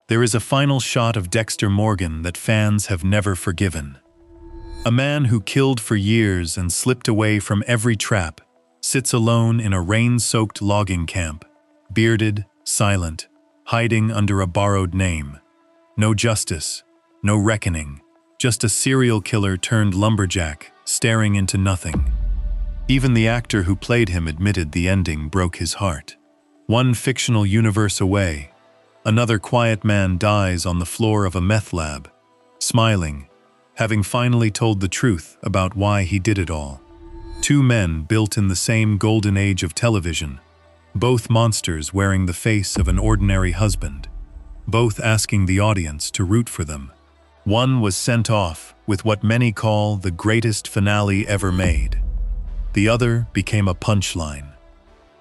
there is a final shot of Dexter Morgan that fans have never forgiven. A man who killed for years and slipped away from every trap sits alone in a rain-soaked logging camp, bearded, silent, hiding under a borrowed name. No justice, no reckoning, just a serial killer turned lumberjack staring into nothing. Even the actor who played him admitted the ending broke his heart. One fictional universe away, another quiet man dies on the floor of a meth lab, smiling, having finally told the truth about why he did it all. Two men built in the same golden age of television, both monsters wearing the face of an ordinary husband, both asking the audience to root for them. One was sent off with what many call the greatest finale ever made. The other became a punchline.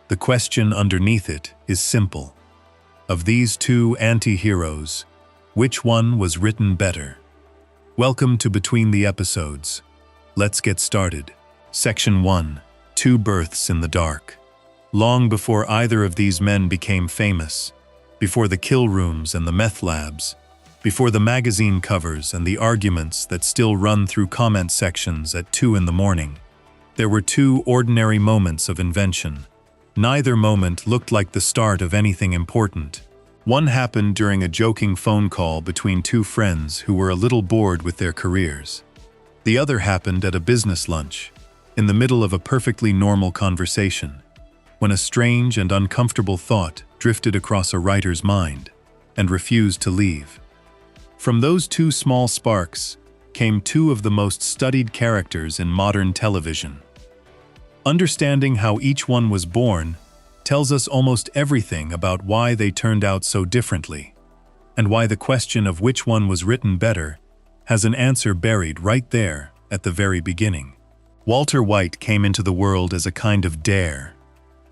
The question underneath it is simple. Of these two anti-heroes, which one was written better? Welcome to Between the Episodes. Let's get started. Section 1. Two Births in the Dark. Long before either of these men became famous, before the kill rooms and the meth labs, before the magazine covers and the arguments that still run through comment sections at 2 in the morning, there were two ordinary moments of invention. Neither moment looked like the start of anything important. One happened during a joking phone call between two friends who were a little bored with their careers. The other happened at a business lunch, in the middle of a perfectly normal conversation, when a strange and uncomfortable thought drifted across a writer's mind and refused to leave. From those two small sparks came two of the most studied characters in modern television. Understanding how each one was born tells us almost everything about why they turned out so differently, and why the question of which one was written better has an answer buried right there at the very beginning. Walter White came into the world as a kind of dare.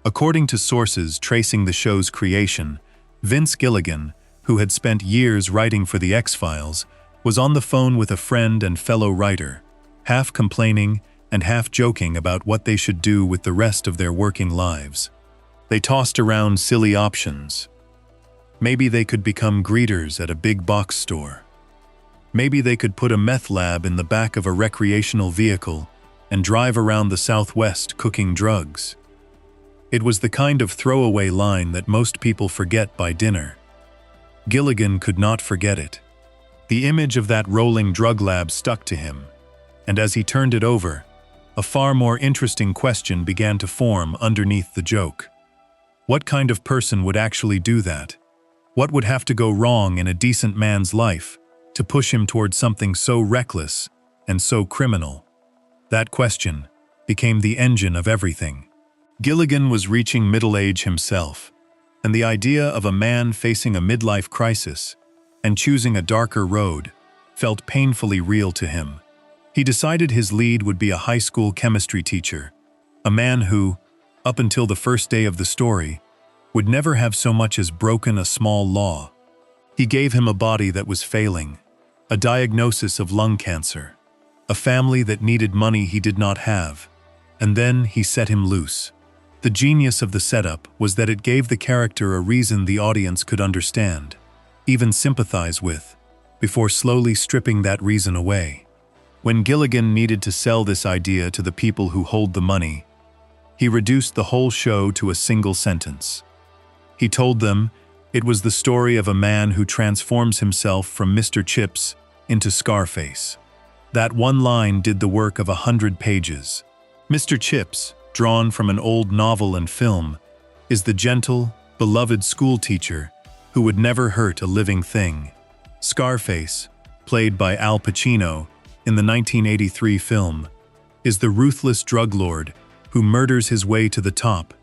According to sources tracing the show's creation, Vince Gilligan, who had spent years writing for The X-Files, was on the phone with a friend and fellow writer, half complaining and half joking about what they should do with the rest of their working lives. They tossed around silly options. Maybe they could become greeters at a big box store. Maybe they could put a meth lab in the back of a recreational vehicle and drive around the Southwest cooking drugs. It was the kind of throwaway line that most people forget by dinner. Gilligan could not forget it. The image of that rolling drug lab stuck to him, and as he turned it over, a far more interesting question began to form underneath the joke. What kind of person would actually do that? What would have to go wrong in a decent man's life to push him towards something so reckless and so criminal? That question became the engine of everything. Gilligan was reaching middle age himself, and the idea of a man facing a midlife crisis and choosing a darker road felt painfully real to him. He decided his lead would be a high school chemistry teacher, a man who, up until the first day of the story, would never have so much as broken a small law. He gave him a body that was failing, a diagnosis of lung cancer, a family that needed money he did not have, and then he set him loose. The genius of the setup was that it gave the character a reason the audience could understand, even sympathize with, before slowly stripping that reason away. When Gilligan needed to sell this idea to the people who hold the money, he reduced the whole show to a single sentence. He told them it was the story of a man who transforms himself from Mr. Chips into Scarface. That one line did the work of 100 pages. Mr. Chips, drawn from an old novel and film, is the gentle, beloved schoolteacher who would never hurt a living thing. Scarface, played by Al Pacino in the 1983 film, is the ruthless drug lord who murders his way to the top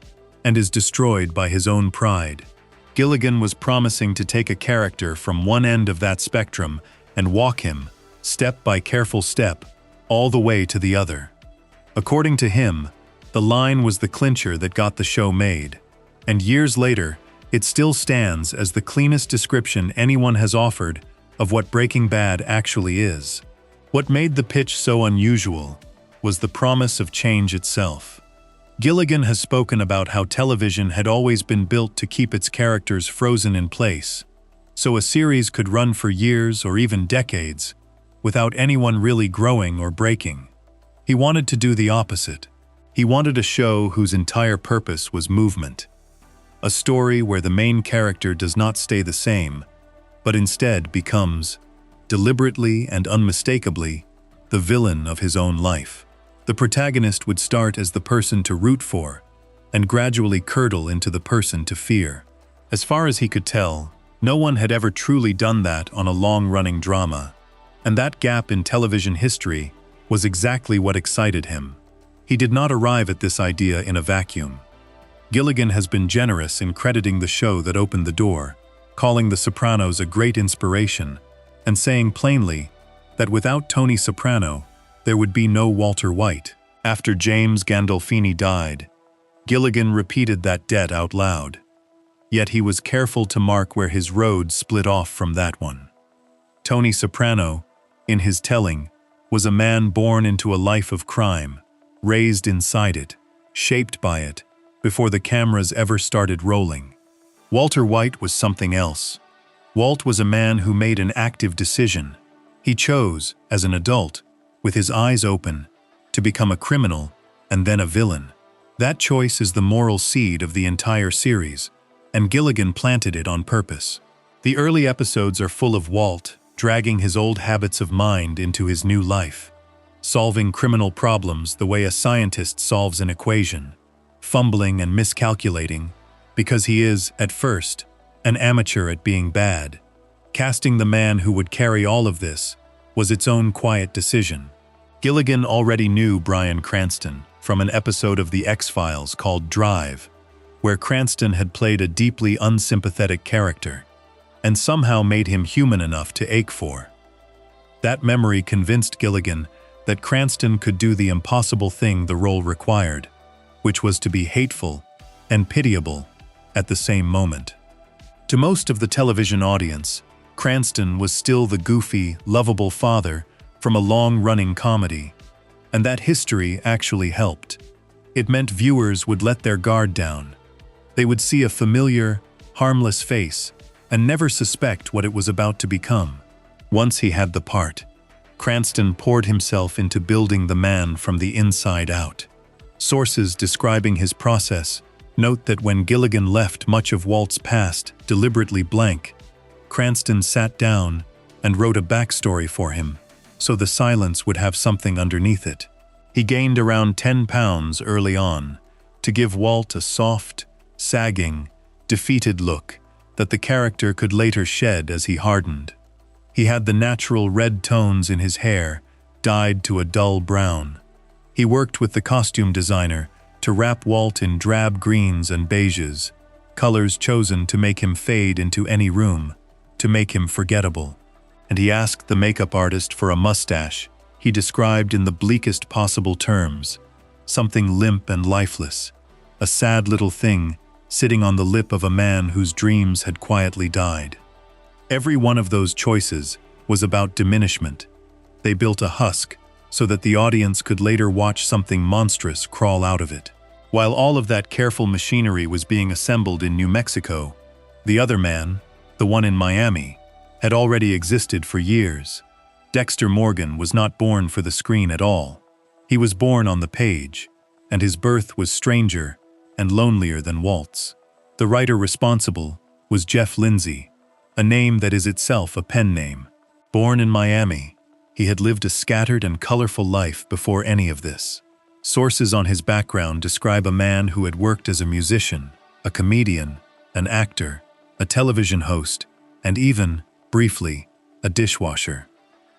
and is destroyed by his own pride. Gilligan was promising to take a character from one end of that spectrum and walk him, step by careful step, all the way to the other. According to him, the line was the clincher that got the show made, and years later, it still stands as the cleanest description anyone has offered of what Breaking Bad actually is. What made the pitch so unusual was the promise of change itself. Gilligan has spoken about how television had always been built to keep its characters frozen in place, so a series could run for years or even decades without anyone really growing or breaking. He wanted to do the opposite. He wanted a show whose entire purpose was movement. A story where the main character does not stay the same, but instead becomes, deliberately and unmistakably, the villain of his own life. The protagonist would start as the person to root for, and gradually curdle into the person to fear. As far as he could tell, no one had ever truly done that on a long-running drama, and that gap in television history was exactly what excited him. He did not arrive at this idea in a vacuum. Gilligan has been generous in crediting the show that opened the door, calling The Sopranos a great inspiration, and saying plainly that without Tony Soprano, there would be no Walter White. After James Gandolfini died, Gilligan repeated that debt out loud. Yet he was careful to mark where his road split off from that one. Tony Soprano, in his telling, was a man born into a life of crime, raised inside it, shaped by it, before the cameras ever started rolling. Walter White was something else. Walt was a man who made an active decision. He chose, as an adult, with his eyes open, to become a criminal and then a villain. That choice is the moral seed of the entire series, and Gilligan planted it on purpose. The early episodes are full of Walt dragging his old habits of mind into his new life, solving criminal problems the way a scientist solves an equation, fumbling and miscalculating because he is, at first, an amateur at being bad. Casting the man who would carry all of this was its own quiet decision. Gilligan already knew Bryan Cranston from an episode of The X-Files called Drive, where Cranston had played a deeply unsympathetic character, and somehow made him human enough to ache for. That memory convinced Gilligan that Cranston could do the impossible thing the role required, which was to be hateful and pitiable at the same moment. To most of the television audience, Cranston was still the goofy, lovable father from a long-running comedy, and that history actually helped. It meant viewers would let their guard down. They would see a familiar, harmless face and never suspect what it was about to become. Once he had the part, Cranston poured himself into building the man from the inside out. Sources describing his process note that when Gilligan left much of Walt's past deliberately blank, Cranston sat down and wrote a backstory for him, so the silence would have something underneath it. He gained around 10 pounds early on to give Walt a soft, sagging, defeated look that the character could later shed as he hardened. He had the natural red tones in his hair dyed to a dull brown. He worked with the costume designer to wrap Walt in drab greens and beiges, colors chosen to make him fade into any room, to make him forgettable. And he asked the makeup artist for a mustache he described in the bleakest possible terms, something limp and lifeless, a sad little thing sitting on the lip of a man whose dreams had quietly died. Every one of those choices was about diminishment. They built a husk so that the audience could later watch something monstrous crawl out of it. While all of that careful machinery was being assembled in New Mexico, the other man, the one in Miami, had already existed for years. Dexter Morgan was not born for the screen at all. He was born on the page, and his birth was stranger and lonelier than Walt's. The writer responsible was Jeff Lindsay, a name that is itself a pen name. Born in Miami, he had lived a scattered and colorful life before any of this. Sources on his background describe a man who had worked as a musician, a comedian, an actor, a television host, and even, briefly, a dishwasher.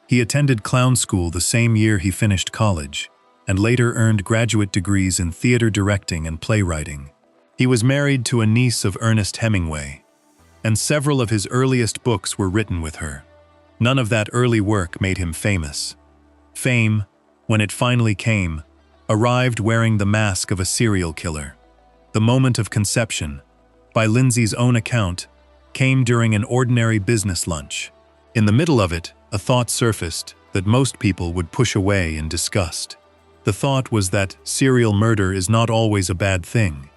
He attended clown school the same year he finished college, and later earned graduate degrees in theater directing and playwriting. He was married to a niece of Ernest Hemingway, and several of his earliest books were written with her. None of that early work made him famous. Fame, when it finally came, arrived wearing the mask of a serial killer. The moment of conception, by Lindsay's own account, came during an ordinary business lunch. In the middle of it, a thought surfaced that most people would push away in disgust. The thought was that serial murder is not always a bad thing.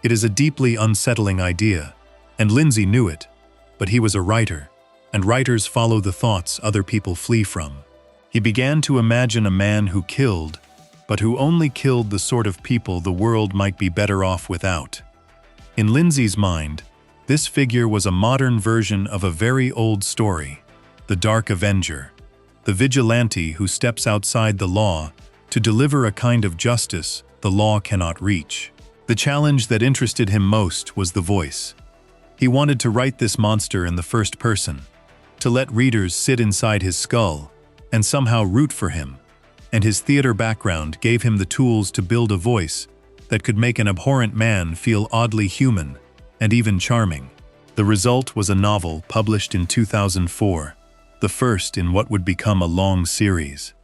It is a deeply unsettling idea, and Lindsay knew it, but he was a writer. and writers follow the thoughts other people flee from. He began to imagine a man who killed, but who only killed the sort of people the world might be better off without. In Lindsay's mind, this figure was a modern version of a very old story, the Dark Avenger, the vigilante who steps outside the law to deliver a kind of justice the law cannot reach. The challenge that interested him most was the voice. He wanted to write this monster in the first person, to let readers sit inside his skull and somehow root for him, and his theater background gave him the tools to build a voice that could make an abhorrent man feel oddly human and even charming. The result was a novel published in 2004, the first in what would become a long series.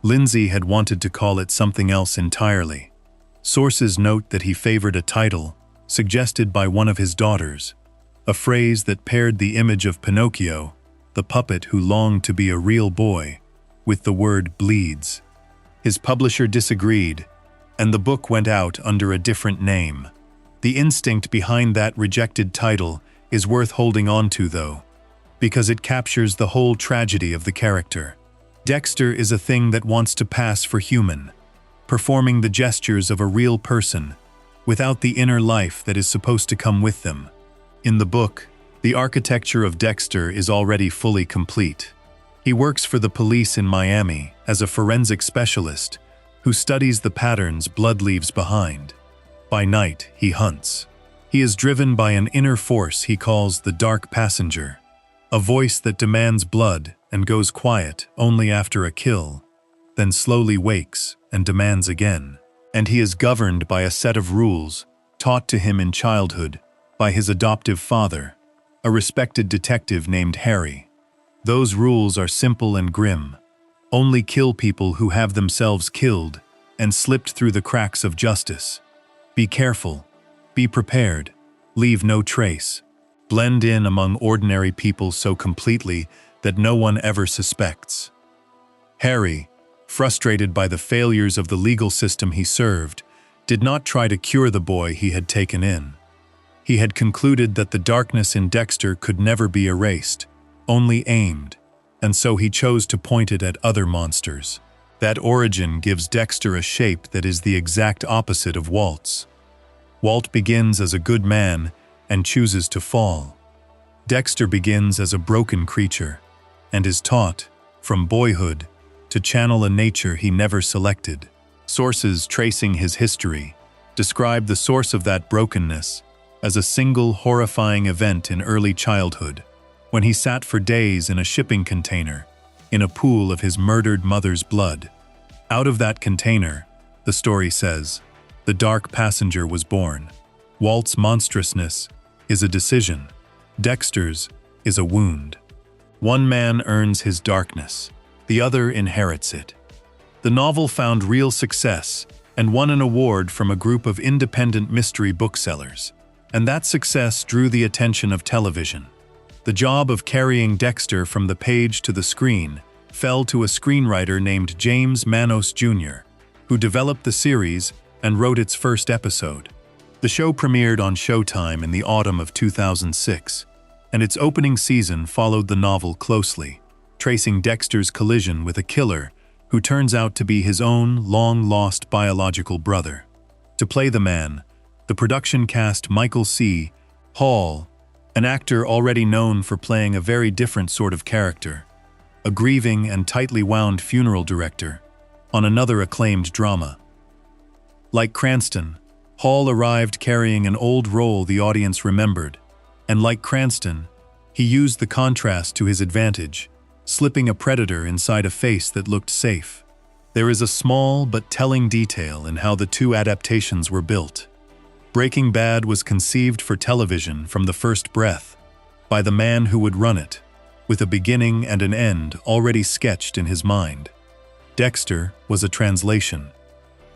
Lindsay had wanted to call it something else entirely. Sources note that he favored a title suggested by one of his daughters, a phrase that paired the image of Pinocchio, the puppet who longed to be a real boy, with the word bleeds. His publisher disagreed, and the book went out under a different name. The instinct behind that rejected title is worth holding on to, though, because it captures the whole tragedy of the character. Dexter is a thing that wants to pass for human, performing the gestures of a real person, without the inner life that is supposed to come with them. In the book, the architecture of Dexter is already fully complete. He works for the police in Miami as a forensic specialist who studies the patterns blood leaves behind. By night, he hunts. He is driven by an inner force he calls the Dark Passenger, a voice that demands blood and goes quiet only after a kill, then slowly wakes and demands again. And he is governed by a set of rules taught to him in childhood by his adoptive father, a respected detective named Harry. Those rules are simple and grim. Only kill people who have themselves killed and slipped through the cracks of justice. Be careful. Be prepared. Leave no trace. Blend in among ordinary people so completely that no one ever suspects. Harry, frustrated by the failures of the legal system he served, did not try to cure the boy he had taken in. He had concluded that the darkness in Dexter could never be erased, only aimed, and so he chose to point it at other monsters. That origin gives Dexter a shape that is the exact opposite of Walt's. Walt begins as a good man and chooses to fall. Dexter begins as a broken creature and is taught, from boyhood, to channel a nature he never selected. Sources tracing his history describe the source of that brokenness as a single horrifying event in early childhood, when he sat for days in a shipping container, in a pool of his murdered mother's blood. Out of that container, the story says, the Dark Passenger was born. Walt's monstrousness is a decision. Dexter's is a wound. One man earns his darkness. The other inherits it. The novel found real success and won an award from a group of independent mystery booksellers. And that success drew the attention of television. The job of carrying Dexter from the page to the screen fell to a screenwriter named James Manos Jr., who developed the series and wrote its first episode. The show premiered on Showtime in the autumn of 2006, and its opening season followed the novel closely, tracing Dexter's collision with a killer who turns out to be his own long-lost biological brother. To play the man, the production cast Michael C. Hall, an actor already known for playing a very different sort of character, a grieving and tightly wound funeral director, on another acclaimed drama. Like Cranston, Hall arrived carrying an old role the audience remembered, and like Cranston, he used the contrast to his advantage, slipping a predator inside a face that looked safe. There is a small but telling detail in how the two adaptations were built. Breaking Bad was conceived for television from the first breath, by the man who would run it, with a beginning and an end already sketched in his mind. Dexter was a translation.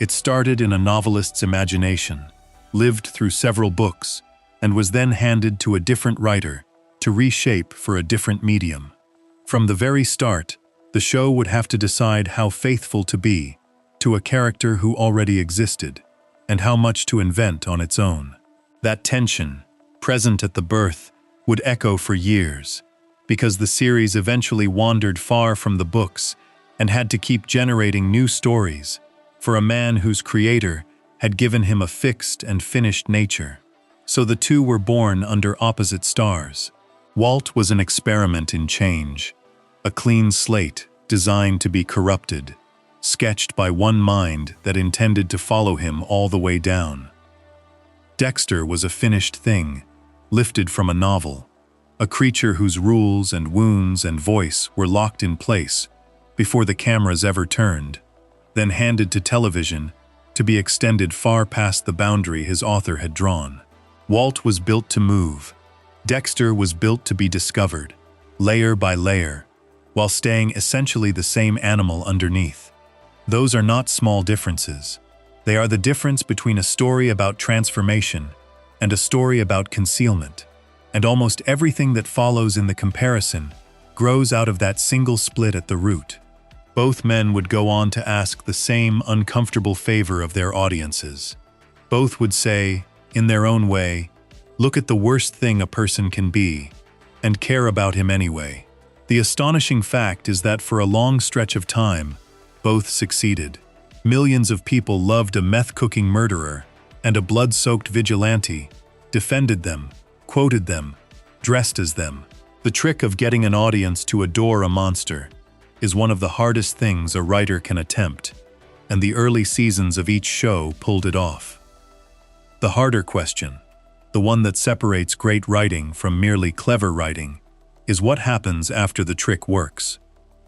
It started in a novelist's imagination, lived through several books, and was then handed to a different writer to reshape for a different medium. From the very start, the show would have to decide how faithful to be to a character who already existed, and how much to invent on its own. That tension, present at the birth, would echo for years. because the series eventually wandered far from the books and had to keep generating new stories for a man whose creator had given him a fixed and finished nature. So the two were born under opposite stars. Walt was an experiment in change, a clean slate designed to be corrupted, sketched by one mind that intended to follow him all the way down. Dexter was a finished thing, lifted from a novel, a creature whose rules and wounds and voice were locked in place before the cameras ever turned, then handed to television to be extended far past the boundary his author had drawn. Walt was built to move. Dexter was built to be discovered, layer by layer, while staying essentially the same animal underneath. Those are not small differences. They are the difference between a story about transformation and a story about concealment. And almost everything that follows in the comparison grows out of that single split at the root. Both men would go on to ask the same uncomfortable favor of their audiences. Both would say, in their own way, look at the worst thing a person can be, and care about him anyway. The astonishing fact is that for a long stretch of time, both succeeded. Millions of people loved a meth-cooking murderer and a blood-soaked vigilante, defended them, quoted them, dressed as them. The trick of getting an audience to adore a monster is one of the hardest things a writer can attempt, and the early seasons of each show pulled it off. The harder question, the one that separates great writing from merely clever writing, is what happens after the trick works.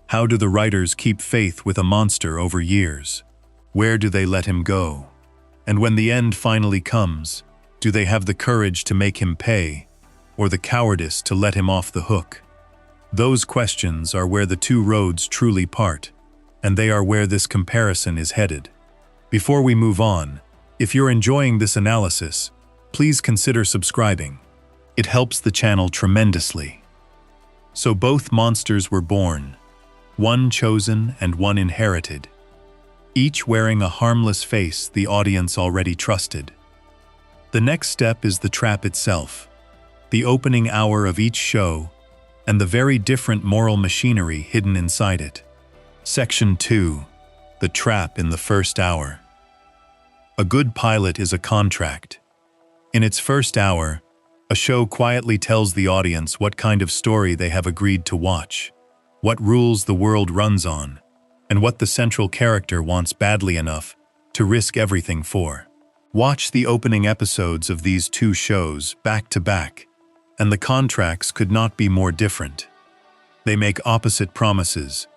How do the writers keep faith with a monster over years? Where do they let him go? And when the end finally comes, do they have the courage to make him pay, or the cowardice to let him off the hook? Those questions are where the two roads truly part, and they are where this comparison is headed. Before we move on, if you're enjoying this analysis, please consider subscribing. It helps the channel tremendously. So both monsters were born, one chosen and one inherited, each wearing a harmless face the audience already trusted. The next step is the trap itself, the opening hour of each show, and the very different moral machinery hidden inside it. Section 2. The Trap in the First Hour. A good pilot is a contract. In its first hour, a show quietly tells the audience what kind of story they have agreed to watch, what rules the world runs on, and what the central character wants badly enough to risk everything for. Watch the opening episodes of these two shows back to back, and the contracts could not be more different. They make opposite promises,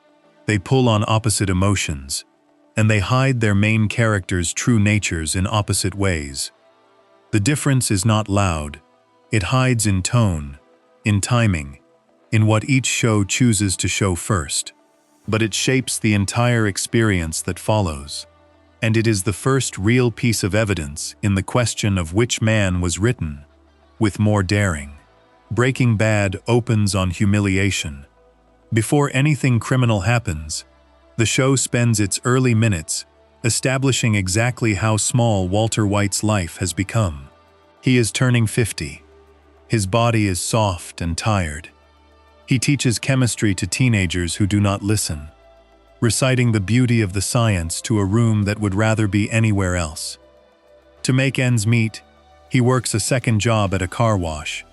they pull on opposite emotions, and they hide their main characters' true natures in opposite ways. The difference is not loud, it hides in tone, in timing, in what each show chooses to show first. But it shapes the entire experience that follows. And it is the first real piece of evidence in the question of which man was written with more daring. Breaking Bad opens on humiliation. Before anything criminal happens, the show spends its early minutes establishing exactly how small Walter White's life has become. He is turning 50. His body is soft and tired. He teaches chemistry to teenagers who do not listen, reciting the beauty of the science to a room that would rather be anywhere else. To make ends meet, he works a second job at a car wash,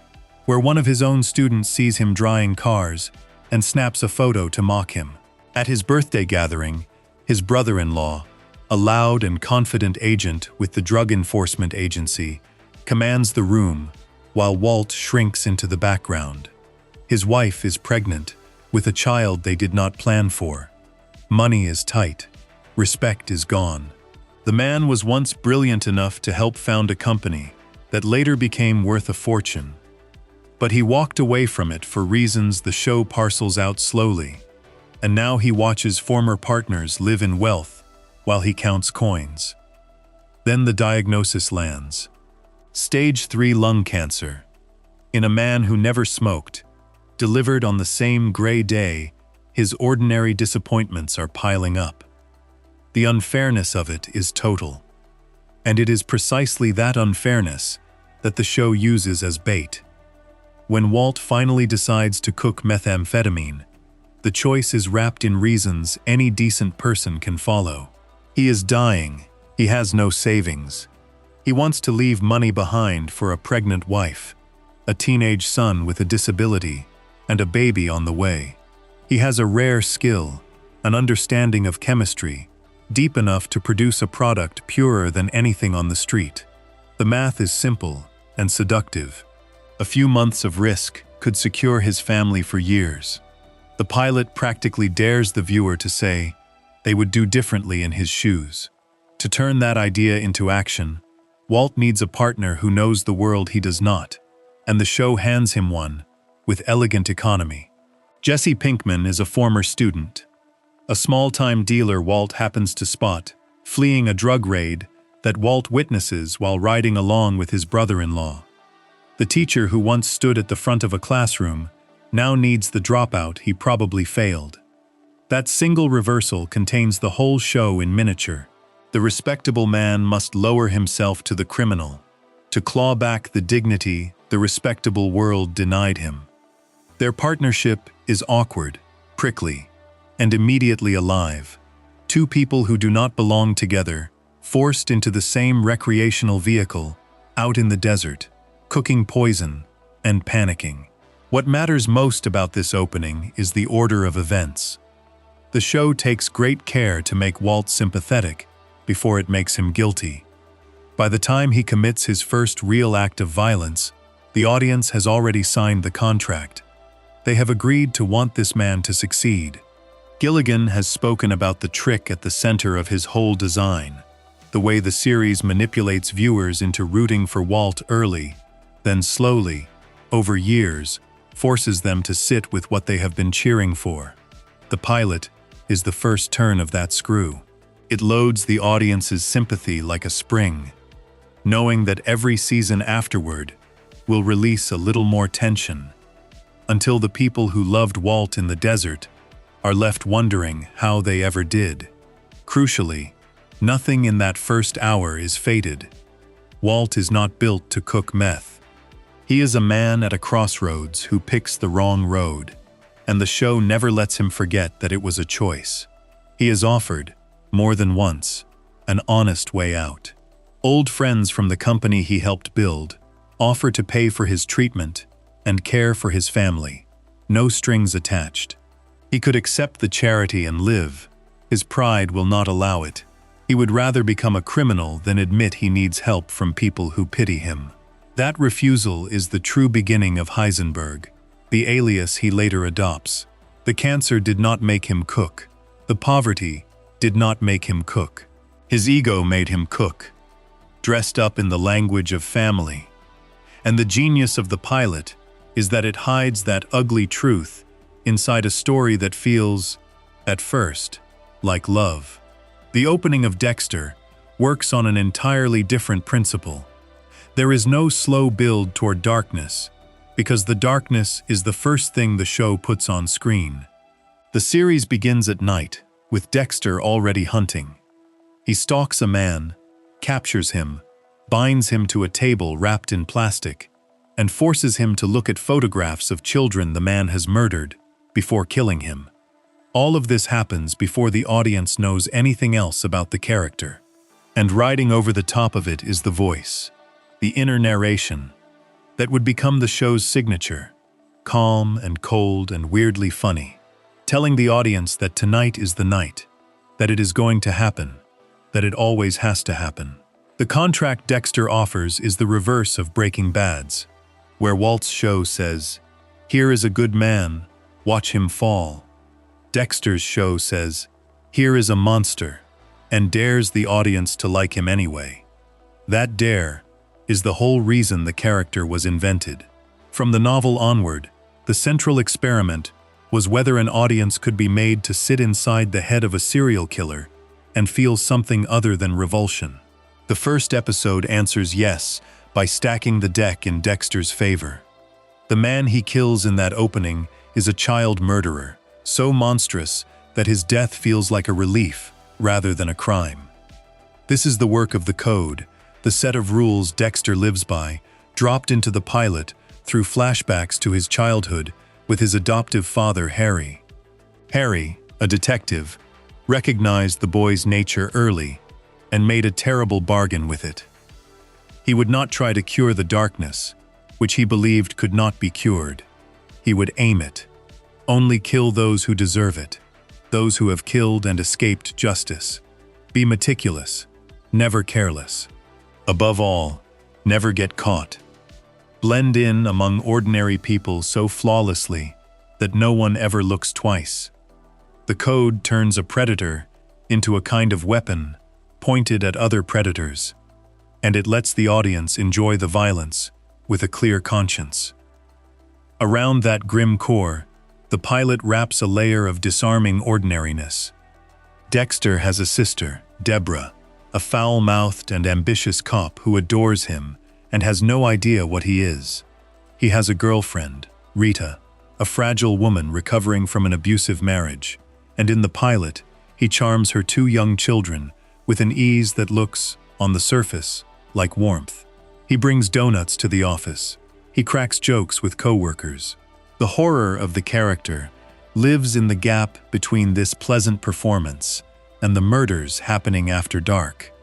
where one of his own students sees him drying cars and snaps a photo to mock him. At his birthday gathering, his brother-in-law, a loud and confident agent with the Drug Enforcement Agency, commands the room while Walt shrinks into the background. His wife is pregnant with a child they did not plan for. Money is tight. Respect is gone. The man was once brilliant enough to help found a company that later became worth a fortune. But he walked away from it for reasons the show parcels out slowly, and now he watches former partners live in wealth while he counts coins. Then the diagnosis lands. Stage 3 lung cancer. In a man who never smoked, delivered on the same gray day, his ordinary disappointments are piling up. The unfairness of it is total. And it is precisely that unfairness that the show uses as bait. When Walt finally decides to cook methamphetamine, the choice is wrapped in reasons any decent person can follow. He is dying. He has no savings. He wants to leave money behind for a pregnant wife, a teenage son with a disability, and a baby on the way. He has a rare skill, an understanding of chemistry, deep enough to produce a product purer than anything on the street. The math is simple and seductive. A few months of risk could secure his family for years. The pilot practically dares the viewer to say they would do differently in his shoes. To turn that idea into action, Walt needs a partner who knows the world he does not, and the show hands him one, with elegant economy. Jesse Pinkman is a former student, a small-time dealer Walt happens to spot, fleeing a drug raid that Walt witnesses while riding along with his brother-in-law. The teacher who once stood at the front of a classroom now needs the dropout he probably failed. That single reversal contains the whole show in miniature. The respectable man must lower himself to the criminal, to claw back the dignity the respectable world denied him. Their partnership is awkward, prickly, and immediately alive. Two people who do not belong together, forced into the same recreational vehicle, out in the desert, cooking poison and panicking. What matters most about this opening is the order of events. The show takes great care to make Walt sympathetic before it makes him guilty. By the time he commits his first real act of violence, the audience has already signed the contract. They have agreed to want this man to succeed. Gilligan has spoken about the trick at the center of his whole design, the way the series manipulates viewers into rooting for Walt early, then slowly, over years, forces them to sit with what they have been cheering for. The pilot is the first turn of that screw. It loads the audience's sympathy like a spring, knowing that every season afterward will release a little more tension, until the people who loved Walt in the desert are left wondering how they ever did. Crucially, nothing in that first hour is fated. Walt is not built to cook meth. He is a man at a crossroads who picks the wrong road, and the show never lets him forget that it was a choice. He is offered, more than once, an honest way out. Old friends from the company he helped build offer to pay for his treatment and care for his family, no strings attached. He could accept the charity and live. His pride will not allow it. He would rather become a criminal than admit he needs help from people who pity him. That refusal is the true beginning of Heisenberg, the alias he later adopts. The cancer did not make him cook. The poverty did not make him cook. His ego made him cook, dressed up in the language of family. And the genius of the pilot is that it hides that ugly truth inside a story that feels, at first, like love. The opening of Dexter works on an entirely different principle. There is no slow build toward darkness, because the darkness is the first thing the show puts on screen. The series begins at night, with Dexter already hunting. He stalks a man, captures him, binds him to a table wrapped in plastic, and forces him to look at photographs of children the man has murdered before killing him. All of this happens before the audience knows anything else about the character. And riding over the top of it is the voice, the inner narration, that would become the show's signature, calm and cold and weirdly funny, telling the audience that tonight is the night, that it is going to happen, that it always has to happen. The contract Dexter offers is the reverse of Breaking Bad's, where Walt's show says, "Here is a good man, watch him fall." Dexter's show says, "Here is a monster," and dares the audience to like him anyway. That dare is the whole reason the character was invented. From the novel onward, the central experiment was whether an audience could be made to sit inside the head of a serial killer and feel something other than revulsion. The first episode answers yes by stacking the deck in Dexter's favor. The man he kills in that opening is a child murderer, so monstrous that his death feels like a relief rather than a crime. This is the work of the code, the set of rules Dexter lives by, dropped into the pilot through flashbacks to his childhood with his adoptive father, Harry. Harry, a detective, recognized the boy's nature early and made a terrible bargain with it. He would not try to cure the darkness, which he believed could not be cured. He would aim it. Only kill those who deserve it, those who have killed and escaped justice. Be meticulous, never careless. Above all, never get caught. Blend in among ordinary people so flawlessly that no one ever looks twice. The code turns a predator into a kind of weapon pointed at other predators, and it lets the audience enjoy the violence with a clear conscience. Around that grim core, the pilot wraps a layer of disarming ordinariness. Dexter has a sister, Deborah, a foul-mouthed and ambitious cop who adores him and has no idea what he is. He has a girlfriend, Rita, a fragile woman recovering from an abusive marriage, and in the pilot, he charms her 2 young children with an ease that looks, on the surface, like warmth. He brings donuts to the office. He cracks jokes with co-workers. The horror of the character lives in the gap between this pleasant performance and the murders happening after dark.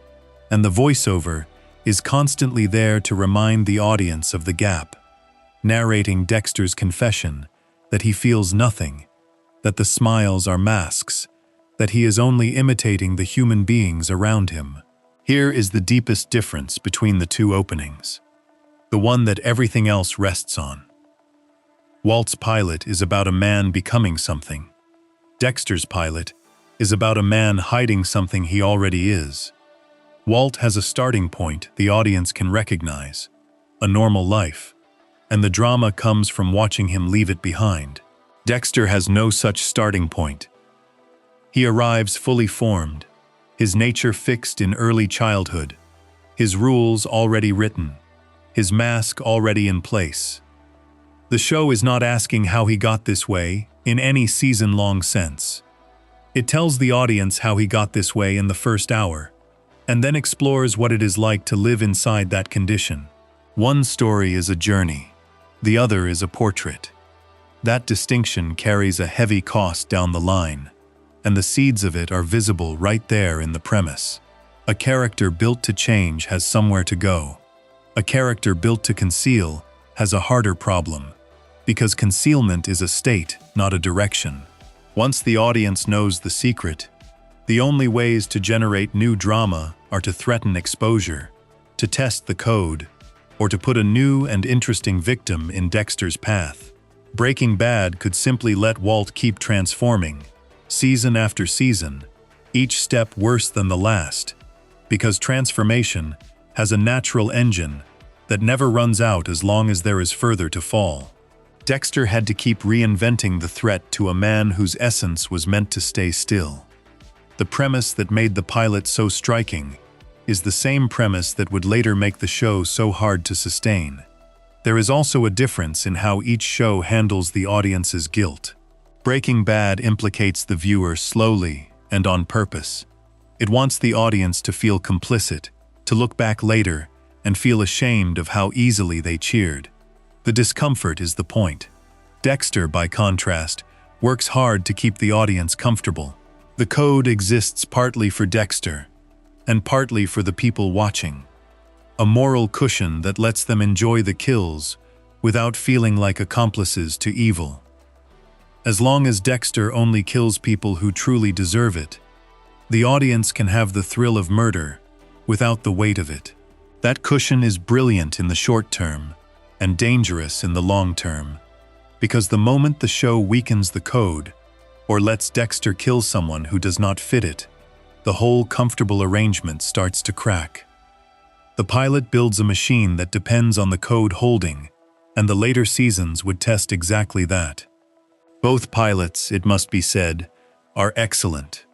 And the voiceover is constantly there to remind the audience of the gap, narrating Dexter's confession that he feels nothing, that the smiles are masks, that he is only imitating the human beings around him. Here is the deepest difference between the 2 openings, the one that everything else rests on. Walt's pilot is about a man becoming something. Dexter's pilot is about a man hiding something he already is. Walt has a starting point the audience can recognize, a normal life, and the drama comes from watching him leave it behind. Dexter has no such starting point. He arrives fully formed, his nature fixed in early childhood, his rules already written, his mask already in place. The show is not asking how he got this way in any season-long sense. It tells the audience how he got this way in the first hour, and then explores what it is like to live inside that condition. One story is a journey, the other is a portrait. That distinction carries a heavy cost down the line, and the seeds of it are visible right there in the premise. A character built to change has somewhere to go. A character built to conceal has a harder problem, because concealment is a state, not a direction. Once the audience knows the secret, the only ways to generate new drama are to threaten exposure, to test the code, or to put a new and interesting victim in Dexter's path. Breaking Bad could simply let Walt keep transforming, season after season, each step worse than the last, because transformation has a natural engine that never runs out as long as there is further to fall. Dexter had to keep reinventing the threat to a man whose essence was meant to stay still. The premise that made the pilot so striking is the same premise that would later make the show so hard to sustain. There is also a difference in how each show handles the audience's guilt. Breaking Bad implicates the viewer slowly and on purpose. It wants the audience to feel complicit, to look back later and feel ashamed of how easily they cheered. The discomfort is the point. Dexter, by contrast, works hard to keep the audience comfortable. The code exists partly for Dexter, and partly for the people watching. A moral cushion that lets them enjoy the kills without feeling like accomplices to evil. As long as Dexter only kills people who truly deserve it, the audience can have the thrill of murder without the weight of it. That cushion is brilliant in the short term and dangerous in the long term, because the moment the show weakens the code or lets Dexter kill someone who does not fit it, the whole comfortable arrangement starts to crack. The pilot builds a machine that depends on the code holding, and the later seasons would test exactly that. Both pilots, it must be said, are excellent.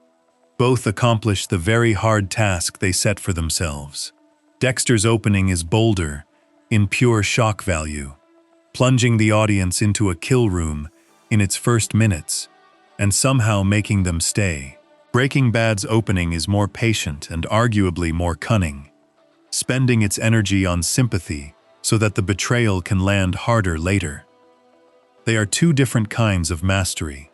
Both accomplish the very hard task they set for themselves. Dexter's opening is bolder, in pure shock value, plunging the audience into a kill room in its first minutes, and somehow making them stay. Breaking Bad's opening is more patient and arguably more cunning, spending its energy on sympathy so that the betrayal can land harder later. They are two different kinds of mastery.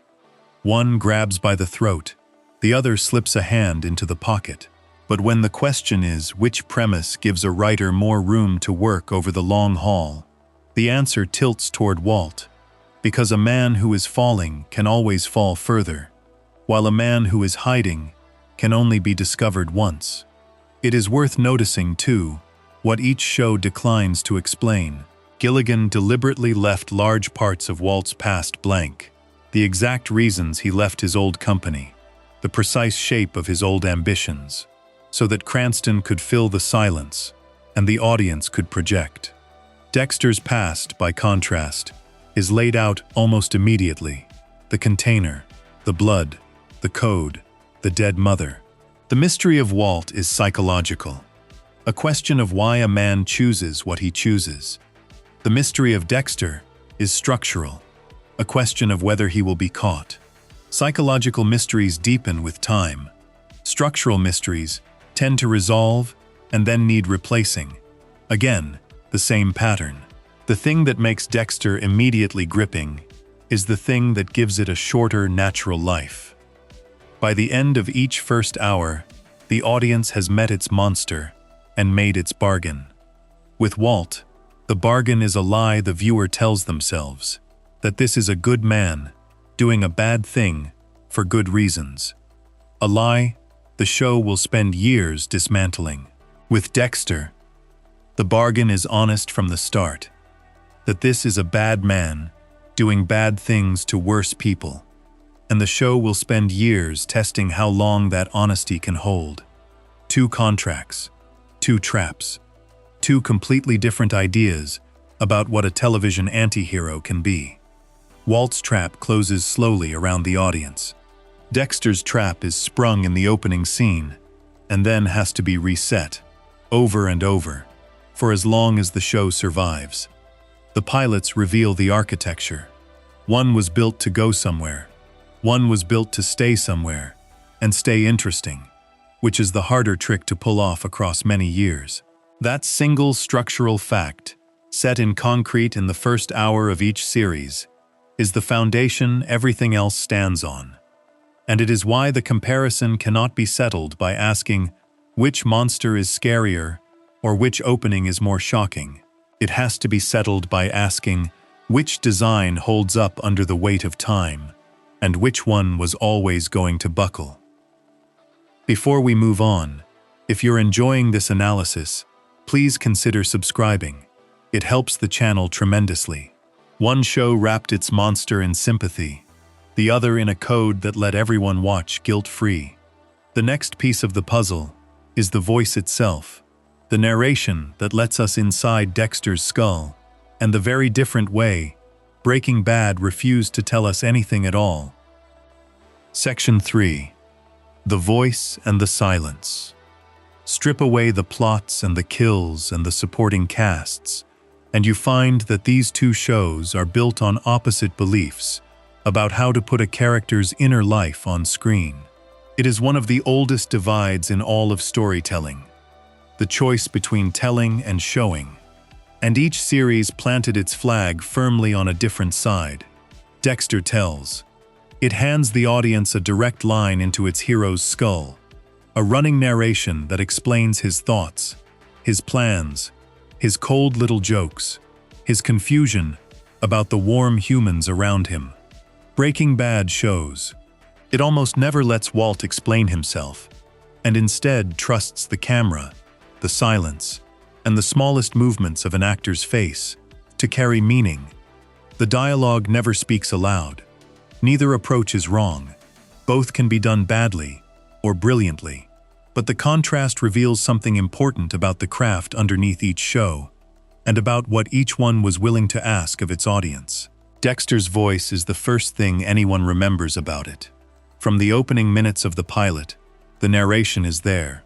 One grabs by the throat, the other slips a hand into the pocket. But when the question is which premise gives a writer more room to work over the long haul, the answer tilts toward Walt, because a man who is falling can always fall further, while a man who is hiding can only be discovered once. It is worth noticing, too, what each show declines to explain. Gilligan deliberately left large parts of Walt's past blank, the exact reasons he left his old company, the precise shape of his old ambitions, so that Cranston could fill the silence and the audience could project. Dexter's past, by contrast, is laid out almost immediately. The container, the blood, the code, the dead mother. The mystery of Walt is psychological, a question of why a man chooses what he chooses. The mystery of Dexter is structural, a question of whether he will be caught. Psychological mysteries deepen with time. Structural mysteries tend to resolve and then need replacing. Again, the same pattern. The thing that makes Dexter immediately gripping is the thing that gives it a shorter, natural life. By the end of each first hour, the audience has met its monster and made its bargain. With Walt, the bargain is a lie the viewer tells themselves, that this is a good man doing a bad thing for good reasons. A lie the show will spend years dismantling. With Dexter, the bargain is honest from the start, that this is a bad man doing bad things to worse people, and the show will spend years testing how long that honesty can hold. Two contracts, two traps, two completely different ideas about what a television antihero can be. Walt's trap closes slowly around the audience. Dexter's trap is sprung in the opening scene and then has to be reset, over and over, for as long as the show survives. The pilots reveal the architecture. One was built to go somewhere. One was built to stay somewhere and stay interesting, which is the harder trick to pull off across many years. That single structural fact, set in concrete in the first hour of each series, is the foundation everything else stands on. And it is why the comparison cannot be settled by asking which monster is scarier or which opening is more shocking. It has to be settled by asking which design holds up under the weight of time and which one was always going to buckle. Before we move on, if you're enjoying this analysis, please consider subscribing. It helps the channel tremendously. One show wrapped its monster in sympathy, the other in a code that let everyone watch guilt-free. The next piece of the puzzle is the voice itself, the narration that lets us inside Dexter's skull, and the very different way Breaking Bad refused to tell us anything at all. Section 3. The Voice and the Silence. Strip away the plots and the kills and the supporting casts, and you find that these two shows are built on opposite beliefs about how to put a character's inner life on screen. It is one of the oldest divides in all of storytelling, the choice between telling and showing. And each series planted its flag firmly on a different side. Dexter tells. It hands the audience a direct line into its hero's skull, a running narration that explains his thoughts, his plans, his cold little jokes, his confusion about the warm humans around him. Breaking Bad shows. It almost never lets Walt explain himself, and instead trusts the camera, the silence, and the smallest movements of an actor's face to carry meaning. The dialogue never speaks aloud. Neither approach is wrong. Both can be done badly or brilliantly, but the contrast reveals something important about the craft underneath each show and about what each one was willing to ask of its audience. Dexter's voice is the first thing anyone remembers about it. From the opening minutes of the pilot, the narration is there,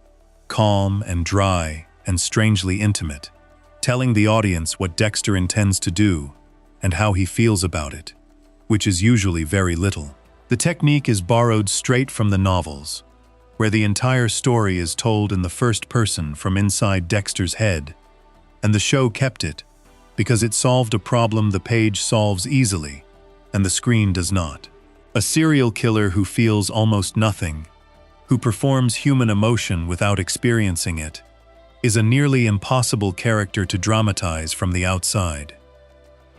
calm and dry and strangely intimate, telling the audience what Dexter intends to do and how he feels about it, which is usually very little. The technique is borrowed straight from the novels, where the entire story is told in the first person from inside Dexter's head, and the show kept it because it solved a problem the page solves easily, and the screen does not. A serial killer who feels almost nothing, who performs human emotion without experiencing it, is a nearly impossible character to dramatize from the outside.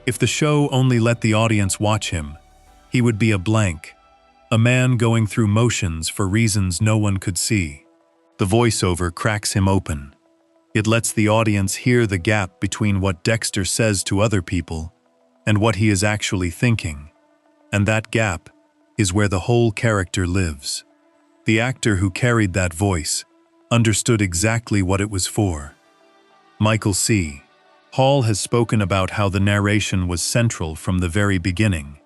If the show only let the audience watch him, he would be a blank, a man going through motions for reasons no one could see. The voiceover cracks him open. It lets the audience hear the gap between what Dexter says to other people and what he is actually thinking, and that gap is where the whole character lives. The actor who carried that voice understood exactly what it was for. Michael C. Hall has spoken about how the narration was central from the very beginning,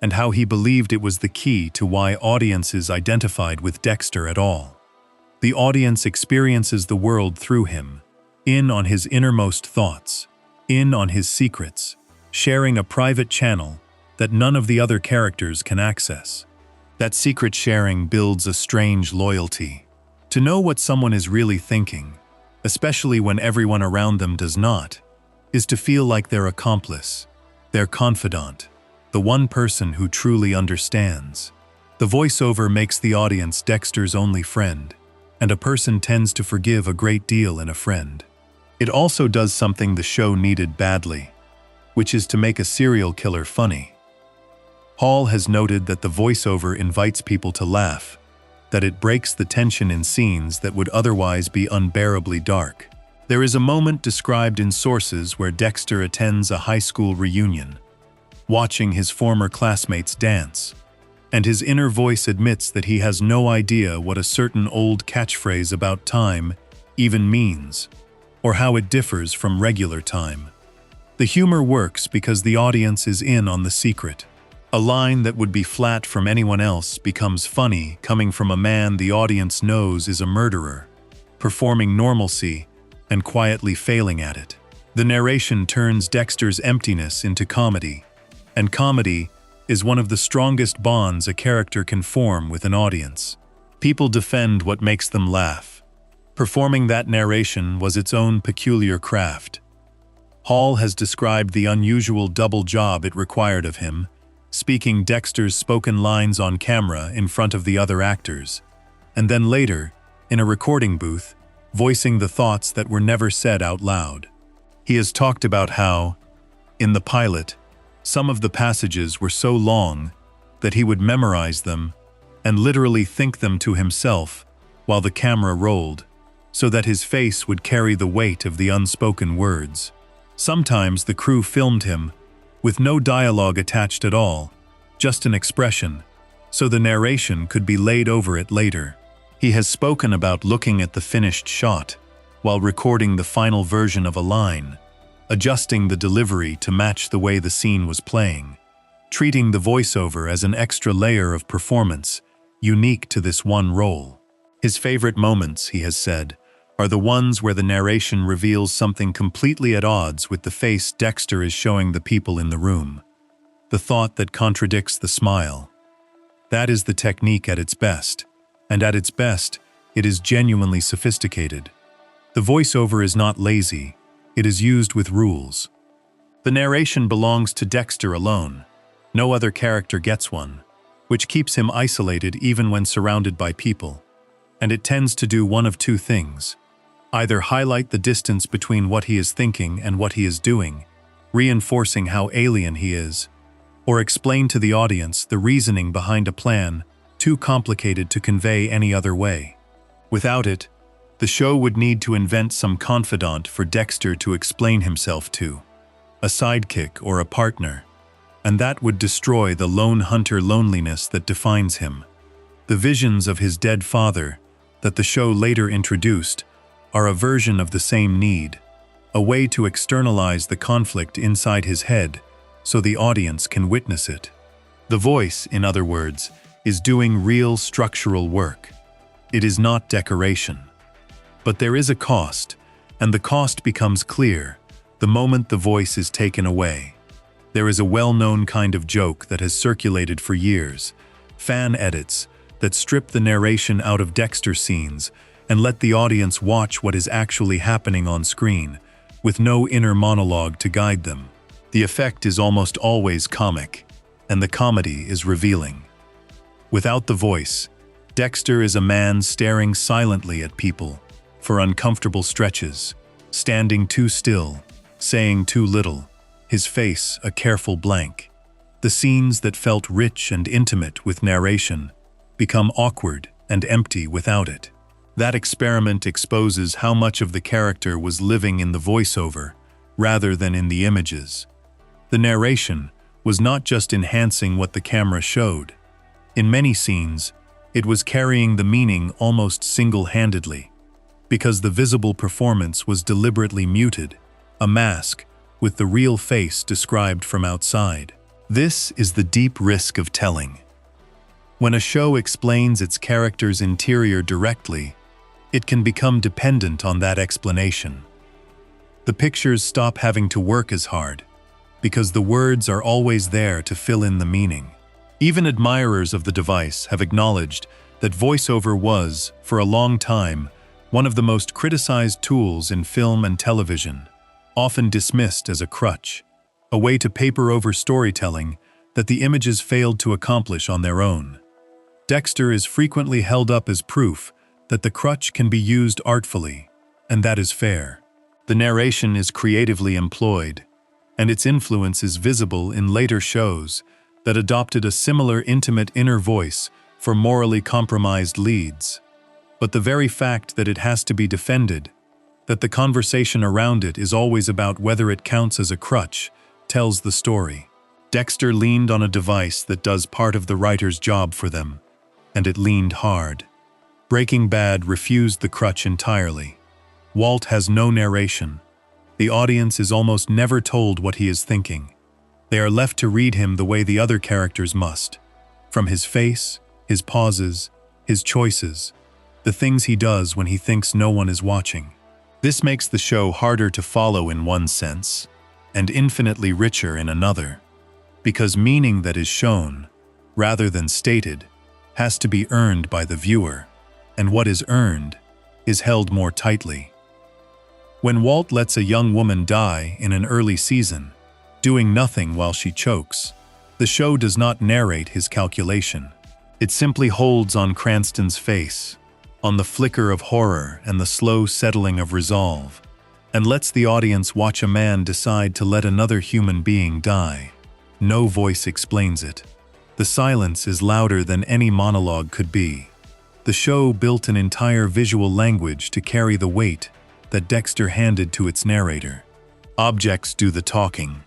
and how he believed it was the key to why audiences identified with Dexter at all. The audience experiences the world through him, in on his innermost thoughts, in on his secrets, sharing a private channel that none of the other characters can access. That secret sharing builds a strange loyalty. To know what someone is really thinking, especially when everyone around them does not, is to feel like their accomplice, their confidant, the one person who truly understands. The voiceover makes the audience Dexter's only friend, and a person tends to forgive a great deal in a friend. It also does something the show needed badly, which is to make a serial killer funny. Hall has noted that the voiceover invites people to laugh, that it breaks the tension in scenes that would otherwise be unbearably dark. There is a moment described in sources where Dexter attends a high school reunion, watching his former classmates dance, and his inner voice admits that he has no idea what a certain old catchphrase about time even means, or how it differs from regular time. The humor works because the audience is in on the secret. A line that would be flat from anyone else becomes funny coming from a man the audience knows is a murderer, performing normalcy and quietly failing at it. The narration turns Dexter's emptiness into comedy, and comedy is one of the strongest bonds a character can form with an audience. People defend what makes them laugh. Performing that narration was its own peculiar craft. Hall has described the unusual double job it required of him, speaking Dexter's spoken lines on camera in front of the other actors, and then later, in a recording booth, voicing the thoughts that were never said out loud. He has talked about how, in the pilot, some of the passages were so long that he would memorize them and literally think them to himself while the camera rolled, so that his face would carry the weight of the unspoken words. Sometimes the crew filmed him with no dialogue attached at all, just an expression, so the narration could be laid over it later. He has spoken about looking at the finished shot while recording the final version of a line, adjusting the delivery to match the way the scene was playing, treating the voiceover as an extra layer of performance unique to this one role. His favorite moments, he has said, are the ones where the narration reveals something completely at odds with the face Dexter is showing the people in the room. The thought that contradicts the smile. That is the technique at its best, and at its best, it is genuinely sophisticated. The voiceover is not lazy, it is used with rules. The narration belongs to Dexter alone. No other character gets one, which keeps him isolated even when surrounded by people. And it tends to do one of two things. Either highlight the distance between what he is thinking and what he is doing, reinforcing how alien he is, or explain to the audience the reasoning behind a plan too complicated to convey any other way. Without it, the show would need to invent some confidant for Dexter to explain himself to, a sidekick or a partner, and that would destroy the lone hunter loneliness that defines him. The visions of his dead father that the show later introduced are a version of the same need, a way to externalize the conflict inside his head so the audience can witness it. The voice, in other words, is doing real structural work. It is not decoration. But there is a cost, and the cost becomes clear the moment the voice is taken away. There is a well-known kind of joke that has circulated for years, fan edits that strip the narration out of Dexter scenes and let the audience watch what is actually happening on screen, with no inner monologue to guide them. The effect is almost always comic, and the comedy is revealing. Without the voice, Dexter is a man staring silently at people for uncomfortable stretches, standing too still, saying too little, his face a careful blank. The scenes that felt rich and intimate with narration become awkward and empty without it. That experiment exposes how much of the character was living in the voiceover rather than in the images. The narration was not just enhancing what the camera showed. In many scenes, it was carrying the meaning almost single-handedly, because the visible performance was deliberately muted, a mask with the real face described from outside. This is the deep risk of telling. When a show explains its character's interior directly, it can become dependent on that explanation. The pictures stop having to work as hard, because the words are always there to fill in the meaning. Even admirers of the device have acknowledged that voiceover was, for a long time, one of the most criticized tools in film and television, often dismissed as a crutch, a way to paper over storytelling that the images failed to accomplish on their own. Dexter is frequently held up as proof that the crutch can be used artfully, and that is fair. The narration is creatively employed, and its influence is visible in later shows that adopted a similar intimate inner voice for morally compromised leads. But the very fact that it has to be defended, that the conversation around it is always about whether it counts as a crutch, tells the story. Dexter leaned on a device that does part of the writer's job for them, and it leaned hard. Breaking Bad refused the crutch entirely. Walt has no narration. The audience is almost never told what he is thinking. They are left to read him the way the other characters must, from his face, his pauses, his choices, the things he does when he thinks no one is watching. This makes the show harder to follow in one sense, and infinitely richer in another, because meaning that is shown, rather than stated, has to be earned by the viewer, and what is earned is held more tightly. When Walt lets a young woman die in an early season, doing nothing while she chokes, the show does not narrate his calculation. It simply holds on Cranston's face, on the flicker of horror and the slow settling of resolve, and lets the audience watch a man decide to let another human being die. No voice explains it. The silence is louder than any monologue could be. The show built an entire visual language to carry the weight that Dexter handed to its narrator. Objects do the talking.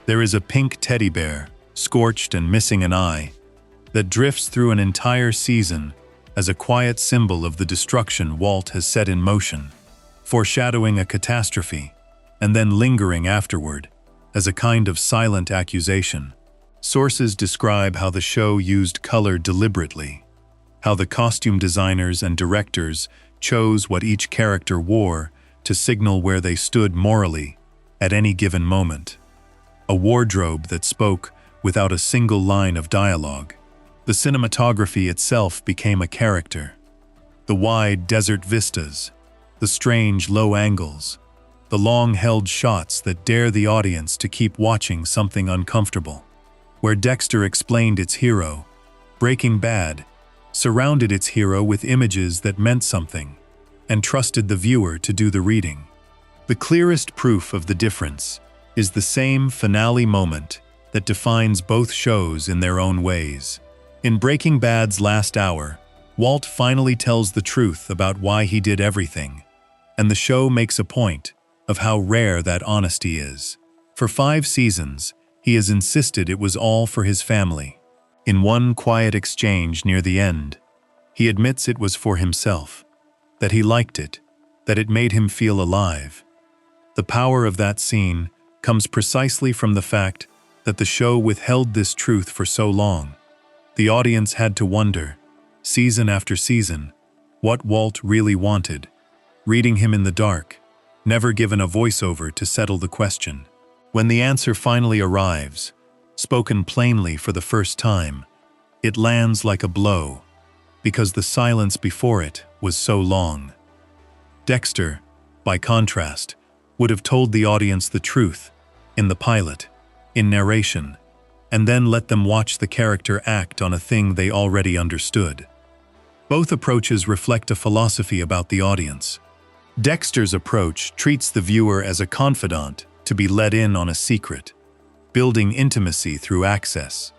There is a pink teddy bear, scorched and missing an eye, that drifts through an entire season as a quiet symbol of the destruction Walt has set in motion, foreshadowing a catastrophe, and then lingering afterward as a kind of silent accusation. Sources describe how the show used color deliberately, how the costume designers and directors chose what each character wore to signal where they stood morally at any given moment. A wardrobe that spoke without a single line of dialogue. The cinematography itself became a character. The wide desert vistas, the strange low angles, the long-held shots that dare the audience to keep watching something uncomfortable. Where Dexter explained its hero, Breaking Bad surrounded its hero with images that meant something and trusted the viewer to do the reading. The clearest proof of the difference is the same finale moment that defines both shows in their own ways. In Breaking Bad's last hour, Walt finally tells the truth about why he did everything, and the show makes a point of how rare that honesty is. For 5 seasons, he has insisted it was all for his family. In one quiet exchange near the end, he admits it was for himself, that he liked it, that it made him feel alive. The power of that scene comes precisely from the fact that the show withheld this truth for so long. The audience had to wonder, season after season, what Walt really wanted, reading him in the dark, never given a voiceover to settle the question. When the answer finally arrives, spoken plainly for the first time, it lands like a blow, because the silence before it was so long. Dexter, by contrast, would have told the audience the truth, in the pilot, in narration, and then let them watch the character act on a thing they already understood. Both approaches reflect a philosophy about the audience. Dexter's approach treats the viewer as a confidant to be let in on a secret, building intimacy through access.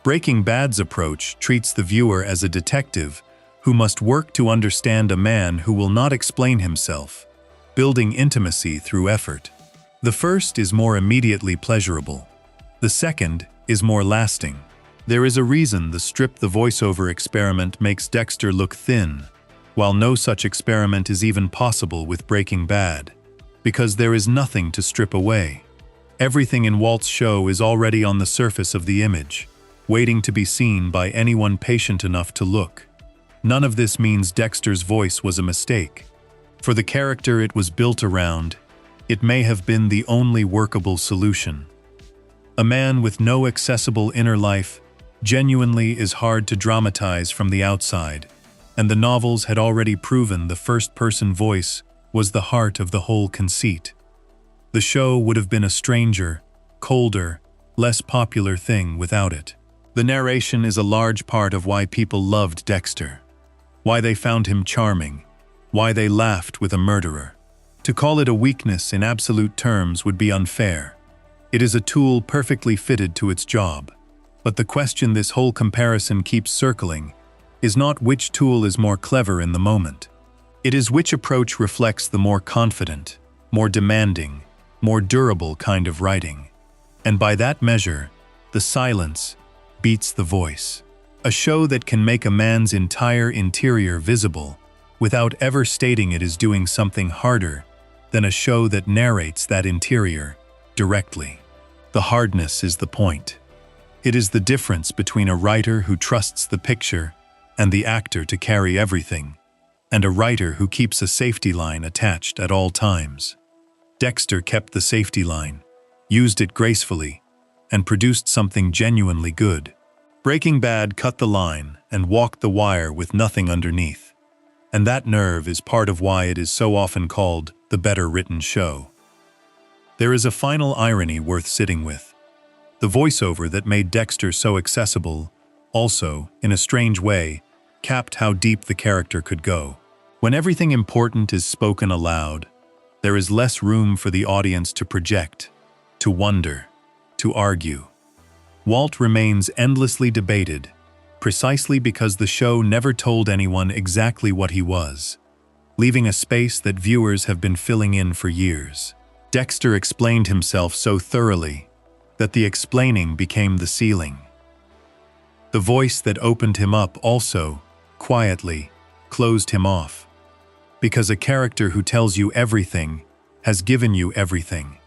Breaking Bad's approach treats the viewer as a detective who must work to understand a man who will not explain himself, building intimacy through effort. The first is more immediately pleasurable. The second is more lasting. There is a reason the strip the voiceover experiment makes Dexter look thin, while no such experiment is even possible with Breaking Bad, because there is nothing to strip away. Everything in Walt's show is already on the surface of the image, waiting to be seen by anyone patient enough to look. None of this means Dexter's voice was a mistake. For the character it was built around, it may have been the only workable solution. A man with no accessible inner life genuinely is hard to dramatize from the outside, and the novels had already proven the first-person voice was the heart of the whole conceit. The show would have been a stranger, colder, less popular thing without it. The narration is a large part of why people loved Dexter, why they found him charming, why they laughed with a murderer. To call it a weakness in absolute terms would be unfair. It is a tool perfectly fitted to its job. But the question this whole comparison keeps circling is not which tool is more clever in the moment. It is which approach reflects the more confident, more demanding, more durable kind of writing. And by that measure, the silence beats the voice. A show that can make a man's entire interior visible without ever stating it is doing something harder than a show that narrates that interior directly. The hardness is the point. It is the difference between a writer who trusts the picture and the actor to carry everything, and a writer who keeps a safety line attached at all times. Dexter kept the safety line, used it gracefully, and produced something genuinely good. Breaking Bad cut the line and walked the wire with nothing underneath. And that nerve is part of why it is so often called the better-written show. There is a final irony worth sitting with. The voiceover that made Dexter so accessible also, in a strange way, capped how deep the character could go. When everything important is spoken aloud, there is less room for the audience to project, to wonder, to argue. Walt remains endlessly debated, precisely because the show never told anyone exactly what he was, leaving a space that viewers have been filling in for years. Dexter explained himself so thoroughly that the explaining became the ceiling. The voice that opened him up also, quietly, closed him off, because a character who tells you everything has given you everything,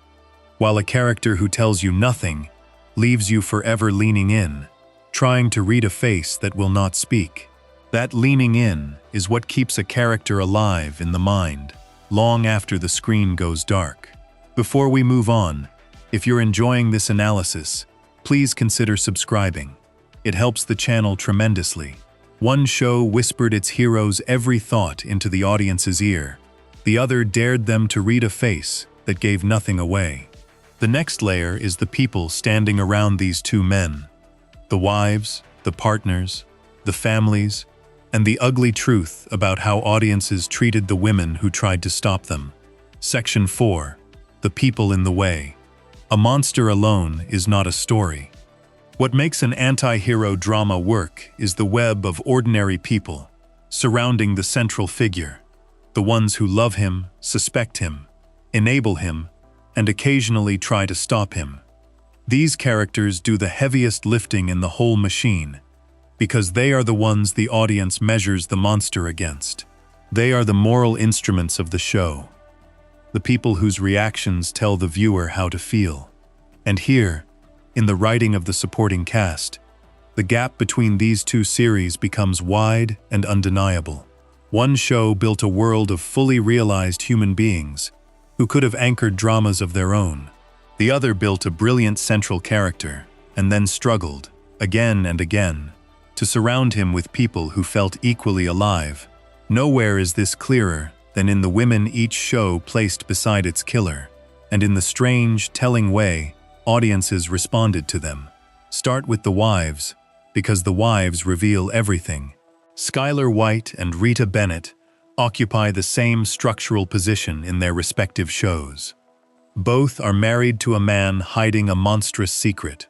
while a character who tells you nothing leaves you forever leaning in, trying to read a face that will not speak. That leaning in is what keeps a character alive in the mind, long after the screen goes dark. Before we move on, if you're enjoying this analysis, please consider subscribing. It helps the channel tremendously. One show whispered its heroes' every thought into the audience's ear. The other dared them to read a face that gave nothing away. The next layer is the people standing around these two men. The wives, the partners, the families, and the ugly truth about how audiences treated the women who tried to stop them. Section 4. The people in the way. A monster alone is not a story. What makes an anti-hero drama work is the web of ordinary people surrounding the central figure, the ones who love him, suspect him, enable him, and occasionally try to stop him. These characters do the heaviest lifting in the whole machine, because they are the ones the audience measures the monster against. They are the moral instruments of the show, the people whose reactions tell the viewer how to feel. And here, in the writing of the supporting cast, the gap between these two series becomes wide and undeniable. One show built a world of fully realized human beings who could have anchored dramas of their own. The other built a brilliant central character and then struggled, again and again, to surround him with people who felt equally alive. Nowhere is this clearer than in the women each show placed beside its killer. and in the strange, telling way, audiences responded to them. Start with the wives, because the wives reveal everything. Skylar White and Rita Bennett occupy the same structural position in their respective shows. Both are married to a man hiding a monstrous secret.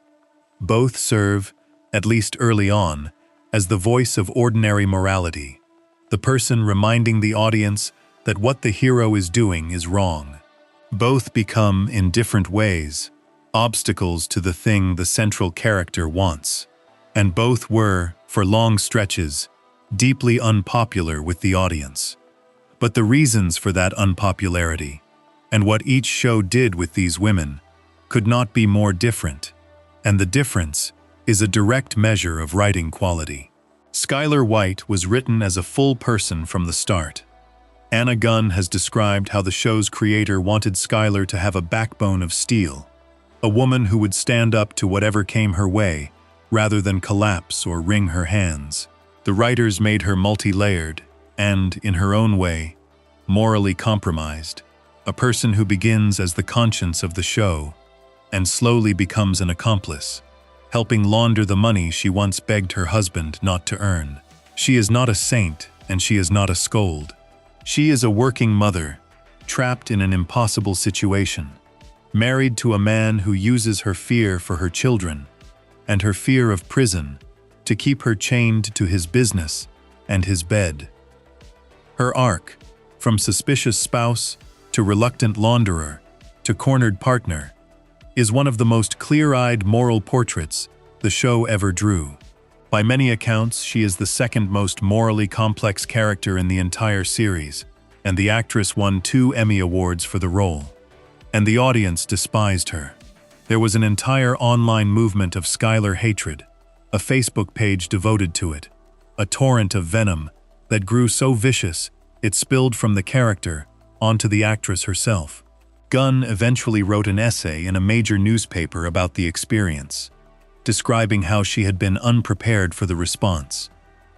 Both serve, at least early on, as the voice of ordinary morality, the person reminding the audience that what the hero is doing is wrong. Both become, in different ways, obstacles to the thing the central character wants. And both were, for long stretches, deeply unpopular with the audience. But the reasons for that unpopularity, and what each show did with these women, could not be more different, and the difference is a direct measure of writing quality. Skylar White was written as a full person from the start. Anna Gunn has described how the show's creator wanted Skylar to have a backbone of steel, a woman who would stand up to whatever came her way, rather than collapse or wring her hands. The writers made her multi-layered and, in her own way, morally compromised, a person who begins as the conscience of the show and slowly becomes an accomplice, helping launder the money she once begged her husband not to earn. She is not a saint and she is not a scold. She is a working mother, trapped in an impossible situation, married to a man who uses her fear for her children and her fear of prison to keep her chained to his business and his bed. Her arc, from suspicious spouse to reluctant launderer to cornered partner, is one of the most clear-eyed moral portraits the show ever drew. By many accounts, she is the second most morally complex character in the entire series, and the actress won 2 Emmy Awards for the role. And the audience despised her. There was an entire online movement of Skylar hatred, a Facebook page devoted to it, a torrent of venom that grew so vicious it spilled from the character onto the actress herself. Gunn eventually wrote an essay in a major newspaper about the experience, describing how she had been unprepared for the response,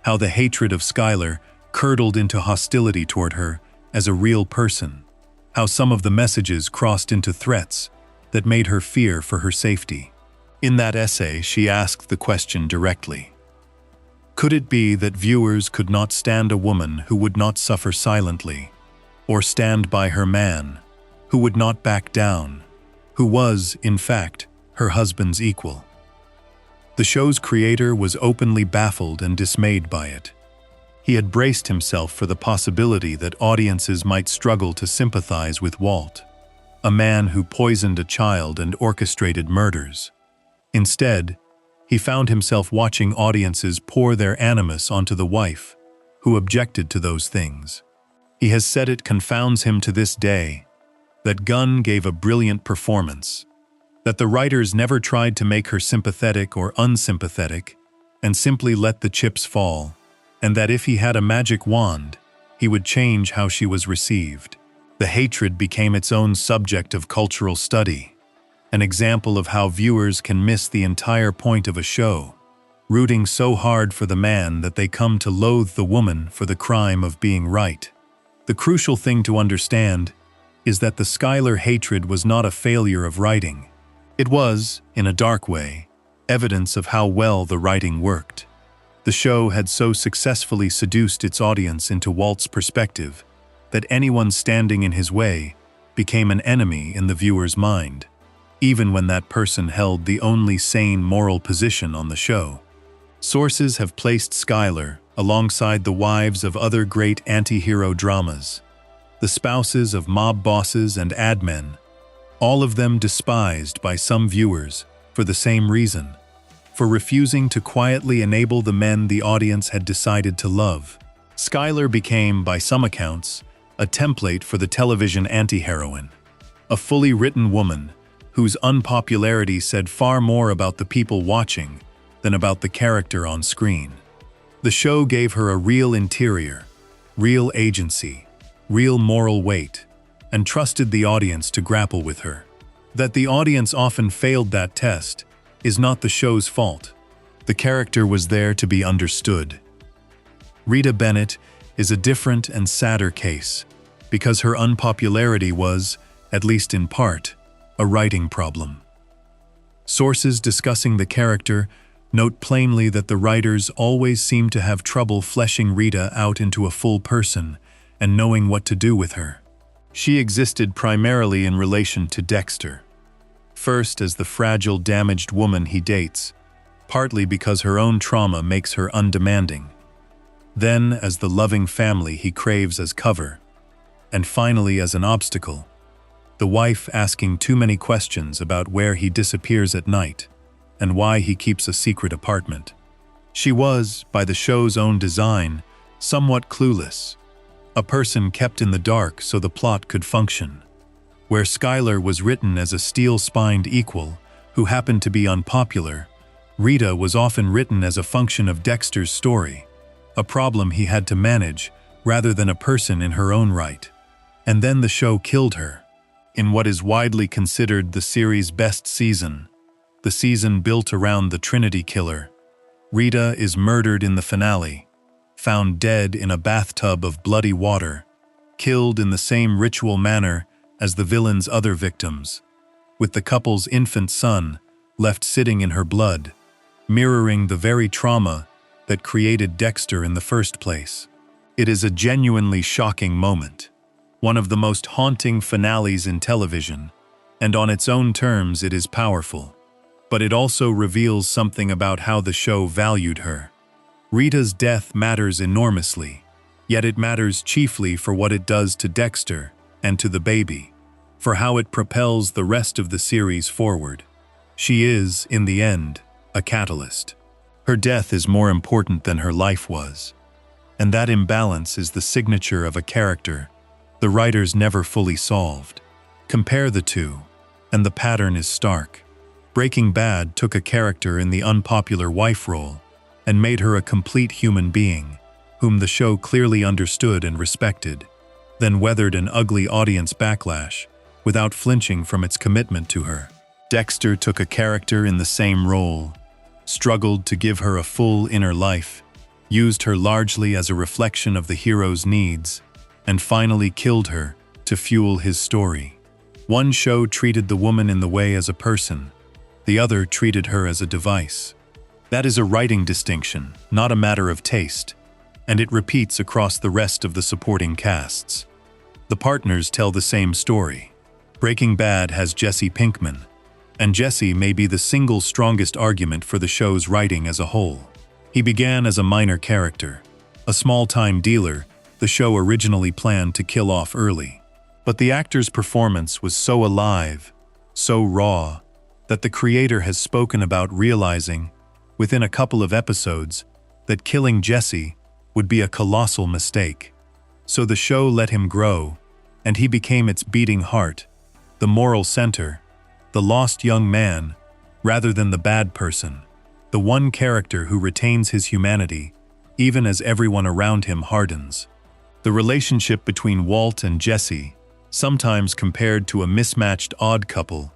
how the hatred of Skylar curdled into hostility toward her as a real person, how some of the messages crossed into threats that made her fear for her safety. In that essay, she asked the question directly: could it be that viewers could not stand a woman who would not suffer silently, or stand by her man, who would not back down, who was, in fact, her husband's equal? The show's creator was openly baffled and dismayed by it. He had braced himself for the possibility that audiences might struggle to sympathize with Walt, a man who poisoned a child and orchestrated murders. Instead, he found himself watching audiences pour their animus onto the wife, who objected to those things. He has said it confounds him to this day that Gunn gave a brilliant performance, that the writers never tried to make her sympathetic or unsympathetic and simply let the chips fall, and that if he had a magic wand, he would change how she was received. The hatred became its own subject of cultural study, an example of how viewers can miss the entire point of a show, rooting so hard for the man that they come to loathe the woman for the crime of being right. The crucial thing to understand is that the Skylar hatred was not a failure of writing. It was, in a dark way, evidence of how well the writing worked. The show had so successfully seduced its audience into Walt's perspective that anyone standing in his way became an enemy in the viewer's mind, even when that person held the only sane moral position on the show. Sources have placed Skylar alongside the wives of other great anti-hero dramas, the spouses of mob bosses and ad men, all of them despised by some viewers for the same reason, for refusing to quietly enable the men the audience had decided to love. Skylar became, by some accounts, a template for the television antiheroine, a fully written woman whose unpopularity said far more about the people watching than about the character on screen. The show gave her a real interior, real agency, real moral weight, and trusted the audience to grapple with her. That the audience often failed that test is not the show's fault. The character was there to be understood. Rita Bennett is a different and sadder case, because her unpopularity was, at least in part, a writing problem. Sources discussing the character note plainly that the writers always seem to have trouble fleshing Rita out into a full person and knowing what to do with her. She existed primarily in relation to Dexter. First as the fragile, damaged woman he dates, partly because her own trauma makes her undemanding. Then as the loving family he craves as cover. And finally as an obstacle, the wife asking too many questions about where he disappears at night and why he keeps a secret apartment. She was, by the show's own design, somewhat clueless, a person kept in the dark so the plot could function. Where Skylar was written as a steel-spined equal who happened to be unpopular, Rita was often written as a function of Dexter's story, a problem he had to manage rather than a person in her own right. And then the show killed her. In what is widely considered the series' best season, the season built around the Trinity Killer, Rita is murdered in the finale, found dead in a bathtub of bloody water, killed in the same ritual manner as the villain's other victims, with the couple's infant son left sitting in her blood, mirroring the very trauma that created Dexter in the first place. It is a genuinely shocking moment, one of the most haunting finales in television, and on its own terms it is powerful. But it also reveals something about how the show valued her. Rita's death matters enormously, yet it matters chiefly for what it does to Dexter and to the baby, for how it propels the rest of the series forward. She is, in the end, a catalyst. Her death is more important than her life was, and that imbalance is the signature of a character the writers never fully solved. Compare the two, and the pattern is stark. Breaking Bad took a character in the unpopular wife role and made her a complete human being, whom the show clearly understood and respected, then weathered an ugly audience backlash without flinching from its commitment to her. Dexter took a character in the same role, struggled to give her a full inner life, used her largely as a reflection of the hero's needs, and finally killed her to fuel his story. One show treated the woman in the way as a person, the other treated her as a device. That is a writing distinction, not a matter of taste, and it repeats across the rest of the supporting casts. The partners tell the same story. Breaking Bad has Jesse Pinkman, and Jesse may be the single strongest argument for the show's writing as a whole. He began as a minor character, a small-time dealer the show originally planned to kill off early. But the actor's performance was so alive, so raw, that the creator has spoken about realizing, within a couple of episodes, that killing Jesse would be a colossal mistake. So the show let him grow, and he became its beating heart, the moral center, the lost young man, rather than the bad person, the one character who retains his humanity, even as everyone around him hardens. The relationship between Walt and Jesse, sometimes compared to a mismatched odd couple,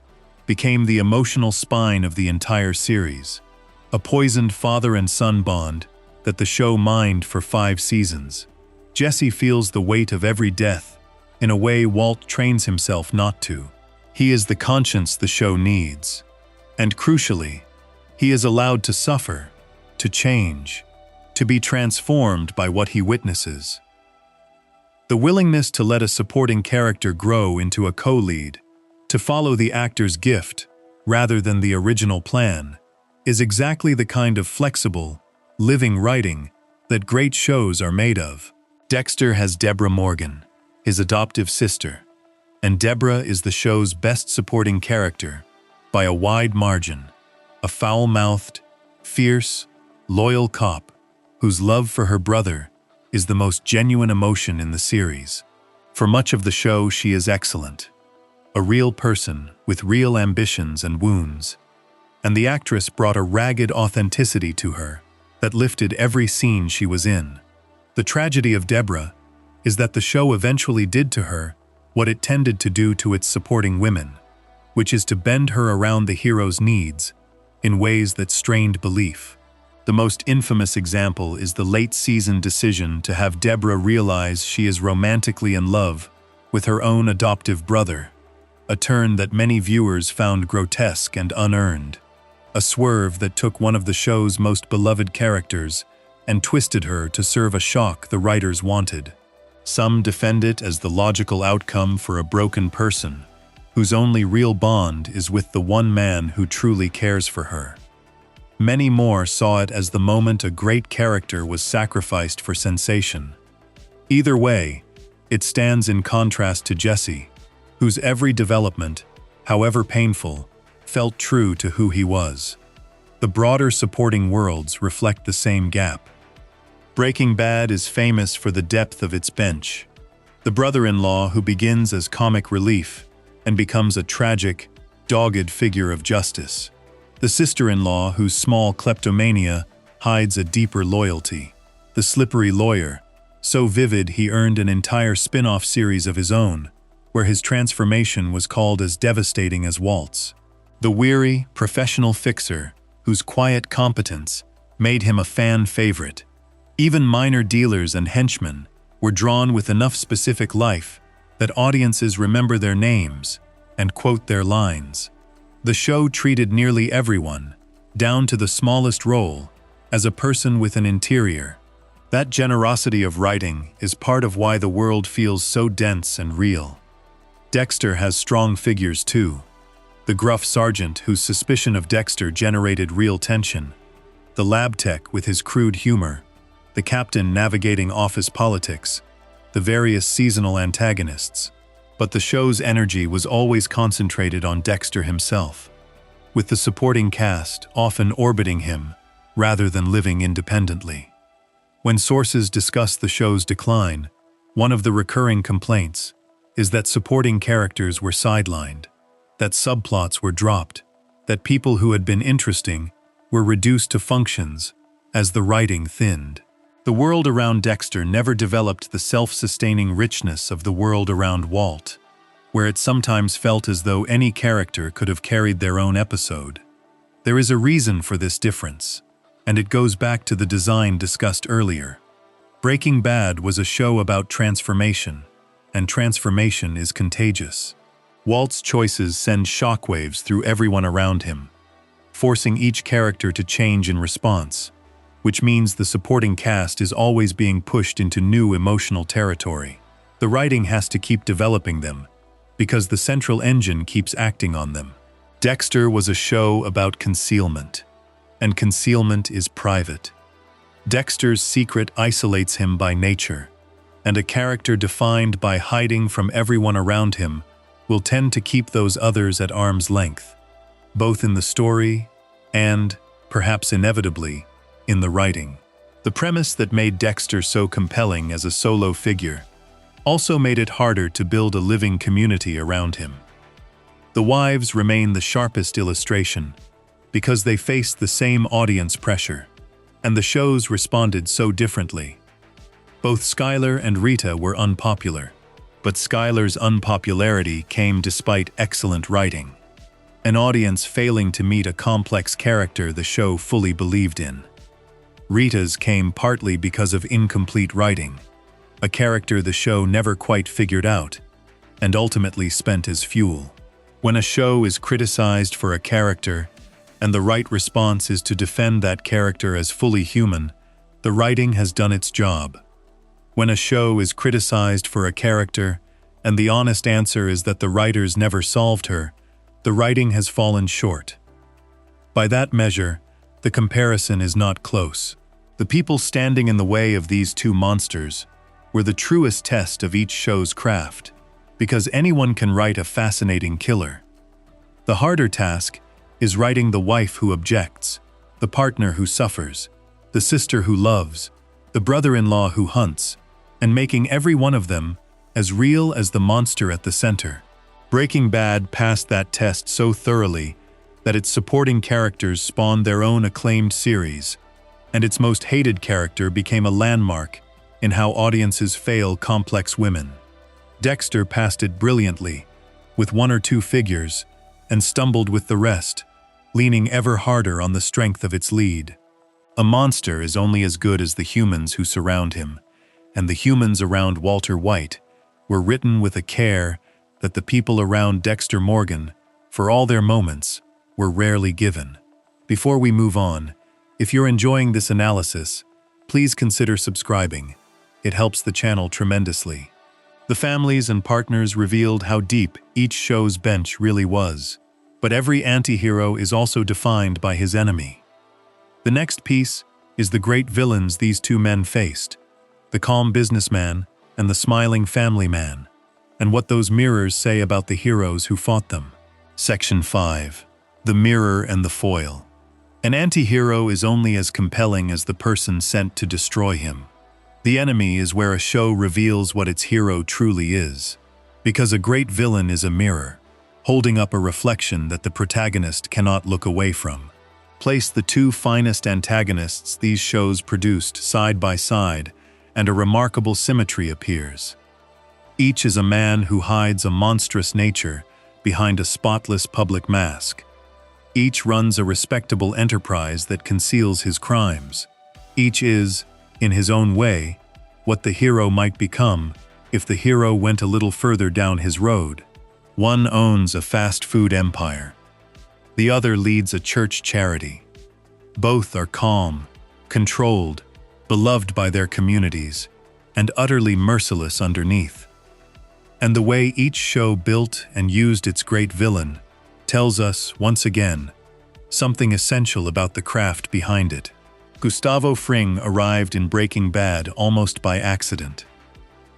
became the emotional spine of the entire series, a poisoned father and son bond that the show mined for 5 seasons. Jesse feels the weight of every death in a way Walt trains himself not to. He is the conscience the show needs. And crucially, he is allowed to suffer, to change, to be transformed by what he witnesses. The willingness to let a supporting character grow into a co-lead, to follow the actor's gift rather than the original plan, is exactly the kind of flexible, living writing that great shows are made of. Dexter has Deborah Morgan, his adoptive sister, and Deborah is the show's best supporting character by a wide margin, a foul-mouthed, fierce, loyal cop whose love for her brother is the most genuine emotion in the series. For much of the show, she is excellent, a real person with real ambitions and wounds, and the actress brought a ragged authenticity to her that lifted every scene she was in. The tragedy of Deborah is that the show eventually did to her what it tended to do to its supporting women, which is to bend her around the hero's needs in ways that strained belief. The most infamous example is the late-season decision to have Deborah realize she is romantically in love with her own adoptive brother, a turn that many viewers found grotesque and unearned, a swerve that took one of the show's most beloved characters and twisted her to serve a shock the writers wanted. Some defend it as the logical outcome for a broken person, whose only real bond is with the one man who truly cares for her. Many more saw it as the moment a great character was sacrificed for sensation. Either way, it stands in contrast to Jesse, whose every development, however painful, felt true to who he was. The broader supporting worlds reflect the same gap. Breaking Bad is famous for the depth of its bench. The brother-in-law who begins as comic relief and becomes a tragic, dogged figure of justice. The sister-in-law whose small kleptomania hides a deeper loyalty. The slippery lawyer, so vivid he earned an entire spin-off series of his own, where his transformation was called as devastating as Walt's. The weary, professional fixer, whose quiet competence made him a fan favorite. Even minor dealers and henchmen were drawn with enough specific life that audiences remember their names and quote their lines. The show treated nearly everyone, down to the smallest role, as a person with an interior. That generosity of writing is part of why the world feels so dense and real. Dexter has strong figures too. The gruff sergeant whose suspicion of Dexter generated real tension. The lab tech with his crude humor. The captain navigating office politics. The various seasonal antagonists. But the show's energy was always concentrated on Dexter himself, with the supporting cast often orbiting him rather than living independently. When sources discuss the show's decline, one of the recurring complaints is that supporting characters were sidelined, that subplots were dropped, that people who had been interesting were reduced to functions as the writing thinned. The world around Dexter never developed the self-sustaining richness of the world around Walt, where it sometimes felt as though any character could have carried their own episode. There is a reason for this difference, and it goes back to the design discussed earlier. Breaking Bad was a show about transformation, and transformation is contagious. Walt's choices send shockwaves through everyone around him, forcing each character to change in response, which means the supporting cast is always being pushed into new emotional territory. The writing has to keep developing them, because the central engine keeps acting on them. Dexter was a show about concealment, and concealment is private. Dexter's secret isolates him by nature, and a character defined by hiding from everyone around him will tend to keep those others at arm's length, both in the story and, perhaps inevitably, in the writing. The premise that made Dexter so compelling as a solo figure also made it harder to build a living community around him. The wives remain the sharpest illustration, because they faced the same audience pressure, and the shows responded so differently. Both Skyler and Rita were unpopular, but Skyler's unpopularity came despite excellent writing, an audience failing to meet a complex character the show fully believed in. Rita's came partly because of incomplete writing, a character the show never quite figured out, and ultimately spent as fuel. When a show is criticized for a character, and the right response is to defend that character as fully human, the writing has done its job. When a show is criticized for a character, and the honest answer is that the writers never solved her, the writing has fallen short. By that measure, the comparison is not close. The people standing in the way of these two monsters were the truest test of each show's craft, because anyone can write a fascinating killer. The harder task is writing the wife who objects, the partner who suffers, the sister who loves, the brother-in-law who hunts, and making every one of them as real as the monster at the center. Breaking Bad passed that test so thoroughly that its supporting characters spawned their own acclaimed series, and its most hated character became a landmark in how audiences fail complex women. Dexter passed it brilliantly, with one or two figures, and stumbled with the rest, leaning ever harder on the strength of its lead. A monster is only as good as the humans who surround him, and the humans around Walter White were written with a care that the people around Dexter Morgan, for all their moments, were rarely given. Before we move on, if you're enjoying this analysis, please consider subscribing. It helps the channel tremendously. The families and partners revealed how deep each show's bench really was. But every anti-hero is also defined by his enemy. The next piece is the great villains these two men faced, the calm businessman and the smiling family man, and what those mirrors say about the heroes who fought them. Section 5. The Mirror and the Foil. An anti-hero is only as compelling as the person sent to destroy him. The enemy is where a show reveals what its hero truly is, because a great villain is a mirror, holding up a reflection that the protagonist cannot look away from. Place the two finest antagonists these shows produced side by side, and a remarkable symmetry appears. Each is a man who hides a monstrous nature behind a spotless public mask. Each runs a respectable enterprise that conceals his crimes. Each is, in his own way, what the hero might become if the hero went a little further down his road. One owns a fast food empire. The other leads a church charity. Both are calm, controlled, beloved by their communities, and utterly merciless underneath. And the way each show built and used its great villain tells us, once again, something essential about the craft behind it. Gustavo Fring arrived in Breaking Bad almost by accident,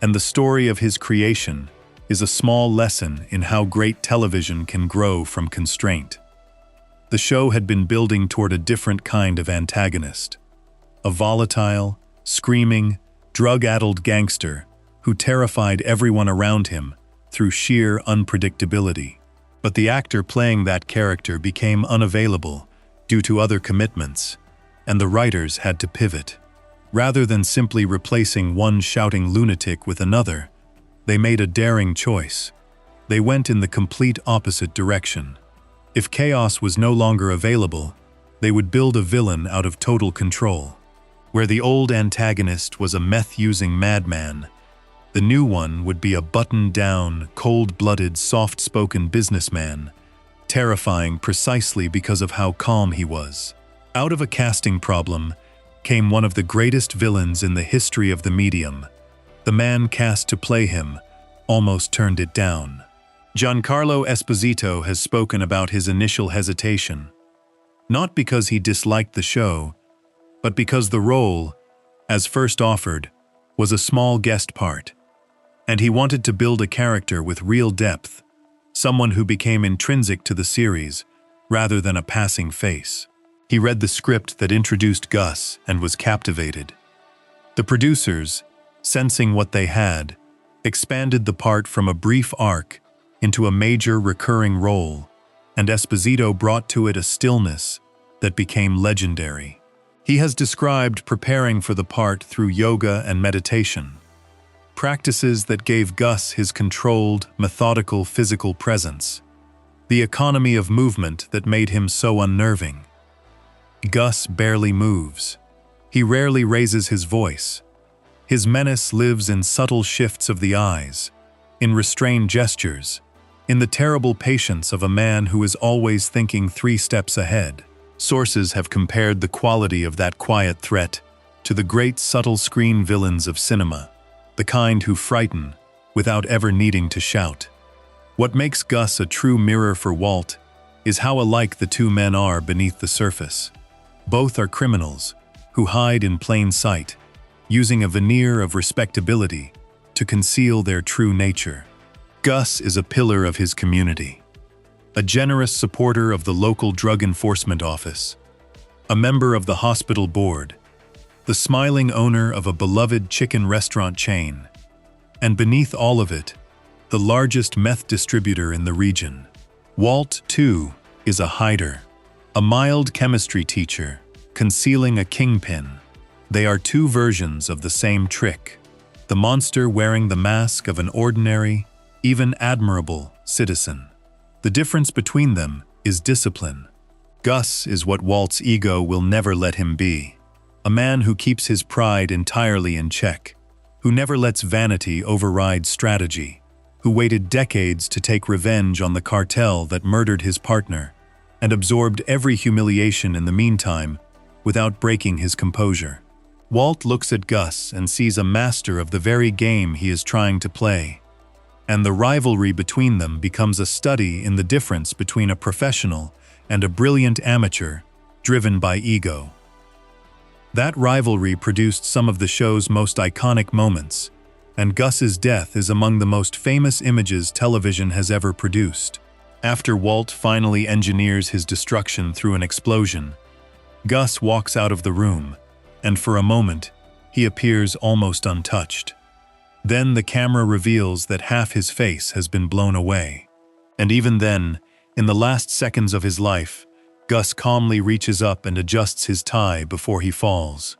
and the story of his creation is a small lesson in how great television can grow from constraint. The show had been building toward a different kind of antagonist, a volatile, screaming, drug-addled gangster who terrified everyone around him through sheer unpredictability. But the actor playing that character became unavailable due to other commitments, and the writers had to pivot. Rather than simply replacing one shouting lunatic with another, they made a daring choice. They went in the complete opposite direction. If chaos was no longer available, they would build a villain out of total control. Where the old antagonist was a meth-using madman, the new one would be a buttoned-down, cold-blooded, soft-spoken businessman, terrifying precisely because of how calm he was. Out of a casting problem came one of the greatest villains in the history of the medium. The man cast to play him almost turned it down. Giancarlo Esposito has spoken about his initial hesitation, not because he disliked the show, but because the role, as first offered, was a small guest part, and he wanted to build a character with real depth, someone who became intrinsic to the series rather than a passing face. He read the script that introduced Gus and was captivated. The producers, sensing what they had, expanded the part from a brief arc into a major recurring role, and Esposito brought to it a stillness that became legendary. He has described preparing for the part through yoga and meditation, practices that gave Gus his controlled, methodical physical presence, the economy of movement that made him so unnerving. Gus barely moves. He rarely raises his voice. His menace lives in subtle shifts of the eyes, in restrained gestures, in the terrible patience of a man who is always thinking 3 steps ahead. Sources have compared the quality of that quiet threat to the great subtle screen villains of cinema, the kind who frighten without ever needing to shout. What makes Gus a true mirror for Walt is how alike the two men are beneath the surface. Both are criminals who hide in plain sight, using a veneer of respectability to conceal their true nature. Gus is a pillar of his community, a generous supporter of the local drug enforcement office, a member of the hospital board, the smiling owner of a beloved chicken restaurant chain, and beneath all of it, the largest meth distributor in the region. Walt, too, is a hider, a mild chemistry teacher, concealing a kingpin. They are two versions of the same trick, the monster wearing the mask of an ordinary, even admirable, citizen. The difference between them is discipline. Gus is what Walt's ego will never let him be, a man who keeps his pride entirely in check, who never lets vanity override strategy. who waited decades to take revenge on the cartel that murdered his partner, and absorbed every humiliation in the meantime without breaking his composure. Walt looks at Gus and sees a master of the very game he is trying to play, and the rivalry between them becomes a study in the difference between a professional and a brilliant amateur driven by ego. That rivalry produced some of the show's most iconic moments, and Gus's death is among the most famous images television has ever produced. After Walt finally engineers his destruction through an explosion, Gus walks out of the room, and for a moment, he appears almost untouched. Then the camera reveals that half his face has been blown away. And even then, in the last seconds of his life, Gus calmly reaches up and adjusts his tie before he falls.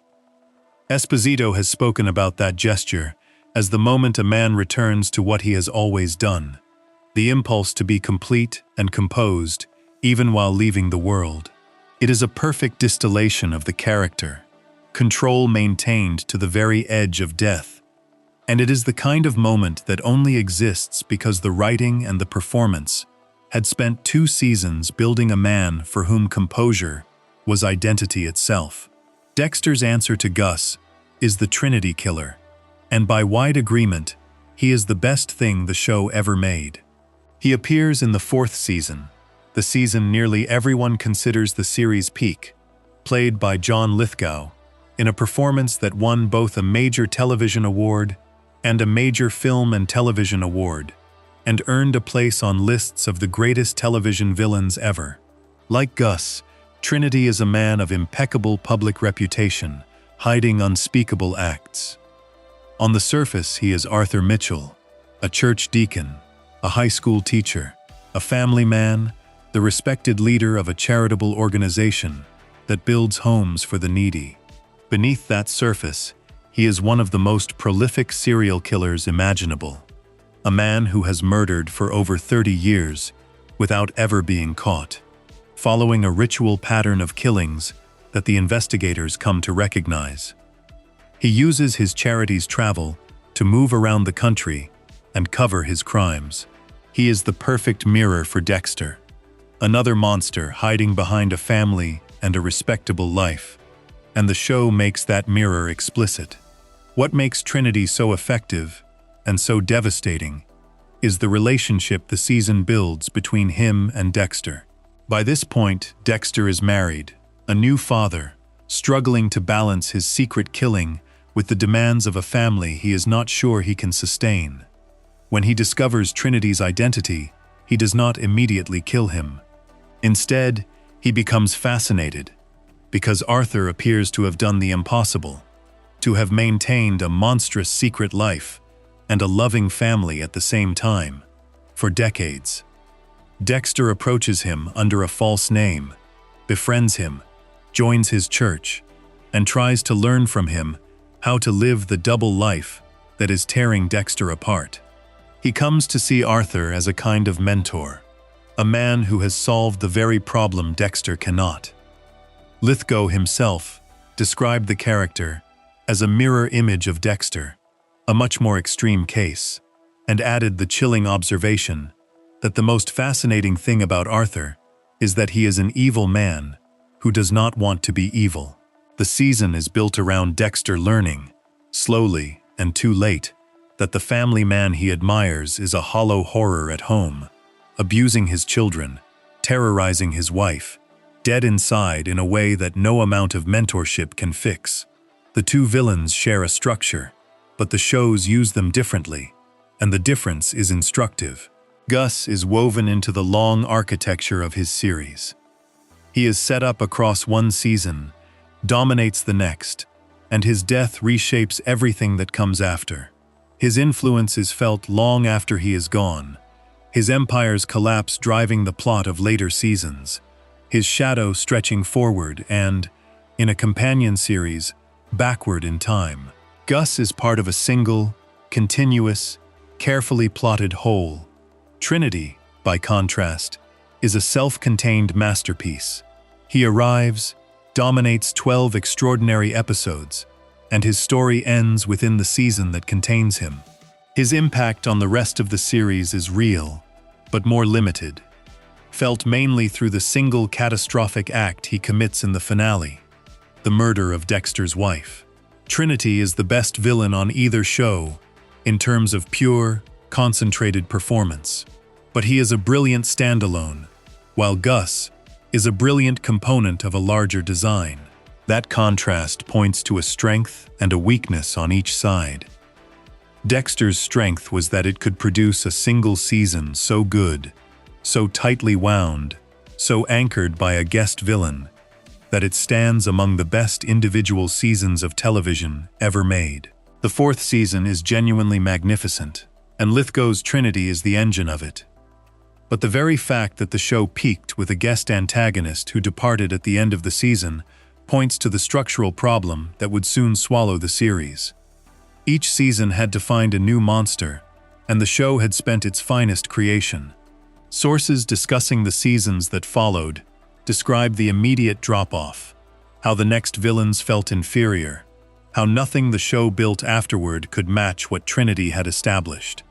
Esposito has spoken about that gesture as the moment a man returns to what he has always done, the impulse to be complete and composed, even while leaving the world. It is a perfect distillation of the character, control maintained to the very edge of death, and it is the kind of moment that only exists because the writing and the performance had spent 2 seasons building a man for whom composure was identity itself. Dexter's answer to Gus is the Trinity Killer, and by wide agreement, he is the best thing the show ever made. He appears in the 4th season, the season nearly everyone considers the series' peak, played by John Lithgow, in a performance that won both a major television award and a major film and television award, and earned a place on lists of the greatest television villains ever. Like Gus, Trinity is a man of impeccable public reputation, hiding unspeakable acts. On the surface, he is Arthur Mitchell, a church deacon, a high school teacher, a family man, the respected leader of a charitable organization that builds homes for the needy. Beneath that surface, he is one of the most prolific serial killers imaginable, a man who has murdered for over 30 years without ever being caught, following a ritual pattern of killings that the investigators come to recognize. He uses his charity's travel to move around the country and cover his crimes. He is the perfect mirror for Dexter, another monster hiding behind a family and a respectable life, and the show makes that mirror explicit. What makes Trinity so effective and so devastating is the relationship the season builds between him and Dexter. By this point, Dexter is married, a new father, struggling to balance his secret killing with the demands of a family he is not sure he can sustain. When he discovers Trinity's identity, he does not immediately kill him. Instead, he becomes fascinated, because Arthur appears to have done the impossible, to have maintained a monstrous secret life and a loving family at the same time, for decades. Dexter approaches him under a false name, befriends him, joins his church, and tries to learn from him how to live the double life that is tearing Dexter apart. He comes to see Arthur as a kind of mentor, a man who has solved the very problem Dexter cannot. Lithgow himself described the character as a mirror image of Dexter, a much more extreme case, and added the chilling observation that the most fascinating thing about Arthur is that he is an evil man who does not want to be evil. The season is built around Dexter learning, slowly and too late, that the family man he admires is a hollow horror at home, abusing his children, terrorizing his wife, dead inside in a way that no amount of mentorship can fix. The two villains share a structure, but the shows use them differently, and the difference is instructive. Gus is woven into the long architecture of his series. He is set up across one season, dominates the next, and his death reshapes everything that comes after. His influence is felt long after he is gone, his empire's collapse driving the plot of later seasons, his shadow stretching forward and, in a companion series, backward in time. Gus is part of a single, continuous, carefully plotted whole. Trinity, by contrast, is a self-contained masterpiece. He arrives, dominates 12 extraordinary episodes, and his story ends within the season that contains him. His impact on the rest of the series is real, but more limited, felt mainly through the single catastrophic act he commits in the finale, the murder of Dexter's wife. Trinity is the best villain on either show in terms of pure, concentrated performance, but he is a brilliant standalone, while Gus is a brilliant component of a larger design. That contrast points to a strength and a weakness on each side. Dexter's strength was that it could produce a single season so good, so tightly wound, so anchored by a guest villain, that it stands among the best individual seasons of television ever made. The fourth season is genuinely magnificent, and Lithgow's Trinity is the engine of it. But the very fact that the show peaked with a guest antagonist who departed at the end of the season points to the structural problem that would soon swallow the series. Each season had to find a new monster, and the show had spent its finest creation. Sources discussing the seasons that followed describe the immediate drop-off, how the next villains felt inferior, how nothing the show built afterward could match what Trinity had established.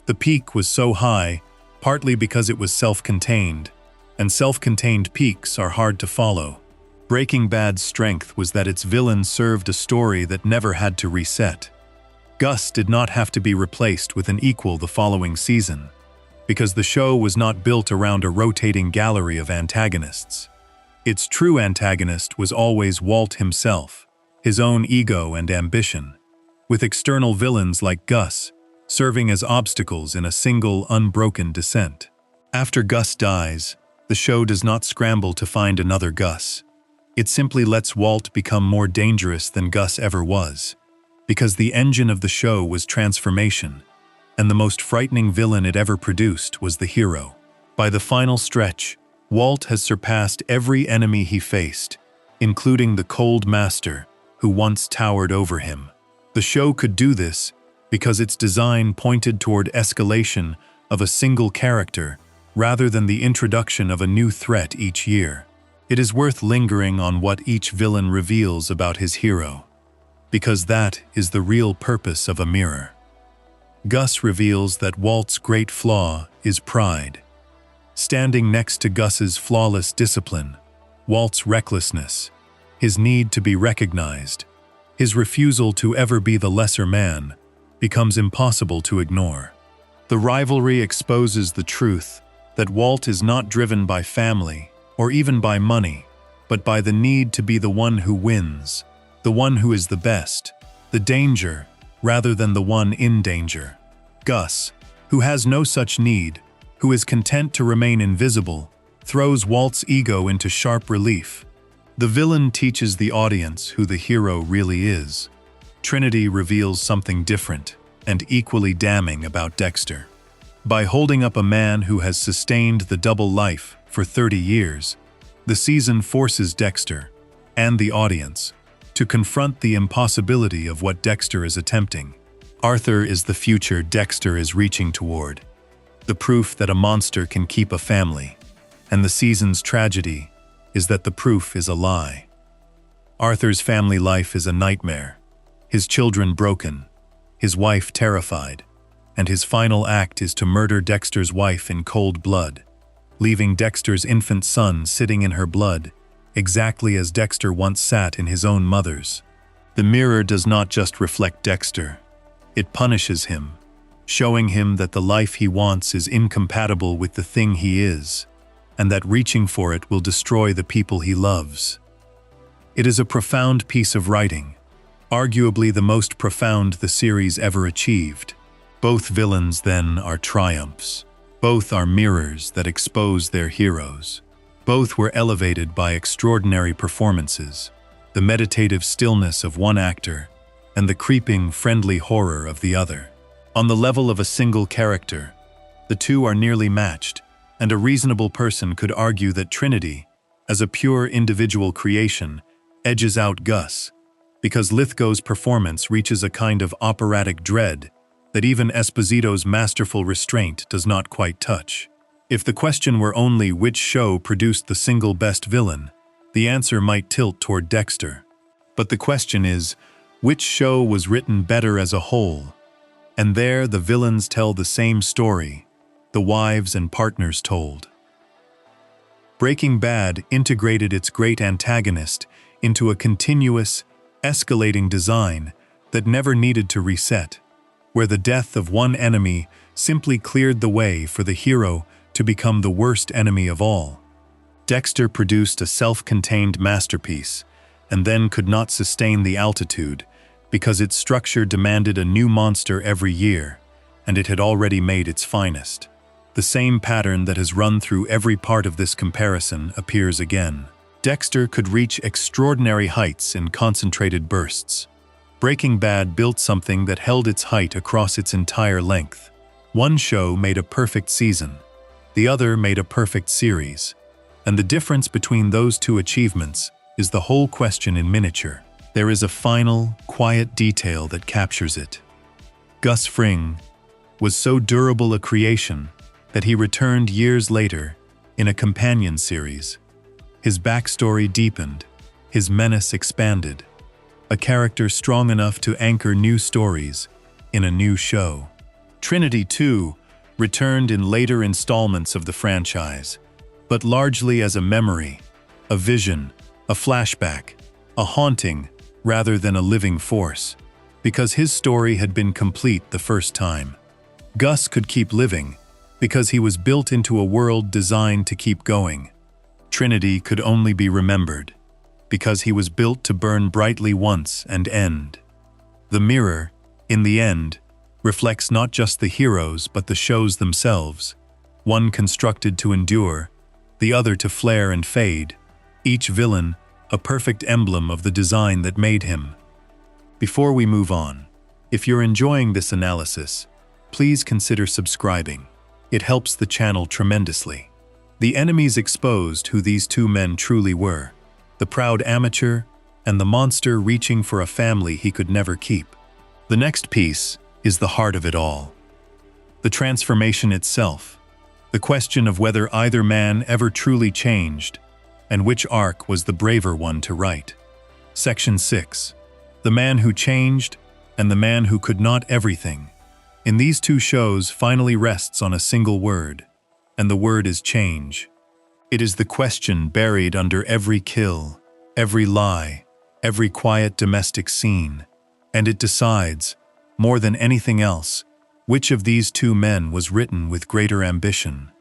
The peak was so high, partly because it was self-contained, and self-contained peaks are hard to follow. Breaking Bad's strength was that its villain served a story that never had to reset. Gus did not have to be replaced with an equal the following season, because the show was not built around a rotating gallery of antagonists. Its true antagonist was always Walt himself, his own ego and ambition, with external villains like Gus serving as obstacles in a single, unbroken descent. After Gus dies, the show does not scramble to find another Gus. It simply lets Walt become more dangerous than Gus ever was, because the engine of the show was transformation, and the most frightening villain it ever produced was the hero. By the final stretch, Walt has surpassed every enemy he faced, including the Cold Master, who once towered over him. The show could do this because its design pointed toward escalation of a single character rather than the introduction of a new threat each year. It is worth lingering on what each villain reveals about his hero, because that is the real purpose of a mirror. Gus reveals that Walt's great flaw is pride. Standing next to Gus's flawless discipline, Walt's recklessness, his need to be recognized, his refusal to ever be the lesser man, becomes impossible to ignore. The rivalry exposes the truth that Walt is not driven by family or even by money, but by the need to be the one who wins, the one who is the best, the danger rather than the one in danger. Gus, who has no such need, who is content to remain invisible, throws Walt's ego into sharp relief. The villain teaches the audience who the hero really is. Trinity reveals something different and equally damning about Dexter. By holding up a man who has sustained the double life for 30 years, the season forces Dexter, and the audience, to confront the impossibility of what Dexter is attempting. Arthur is the future Dexter is reaching toward, the proof that a monster can keep a family, and the season's tragedy is that the proof is a lie. Arthur's family life is a nightmare, his children broken, his wife terrified, and his final act is to murder Dexter's wife in cold blood, leaving Dexter's infant son sitting in her blood, exactly as Dexter once sat in his own mother's. The mirror does not just reflect Dexter, it punishes him, showing him that the life he wants is incompatible with the thing he is, and that reaching for it will destroy the people he loves. It is a profound piece of writing, arguably the most profound the series ever achieved. Both villains, then, are triumphs. Both are mirrors that expose their heroes. Both were elevated by extraordinary performances, the meditative stillness of one actor and the creeping, friendly horror of the other. On the level of a single character, the two are nearly matched, and a reasonable person could argue that Trinity, as a pure individual creation, edges out Gus, because Lithgow's performance reaches a kind of operatic dread that even Esposito's masterful restraint does not quite touch. If the question were only which show produced the single best villain, the answer might tilt toward Dexter. But the question is, which show was written better as a whole? And there the villains tell the same story, the wives and partners told. Breaking Bad integrated its great antagonist into a continuous, escalating design that never needed to reset, where the death of one enemy simply cleared the way for the hero to become the worst enemy of all. Dexter produced a self-contained masterpiece, and then could not sustain the altitude because its structure demanded a new monster every year, and it had already made its finest. The same pattern that has run through every part of this comparison appears again. Dexter could reach extraordinary heights in concentrated bursts. Breaking Bad built something that held its height across its entire length. One show made a perfect season. The other made a perfect series. And the difference between those two achievements is the whole question in miniature. There is a final, quiet detail that captures it. Gus Fring was so durable a creation that he returned years later in a companion series. His backstory deepened, his menace expanded, a character strong enough to anchor new stories in a new show. Trinity, too, returned in later installments of the franchise, but largely as a memory, a vision, a flashback, a haunting rather than a living force, because his story had been complete the first time. Gus could keep living because he was built into a world designed to keep going. Trinity could only be remembered because he was built to burn brightly once and end. The mirror, in the end, reflects not just the heroes but the shows themselves, one constructed to endure, the other to flare and fade, each villain a perfect emblem of the design that made him. Before we move on, if you're enjoying this analysis, please consider subscribing. It helps the channel tremendously. The enemies exposed who these two men truly were, the proud amateur and the monster reaching for a family he could never keep. The next piece is the heart of it all. The transformation itself, the question of whether either man ever truly changed, and which arc was the braver one to write. Section 6. The man who changed and the man who could not everything. In these two shows finally rests on a single word, and the word is change. It is the question buried under every kill, every lie, every quiet domestic scene, and it decides, more than anything else, which of these two men was written with greater ambition.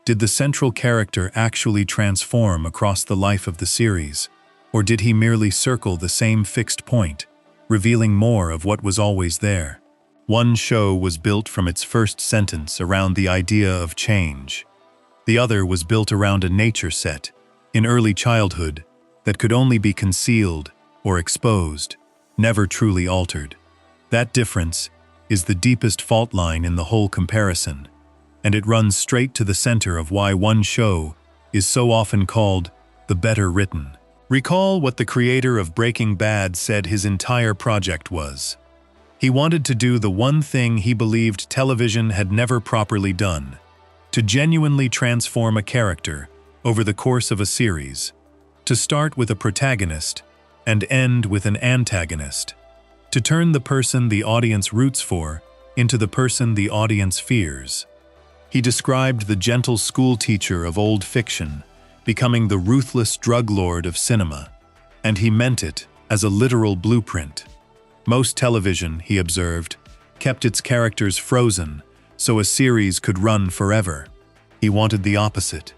Did the central character actually transform across the life of the series, or did he merely circle the same fixed point, revealing more of what was always there? One show was built from its first sentence around the idea of change. The other was built around a nature set, in early childhood, that could only be concealed or exposed, never truly altered. That difference is the deepest fault line in the whole comparison, and it runs straight to the center of why one show is so often called the better written. Recall what the creator of Breaking Bad said his entire project was. He wanted to do the one thing he believed television had never properly done, to genuinely transform a character over the course of a series, to start with a protagonist and end with an antagonist, to turn the person the audience roots for into the person the audience fears. He described the gentle schoolteacher of old fiction becoming the ruthless drug lord of cinema, and he meant it as a literal blueprint. Most television, he observed, kept its characters frozen so a series could run forever. He wanted the opposite,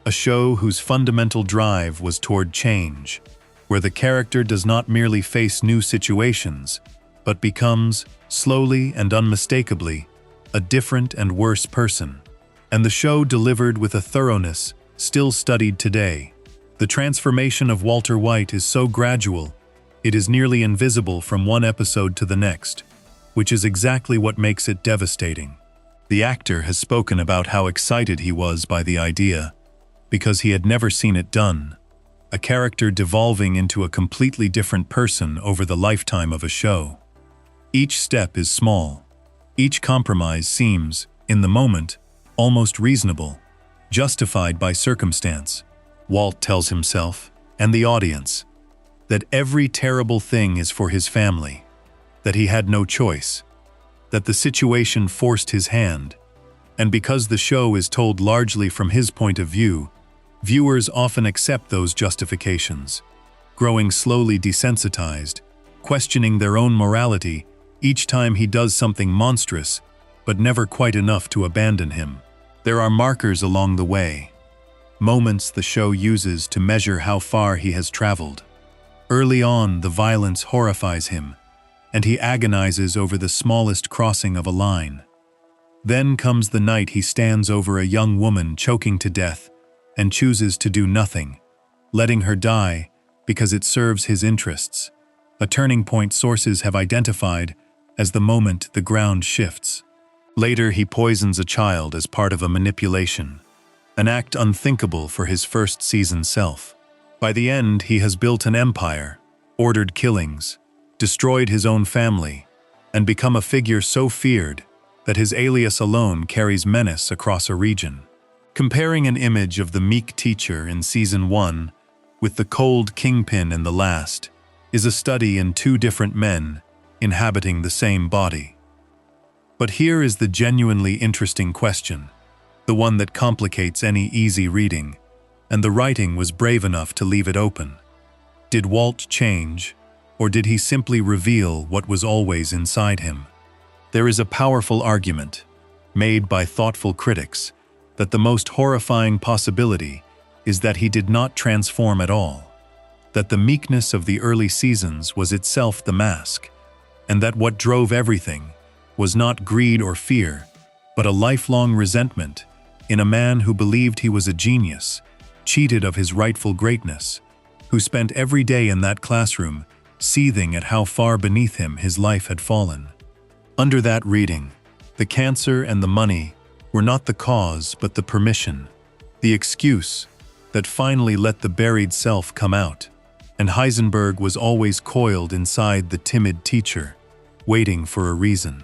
a show whose fundamental drive was toward change, where the character does not merely face new situations, but becomes, slowly and unmistakably, a different and worse person. And the show delivered with a thoroughness still studied today. The transformation of Walter White is so gradual, it is nearly invisible from one episode to the next, which is exactly what makes it devastating. The actor has spoken about how excited he was by the idea, because he had never seen it done, a character devolving into a completely different person over the lifetime of a show. Each step is small. Each compromise seems, in the moment, almost reasonable, justified by circumstance. Walt tells himself, and the audience, that every terrible thing is for his family, that he had no choice. that the situation forced his hand, and because the show is told largely from his point of view, viewers often accept those justifications, growing slowly desensitized, questioning their own morality each time he does something monstrous, but never quite enough to abandon him. There are markers along the way, moments the show uses to measure how far he has traveled. Early on, the violence horrifies him, and he agonizes over the smallest crossing of a line. Then comes the night he stands over a young woman choking to death and chooses to do nothing, letting her die because it serves his interests, a turning point sources have identified as the moment the ground shifts. Later, he poisons a child as part of a manipulation, an act unthinkable for his first season self. By the end, he has built an empire, ordered killings, destroyed his own family, and become a figure so feared that his alias alone carries menace across a region. Comparing an image of the meek teacher in Season 1 with the cold kingpin in the last is a study in two different men inhabiting the same body. But here is the genuinely interesting question, the one that complicates any easy reading, and the writing was brave enough to leave it open. Did Walt change, or did he simply reveal what was always inside him? There is a powerful argument, made by thoughtful critics, that the most horrifying possibility is that he did not transform at all, that the meekness of the early seasons was itself the mask, and that what drove everything was not greed or fear, but a lifelong resentment in a man who believed he was a genius, cheated of his rightful greatness, who spent every day in that classroom seething at how far beneath him his life had fallen. Under that reading, the cancer and the money were not the cause but the permission, the excuse that finally let the buried self come out, and Heisenberg was always coiled inside the timid teacher, waiting for a reason.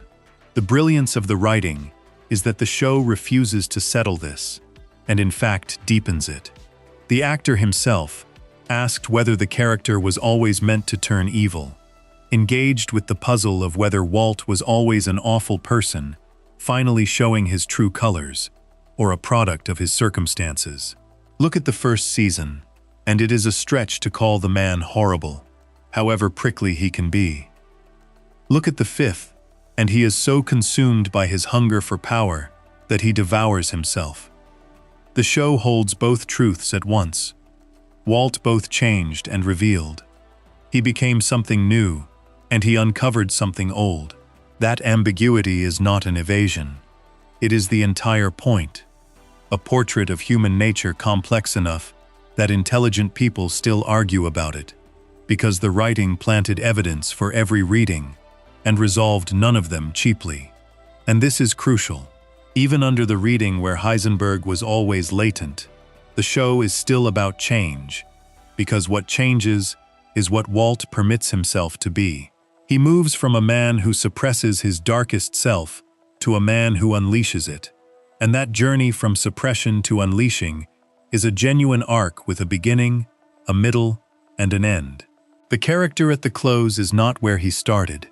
The brilliance of the writing is that the show refuses to settle this, and in fact deepens it. The actor himself asked whether the character was always meant to turn evil, engaged with the puzzle of whether Walt was always an awful person, finally showing his true colors, or a product of his circumstances. Look at the first season, and it is a stretch to call the man horrible, however prickly he can be. Look at the fifth, and he is so consumed by his hunger for power that he devours himself. The show holds both truths at once. Walt both changed and revealed. He became something new, and he uncovered something old. That ambiguity is not an evasion. It is the entire point. A portrait of human nature complex enough that intelligent people still argue about it, because the writing planted evidence for every reading and resolved none of them cheaply. And this is crucial. Even under the reading where Heisenberg was always latent, the show is still about change, because what changes is what Walt permits himself to be. He moves from a man who suppresses his darkest self to a man who unleashes it, and that journey from suppression to unleashing is a genuine arc with a beginning, a middle, and an end. The character at the close is not where he started,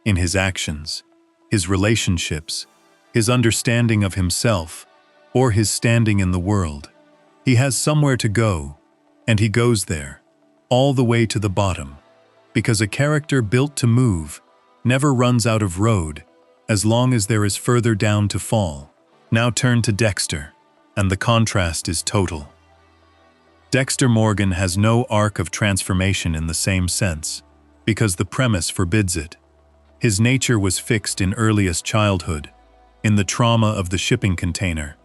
in his actions, his relationships, his understanding of himself, or his standing in the world. He has somewhere to go, and he goes there, all the way to the bottom, because a character built to move never runs out of road as long as there is further down to fall. Now turn to Dexter, and the contrast is total. Dexter Morgan has no arc of transformation in the same sense, because the premise forbids it. His nature was fixed in earliest childhood, in the trauma of the shipping container,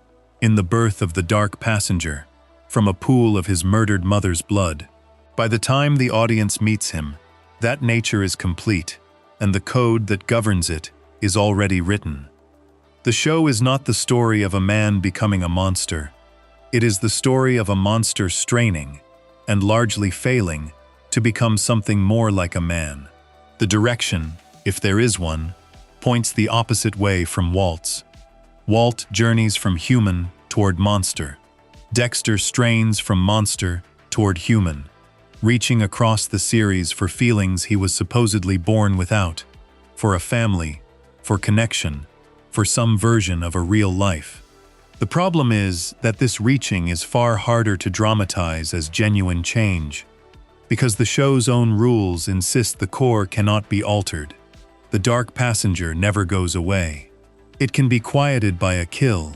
in the birth of the dark passenger, from a pool of his murdered mother's blood. By the time the audience meets him, that nature is complete, and the code that governs it is already written. The show is not the story of a man becoming a monster. It is the story of a monster straining, and largely failing, to become something more like a man. The direction, if there is one, points the opposite way from Walt's. Walt journeys from human toward monster. Dexter strains from monster toward human, reaching across the series for feelings he was supposedly born without, for a family, for connection, for some version of a real life. The problem is that this reaching is far harder to dramatize as genuine change, because the show's own rules insist the core cannot be altered. The dark passenger never goes away. It can be quieted by a kill,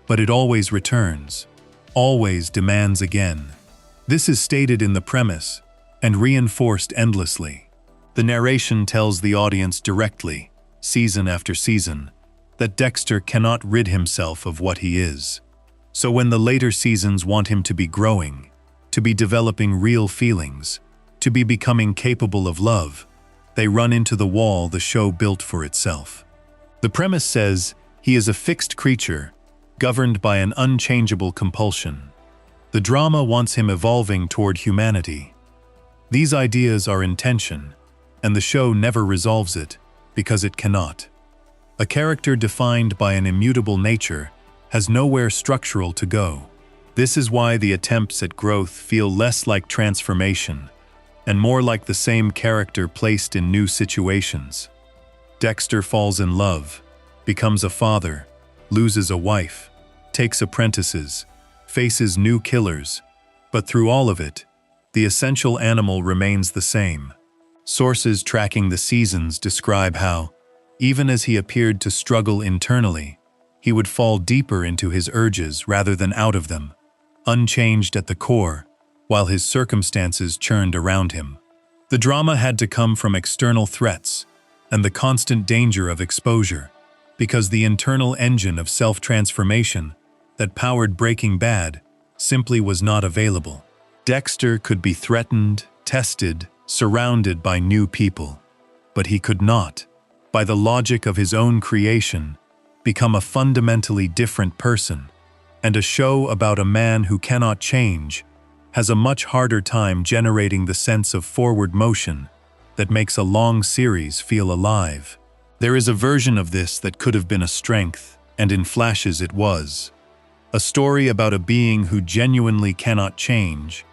but it always returns, always demands again. This is stated in the premise and reinforced endlessly. The narration tells the audience directly, season after season, that Dexter cannot rid himself of what he is. So when the later seasons want him to be growing, to be developing real feelings, to be becoming capable of love, they run into the wall the show built for itself. The premise says he is a fixed creature, governed by an unchangeable compulsion. The drama wants him evolving toward humanity. These ideas are in tension, and the show never resolves it because it cannot. A character defined by an immutable nature has nowhere structural to go. This is why the attempts at growth feel less like transformation and more like the same character placed in new situations. Dexter falls in love, becomes a father, loses a wife, takes apprentices, faces new killers, but through all of it, the essential animal remains the same. Sources tracking the seasons describe how, even as he appeared to struggle internally, he would fall deeper into his urges rather than out of them, unchanged at the core, while his circumstances churned around him. The drama had to come from external threats and the constant danger of exposure, because the internal engine of self-transformation that powered Breaking Bad simply was not available. Dexter could be threatened, tested, surrounded by new people, but he could not, by the logic of his own creation, become a fundamentally different person. And a show about a man who cannot change has a much harder time generating the sense of forward motion that makes a long series feel alive. There is a version of this that could have been a strength, and in flashes it was. A story about a being who genuinely cannot change,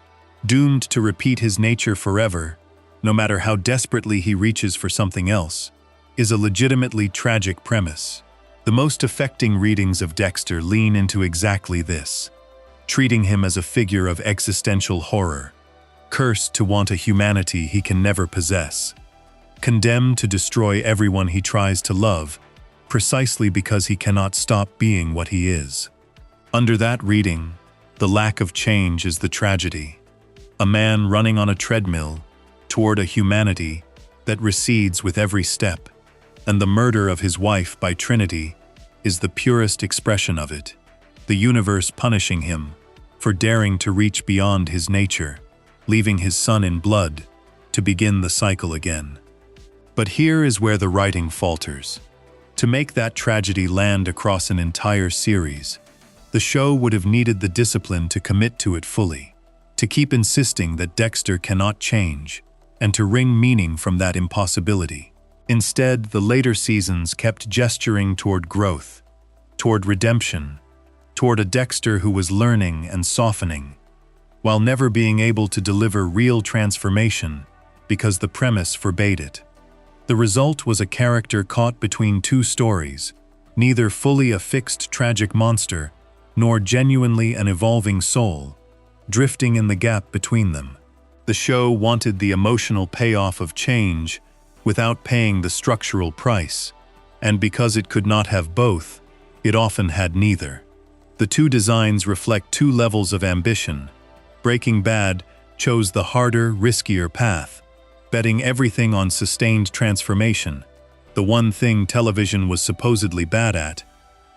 doomed to repeat his nature forever, no matter how desperately he reaches for something else, is a legitimately tragic premise. The most affecting readings of Dexter lean into exactly this, treating him as a figure of existential horror, cursed to want a humanity he can never possess, condemned to destroy everyone he tries to love, precisely because he cannot stop being what he is. Under that reading, the lack of change is the tragedy. A man running on a treadmill toward a humanity that recedes with every step, and the murder of his wife by Trinity is the purest expression of it, the universe punishing him for daring to reach beyond his nature, leaving his son in blood to begin the cycle again. But here is where the writing falters. To make that tragedy land across an entire series, the show would have needed the discipline to commit to it fully, to keep insisting that Dexter cannot change, and to wring meaning from that impossibility. Instead, the later seasons kept gesturing toward growth, toward redemption, toward a Dexter who was learning and softening, while never being able to deliver real transformation because the premise forbade it. The result was a character caught between two stories, neither fully a fixed tragic monster, nor genuinely an evolving soul, drifting in the gap between them. The show wanted the emotional payoff of change without paying the structural price, and because it could not have both, it often had neither. The two designs reflect two levels of ambition. Breaking Bad chose the harder, riskier path, betting everything on sustained transformation, the one thing television was supposedly bad at,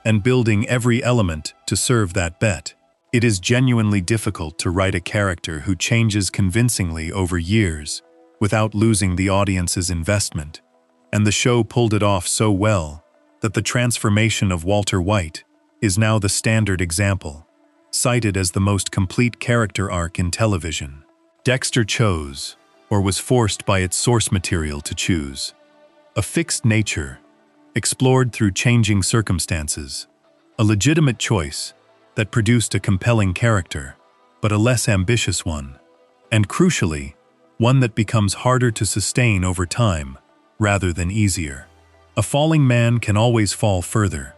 and building every element to serve that bet. It is genuinely difficult to write a character who changes convincingly over years without losing the audience's investment, and the show pulled it off so well that the transformation of Walter White is now the standard example, cited as the most complete character arc in television. Dexter chose, or was forced by its source material to choose, a fixed nature, explored through changing circumstances, a legitimate choice that produced a compelling character, but a less ambitious one, and crucially, one that becomes harder to sustain over time rather than easier. A falling man can always fall further.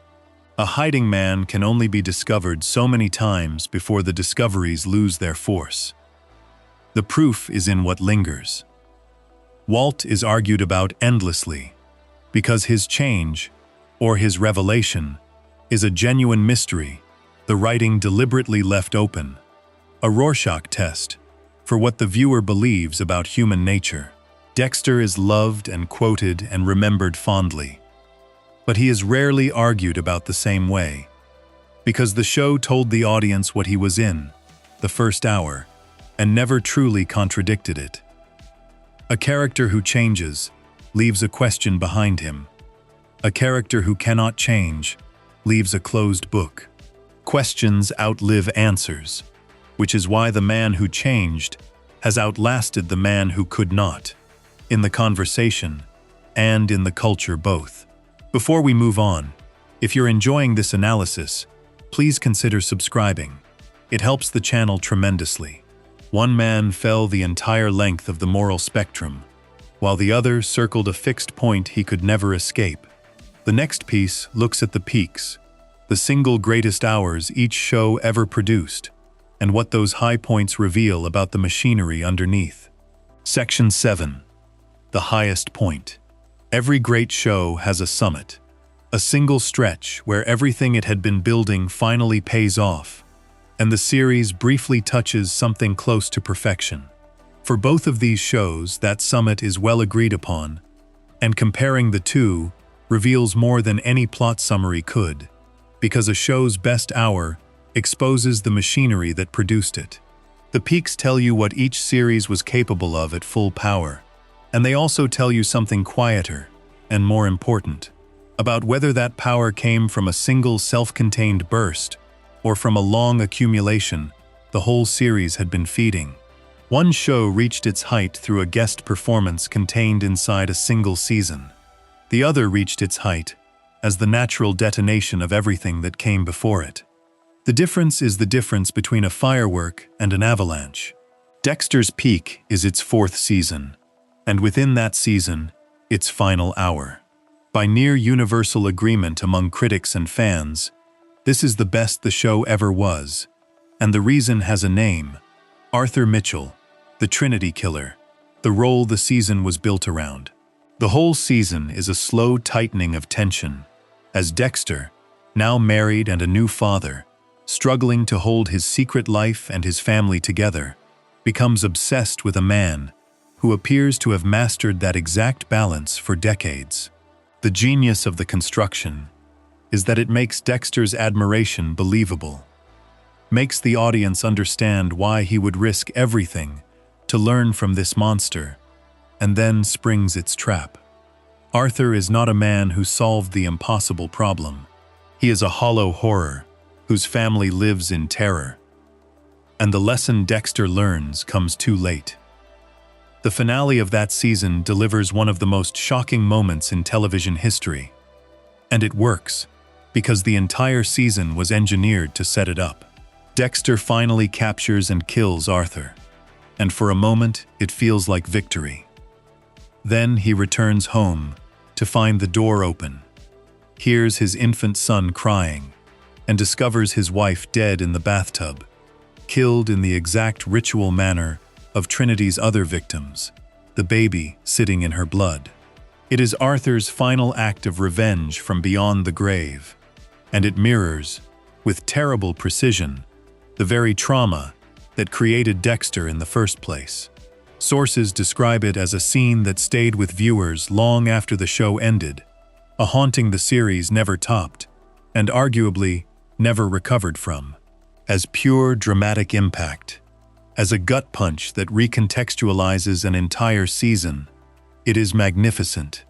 A hiding man can only be discovered so many times before the discoveries lose their force. The proof is in what lingers. Walt is argued about endlessly, because his change, or his revelation, is a genuine mystery, the writing deliberately left open, a Rorschach test for what the viewer believes about human nature. Dexter is loved and quoted and remembered fondly, but he is rarely argued about the same way, because the show told the audience what he was in, the first hour, and never truly contradicted it. A character who changes leaves a question behind him. A character who cannot change leaves a closed book. Questions outlive answers, which is why the man who changed has outlasted the man who could not, in the conversation and in the culture both. Before we move on, if you're enjoying this analysis, please consider subscribing. It helps the channel tremendously. One man fell the entire length of the moral spectrum, while the other circled a fixed point he could never escape. The next piece looks at the peaks, the single greatest hours each show ever produced, and what those high points reveal about the machinery underneath. Section 7. The highest point. Every great show has a summit, a single stretch where everything it had been building finally pays off, and the series briefly touches something close to perfection. For both of these shows, that summit is well agreed upon, and comparing the two reveals more than any plot summary could, because a show's best hour exposes the machinery that produced it. The peaks tell you what each series was capable of at full power, and they also tell you something quieter, and more important, about whether that power came from a single self-contained burst or from a long accumulation the whole series had been feeding. One show reached its height through a guest performance contained inside a single season. The other reached its height as the natural detonation of everything that came before it. The difference is the difference between a firework and an avalanche. Dexter's peak is its 4th season, and within that season, its final hour. By near universal agreement among critics and fans, this is the best the show ever was, and the reason has a name: Arthur Mitchell, the Trinity Killer, the role the season was built around. The whole season is a slow tightening of tension, as Dexter, now married and a new father, struggling to hold his secret life and his family together, becomes obsessed with a man who appears to have mastered that exact balance for decades. The genius of the construction is that it makes Dexter's admiration believable, makes the audience understand why he would risk everything to learn from this monster, and then springs its trap. Arthur is not a man who solved the impossible problem. He is a hollow horror whose family lives in terror. And the lesson Dexter learns comes too late. The finale of that season delivers one of the most shocking moments in television history. And it works, because the entire season was engineered to set it up. Dexter finally captures and kills Arthur, and for a moment it feels like victory. Then he returns home to find the door open, hears his infant son crying, and discovers his wife dead in the bathtub, killed in the exact ritual manner of Trinity's other victims, the baby sitting in her blood. It is Arthur's final act of revenge from beyond the grave, and it mirrors, with terrible precision, the very trauma that created Dexter in the first place. Sources describe it as a scene that stayed with viewers long after the show ended, a haunting the series never topped, and arguably never recovered from. As pure dramatic impact, as a gut punch that recontextualizes an entire season, it is magnificent,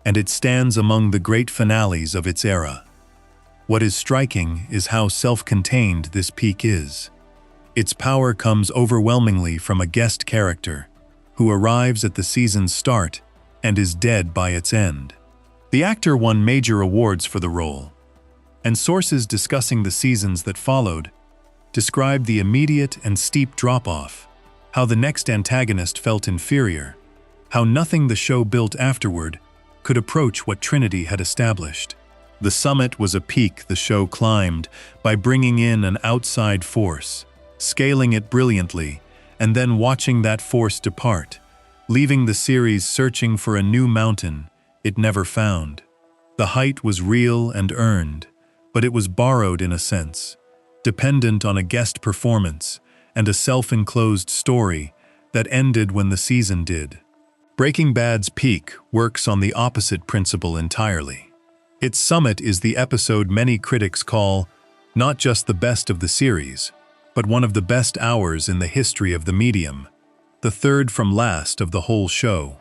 and it stands among the great finales of its era. What is striking is how self-contained this peak is. Its power comes overwhelmingly from a guest character who arrives at the season's start and is dead by its end. The actor won major awards for the role, and sources discussing the seasons that followed described the immediate and steep drop-off, how the next antagonist felt inferior, how nothing the show built afterward could approach what Trinity had established. The summit was a peak the show climbed by bringing in an outside force, scaling it brilliantly, and then watching that force depart, leaving the series searching for a new mountain it never found. The height was real and earned, but it was borrowed in a sense, dependent on a guest performance and a self-enclosed story that ended when the season did. Breaking Bad's peak works on the opposite principle entirely. Its summit is the episode many critics call not just the best of the series, but one of the best hours in the history of the medium, the third from last of the whole show.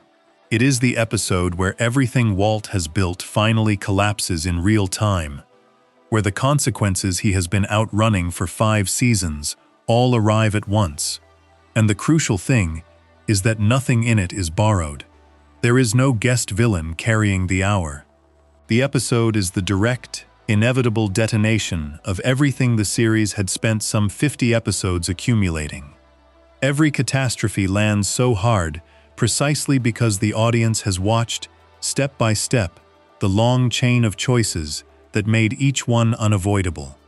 It is the episode where everything Walt has built finally collapses in real time, where the consequences he has been outrunning for 5 seasons all arrive at once. And the crucial thing is that nothing in it is borrowed. There is no guest villain carrying the hour. The episode is the direct, inevitable detonation of everything the series had spent some 50 episodes accumulating. Every catastrophe lands so hard precisely because the audience has watched, step by step, the long chain of choices that made each one unavoidable.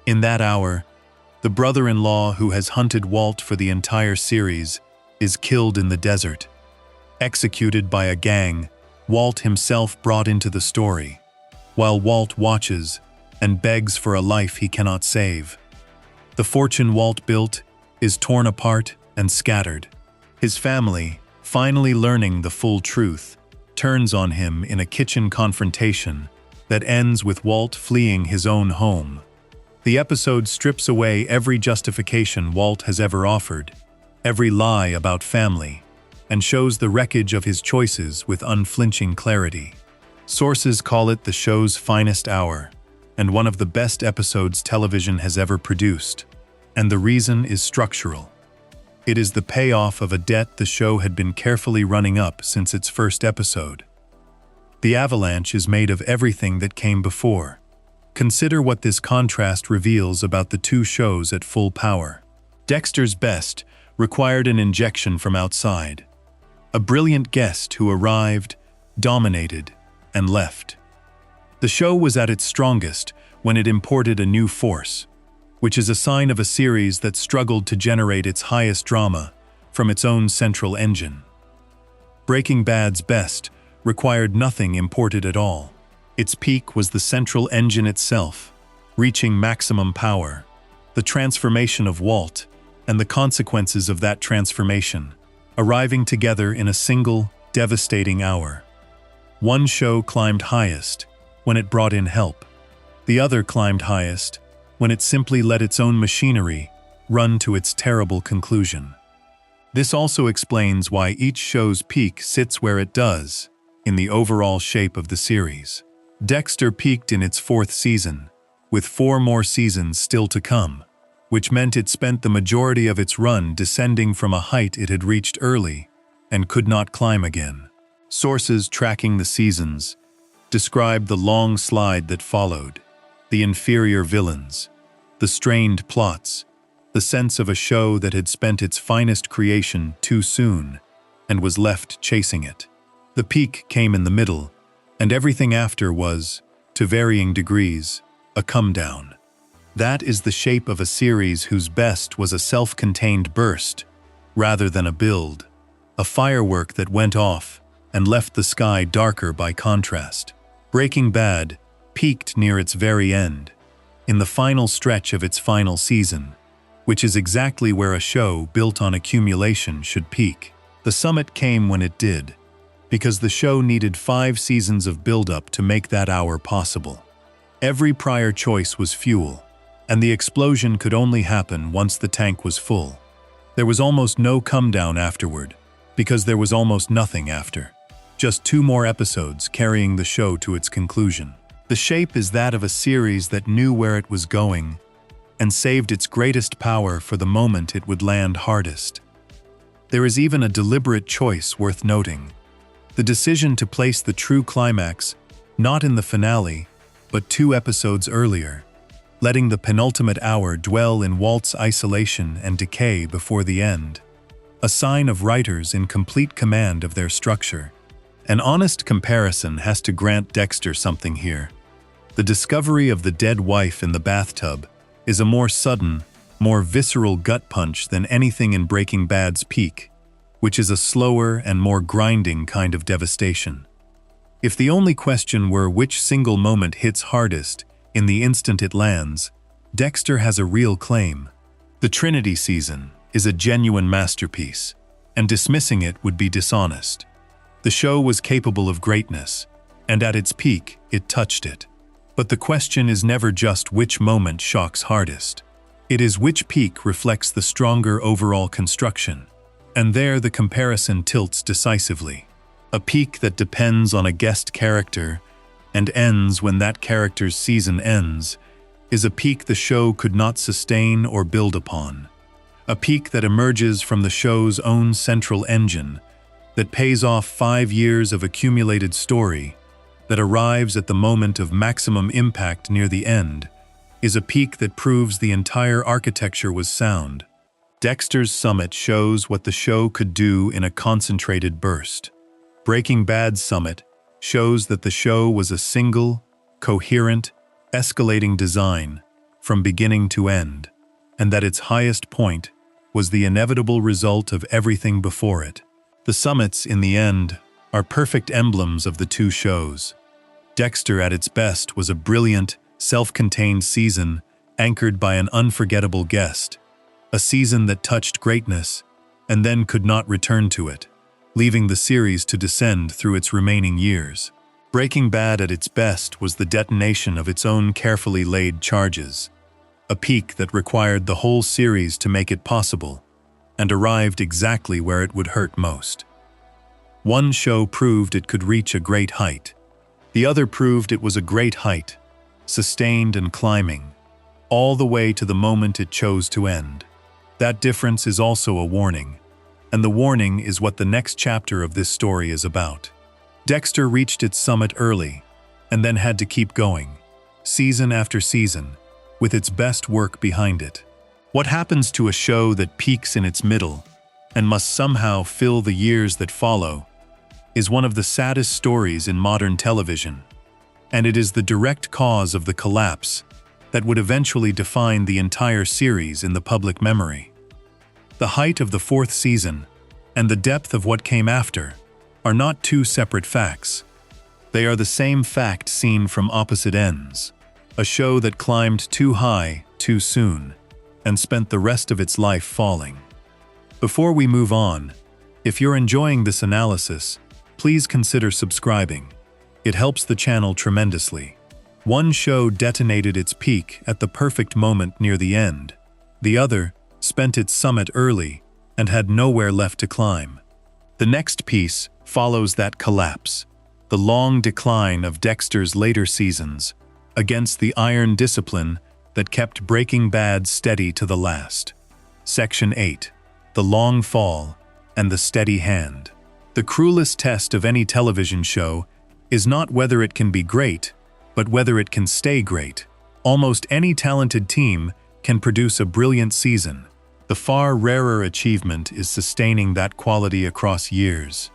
In that hour, the brother-in-law who has hunted Walt for the entire series is killed in the desert, executed by a gang Walt himself brought into the story, while Walt watches and begs for a life he cannot save. The fortune Walt built is torn apart and scattered. His family, finally learning the full truth, turns on him in a kitchen confrontation that ends with Walt fleeing his own home. The episode strips away every justification Walt has ever offered, every lie about family, and shows the wreckage of his choices with unflinching clarity. Sources call it the show's finest hour, and one of the best episodes television has ever produced. And the reason is structural. It is the payoff of a debt the show had been carefully running up since its first episode. The avalanche is made of everything that came before. Consider what this contrast reveals about the two shows at full power. Dexter's best required an injection from outside. A brilliant guest who arrived, dominated, and left. The show was at its strongest when it imported a new force, which is a sign of a series that struggled to generate its highest drama from its own central engine. Breaking Bad's best required nothing imported at all. Its peak was the central engine itself, reaching maximum power, the transformation of Walt, and the consequences of that transformation, arriving together in a single, devastating hour. One show climbed highest when it brought in help. The other climbed highest when it simply let its own machinery run to its terrible conclusion. This also explains why each show's peak sits where it does, in the overall shape of the series. Dexter peaked in its 4th season, with 4 more seasons still to come, which meant it spent the majority of its run descending from a height it had reached early and could not climb again. Sources tracking the seasons describe the long slide that followed, the inferior villains, the strained plots, the sense of a show that had spent its finest creation too soon and was left chasing it. The peak came in the middle, and everything after was, to varying degrees, a come-down. That is the shape of a series whose best was a self-contained burst, rather than a build, a firework that went off and left the sky darker by contrast. Breaking Bad peaked near its very end, in the final stretch of its final season, which is exactly where a show built on accumulation should peak. The summit came when it did, because the show needed 5 seasons of build-up to make that hour possible. Every prior choice was fuel, and the explosion could only happen once the tank was full. There was almost no come-down afterward, because there was almost nothing after. Just 2 more episodes carrying the show to its conclusion. The shape is that of a series that knew where it was going and saved its greatest power for the moment it would land hardest. There is even a deliberate choice worth noting. The decision to place the true climax not in the finale, but 2 episodes earlier, letting the penultimate hour dwell in Walt's isolation and decay before the end, a sign of writers in complete command of their structure. An honest comparison has to grant Dexter something here. The discovery of the dead wife in the bathtub is a more sudden, more visceral gut punch than anything in Breaking Bad's peak, which is a slower and more grinding kind of devastation. If the only question were which single moment hits hardest in the instant it lands, Dexter has a real claim. The Trinity season is a genuine masterpiece, and dismissing it would be dishonest. The show was capable of greatness, and at its peak, it touched it. But the question is never just which moment shocks hardest. It is which peak reflects the stronger overall construction. And there the comparison tilts decisively. A peak that depends on a guest character and ends when that character's season ends is a peak the show could not sustain or build upon. A peak that emerges from the show's own central engine, that pays off 5 years of accumulated story, that arrives at the moment of maximum impact near the end, is a peak that proves the entire architecture was sound. Dexter's summit shows what the show could do in a concentrated burst. Breaking Bad's summit shows that the show was a single, coherent, escalating design from beginning to end, and that its highest point was the inevitable result of everything before it. The summits, in the end, are perfect emblems of the two shows. Dexter at its best was a brilliant, self-contained season anchored by an unforgettable guest, a season that touched greatness and then could not return to it, leaving the series to descend through its remaining years. Breaking Bad at its best was the detonation of its own carefully laid charges, a peak that required the whole series to make it possible, and arrived exactly where it would hurt most. One show proved it could reach a great height. The other proved it was a great height, sustained and climbing, all the way to the moment it chose to end. That difference is also a warning, and the warning is what the next chapter of this story is about. Dexter reached its summit early, and then had to keep going, season after season, with its best work behind it. What happens to a show that peaks in its middle and must somehow fill the years that follow is one of the saddest stories in modern television, and it is the direct cause of the collapse that would eventually define the entire series in the public memory. The height of the 4th season and the depth of what came after are not two separate facts. They are the same fact seen from opposite ends. A show that climbed too high, too soon, and spent the rest of its life falling. Before we move on, if you're enjoying this analysis, please consider subscribing. It helps the channel tremendously. One show detonated its peak at the perfect moment near the end. The other spent its summit early and had nowhere left to climb. The next piece follows that collapse, the long decline of Dexter's later seasons, against the iron discipline that kept Breaking Bad steady to the last. Section 8. The long fall and the steady hand. The cruelest test of any television show is not whether it can be great, but whether it can stay great. Almost any talented team can produce a brilliant season. The far rarer achievement is sustaining that quality across years,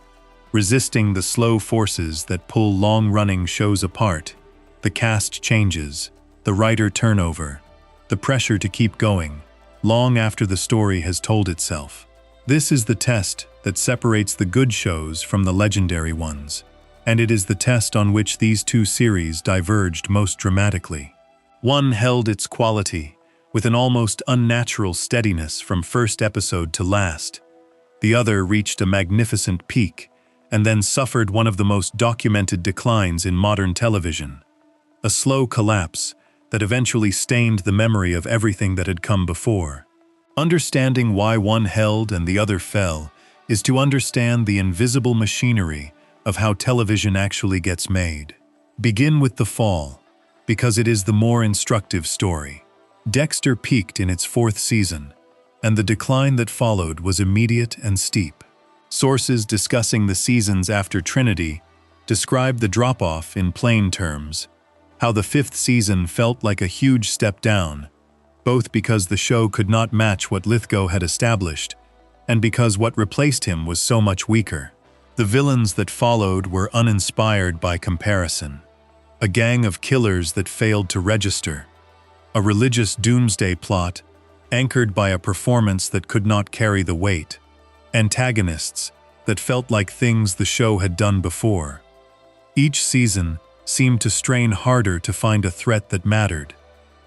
resisting the slow forces that pull long-running shows apart, the cast changes, the writer turnover, the pressure to keep going, long after the story has told itself. This is the test that separates the good shows from the legendary ones, and it is the test on which these two series diverged most dramatically. One held its quality with an almost unnatural steadiness from first episode to last. The other reached a magnificent peak and then suffered one of the most documented declines in modern television. A slow collapse that eventually stained the memory of everything that had come before. Understanding why one held and the other fell is to understand the invisible machinery of how television actually gets made. Begin with the fall, because it is the more instructive story. Dexter peaked in its 4th season, and the decline that followed was immediate and steep. Sources discussing the seasons after Trinity describe the drop-off in plain terms, how the 5th season felt like a huge step down, both because the show could not match what Lithgow had established, and because what replaced him was so much weaker. The villains that followed were uninspired by comparison. A gang of killers that failed to register. A religious doomsday plot, anchored by a performance that could not carry the weight. Antagonists that felt like things the show had done before. Each season seemed to strain harder to find a threat that mattered,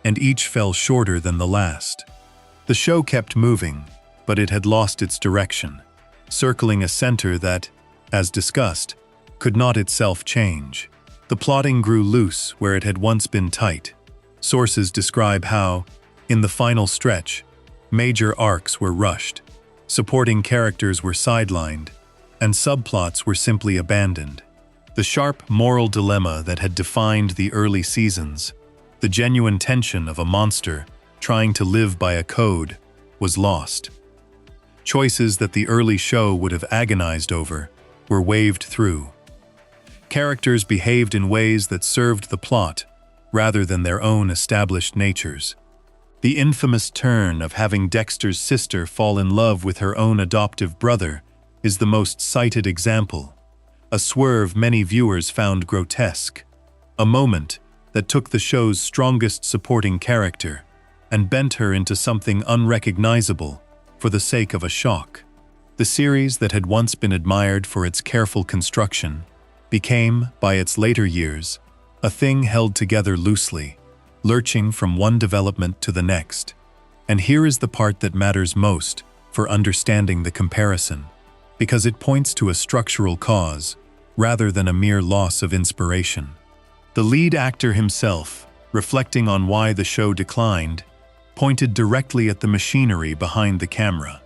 and each fell shorter than the last. The show kept moving, but it had lost its direction, circling a center that, as discussed, could not itself change. The plotting grew loose where it had once been tight. Sources describe how, in the final stretch, major arcs were rushed, supporting characters were sidelined, and subplots were simply abandoned. The sharp moral dilemma that had defined the early seasons, the genuine tension of a monster trying to live by a code, was lost. Choices that the early show would have agonized over were waved through. Characters behaved in ways that served the plot rather than their own established natures. The infamous turn of having Dexter's sister fall in love with her own adoptive brother is the most cited example, a swerve many viewers found grotesque, a moment that took the show's strongest supporting character and bent her into something unrecognizable for the sake of a shock. The series that had once been admired for its careful construction became, by its later years, a thing held together loosely, lurching from one development to the next. And here is the part that matters most for understanding the comparison, because it points to a structural cause rather than a mere loss of inspiration. The lead actor himself, reflecting on why the show declined, pointed directly at the machinery behind the camera.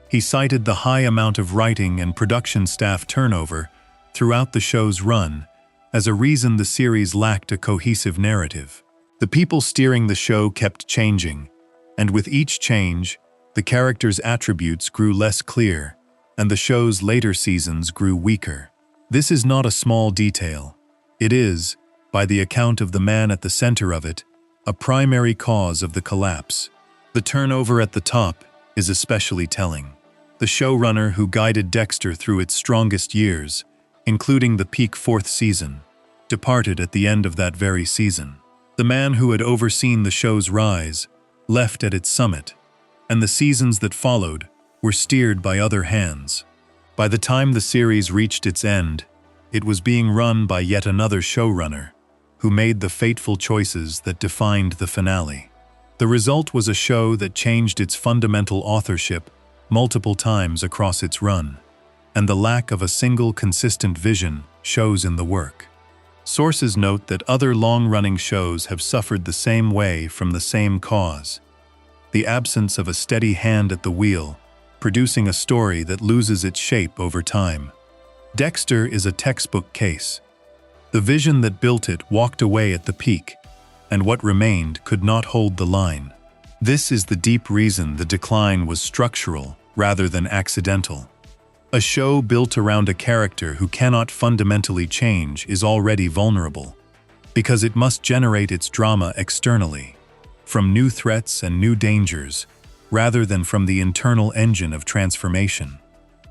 He cited the high amount of writing and production staff turnover throughout the show's run as a reason the series lacked a cohesive narrative. The people steering the show kept changing, and with each change, the characters' attributes grew less clear, and the show's later seasons grew weaker. This is not a small detail. It is, by the account of the man at the center of it, a primary cause of the collapse. The turnover at the top is especially telling. The showrunner who guided Dexter through its strongest years, including the peak fourth season, departed at the end of that very season. The man who had overseen the show's rise left at its summit, and the seasons that followed were steered by other hands. By the time the series reached its end, it was being run by yet another showrunner, who made the fateful choices that defined the finale. The result was a show that changed its fundamental authorship multiple times across its run, and the lack of a single consistent vision shows in the work. Sources note that other long-running shows have suffered the same way from the same cause: the absence of a steady hand at the wheel, producing a story that loses its shape over time. Dexter is a textbook case. The vision that built it walked away at the peak, and what remained could not hold the line. This is the deep reason the decline was structural rather than accidental. A show built around a character who cannot fundamentally change is already vulnerable, because it must generate its drama externally, from new threats and new dangers, rather than from the internal engine of transformation.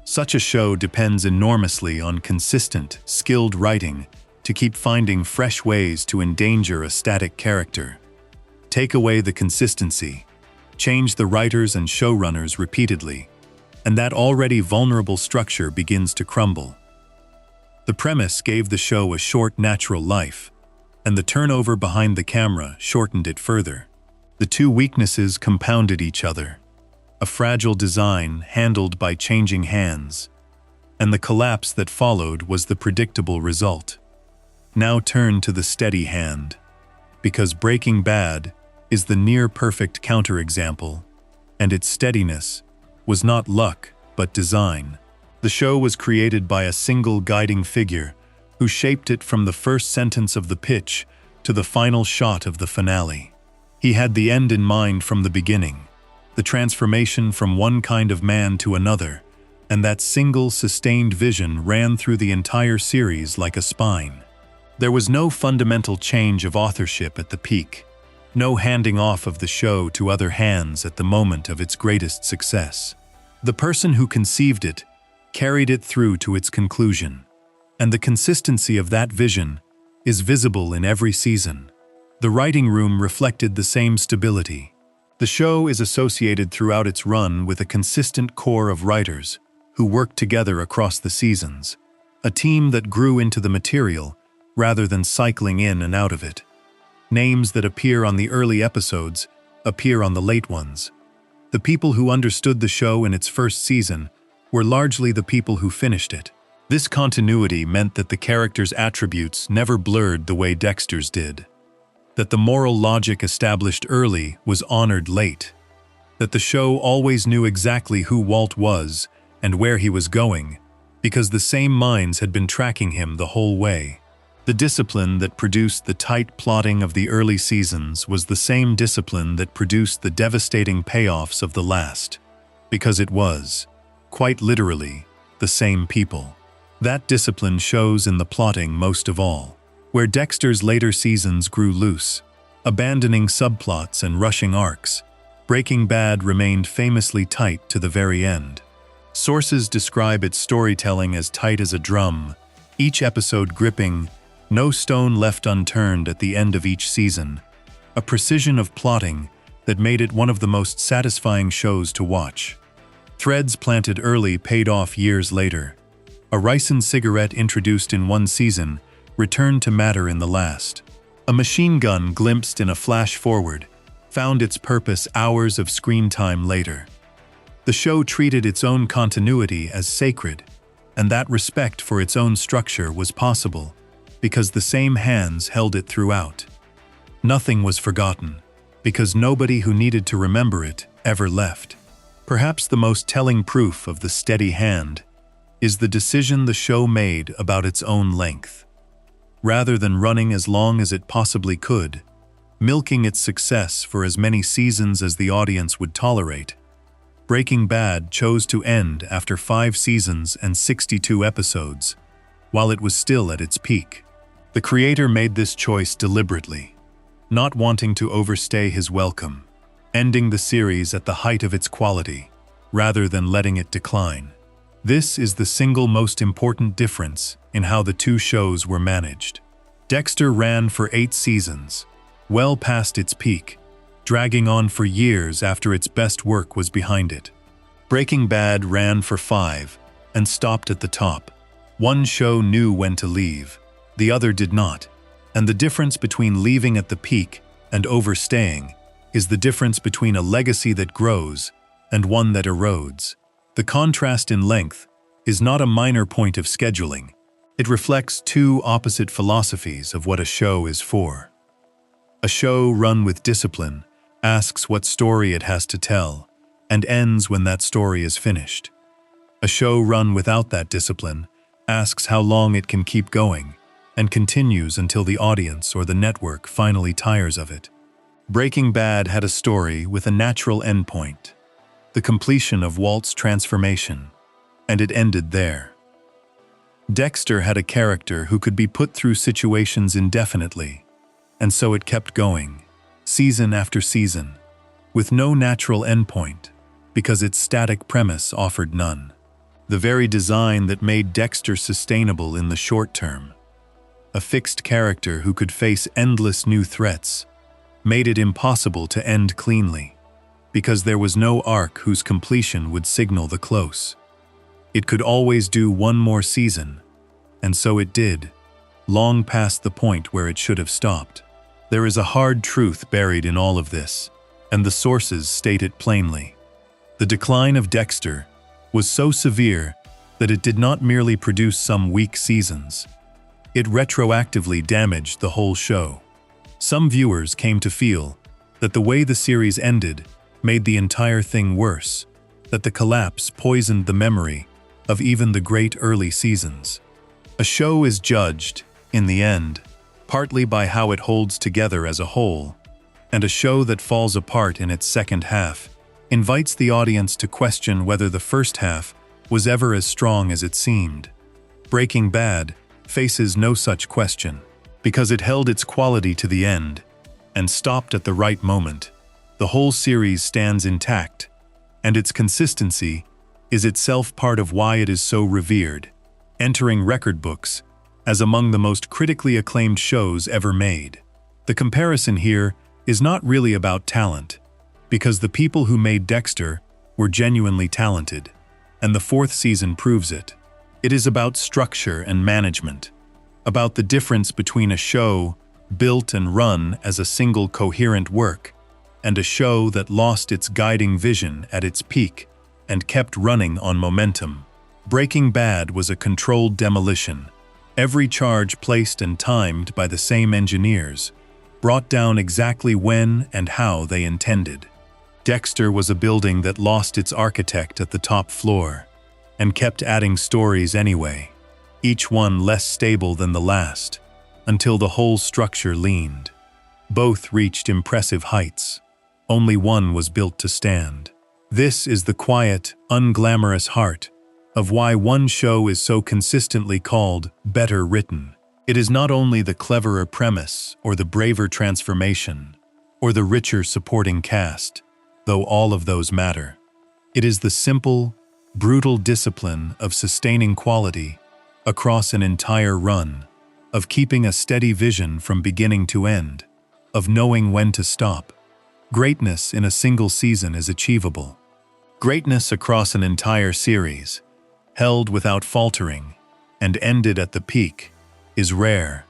Such a show depends enormously on consistent, skilled writing to keep finding fresh ways to endanger a static character. Take away the consistency, change the writers and showrunners repeatedly, and that already vulnerable structure begins to crumble. The premise gave the show a short natural life, and the turnover behind the camera shortened it further. The two weaknesses compounded each other: a fragile design handled by changing hands, and the collapse that followed was the predictable result. Now turn to the steady hand, because Breaking Bad is the near-perfect counterexample, and its steadiness was not luck but design. The show was created by a single guiding figure who shaped it from the first sentence of the pitch to the final shot of the finale. He had the end in mind from the beginning, the transformation from one kind of man to another, and that single sustained vision ran through the entire series like a spine. There was no fundamental change of authorship at the peak, no handing off of the show to other hands at the moment of its greatest success. The person who conceived it carried it through to its conclusion. And the consistency of that vision is visible in every season. The writing room reflected the same stability. The show is associated throughout its run with a consistent core of writers who worked together across the seasons, a team that grew into the material rather than cycling in and out of it. Names that appear on the early episodes appear on the late ones. The people who understood the show in its first season were largely the people who finished it. This continuity meant that the characters' attributes never blurred the way Dexter's did. That the moral logic established early was honored late. That the show always knew exactly who Walt was and where he was going, because the same minds had been tracking him the whole way. The discipline that produced the tight plotting of the early seasons was the same discipline that produced the devastating payoffs of the last, because it was, quite literally, the same people. That discipline shows in the plotting most of all, where Dexter's later seasons grew loose, abandoning subplots and rushing arcs. Breaking Bad remained famously tight to the very end. Sources describe its storytelling as tight as a drum, each episode gripping, no stone left unturned at the end of each season, a precision of plotting that made it one of the most satisfying shows to watch. Threads planted early paid off years later. A ricin cigarette introduced in one season returned to matter in the last. A machine gun glimpsed in a flash forward found its purpose hours of screen time later. The show treated its own continuity as sacred, and that respect for its own structure was possible because the same hands held it throughout. Nothing was forgotten, because nobody who needed to remember it ever left. Perhaps the most telling proof of the steady hand is the decision the show made about its own length. Rather than running as long as it possibly could, milking its success for as many seasons as the audience would tolerate, Breaking Bad chose to end after 5 seasons and 62 episodes, while it was still at its peak. The creator made this choice deliberately, not wanting to overstay his welcome, ending the series at the height of its quality, rather than letting it decline. This is the single most important difference in how the two shows were managed. Dexter ran for 8 seasons, well past its peak, dragging on for years after its best work was behind it. Breaking Bad ran for 5 and stopped at the top. One show knew when to leave, the other did not, and the difference between leaving at the peak and overstaying is the difference between a legacy that grows and one that erodes. The contrast in length is not a minor point of scheduling. It reflects two opposite philosophies of what a show is for. A show run with discipline asks what story it has to tell and ends when that story is finished. A show run without that discipline asks how long it can keep going and continues until the audience or the network finally tires of it. Breaking Bad had a story with a natural endpoint, the completion of Walt's transformation, and it ended there. Dexter had a character who could be put through situations indefinitely, and so it kept going, season after season, with no natural endpoint, because its static premise offered none. The very design that made Dexter sustainable in the short term, a fixed character who could face endless new threats, made it impossible to end cleanly, because there was no arc whose completion would signal the close. It could always do one more season, and so it did, long past the point where it should have stopped. There is a hard truth buried in all of this, and the sources state it plainly. The decline of Dexter was so severe that it did not merely produce some weak seasons. It retroactively damaged the whole show. Some viewers came to feel that the way the series ended made the entire thing worse, that the collapse poisoned the memory of even the great early seasons. A show is judged, in the end, partly by how it holds together as a whole, and a show that falls apart in its second half invites the audience to question whether the first half was ever as strong as it seemed. Breaking Bad faces no such question, because it held its quality to the end and stopped at the right moment. The whole series stands intact, and its consistency is itself part of why it is so revered, entering record books as among the most critically acclaimed shows ever made. The comparison here is not really about talent, because the people who made Dexter were genuinely talented, and the fourth season proves it. It is about structure and management, about the difference between a show built and run as a single coherent work, and a show that lost its guiding vision at its peak and kept running on momentum. Breaking Bad was a controlled demolition, every charge placed and timed by the same engineers, brought down exactly when and how they intended. Dexter was a building that lost its architect at the top floor, and kept adding stories anyway, each one less stable than the last, until the whole structure leaned. Both reached impressive heights. Only one was built to stand. This is the quiet, unglamorous heart of why one show is so consistently called better written. It is not only the cleverer premise or the braver transformation or the richer supporting cast, though all of those matter. It is the simple, brutal discipline of sustaining quality across an entire run, of keeping a steady vision from beginning to end, of knowing when to stop. Greatness in a single season is achievable. Greatness across an entire series, held without faltering and ended at the peak, is rare,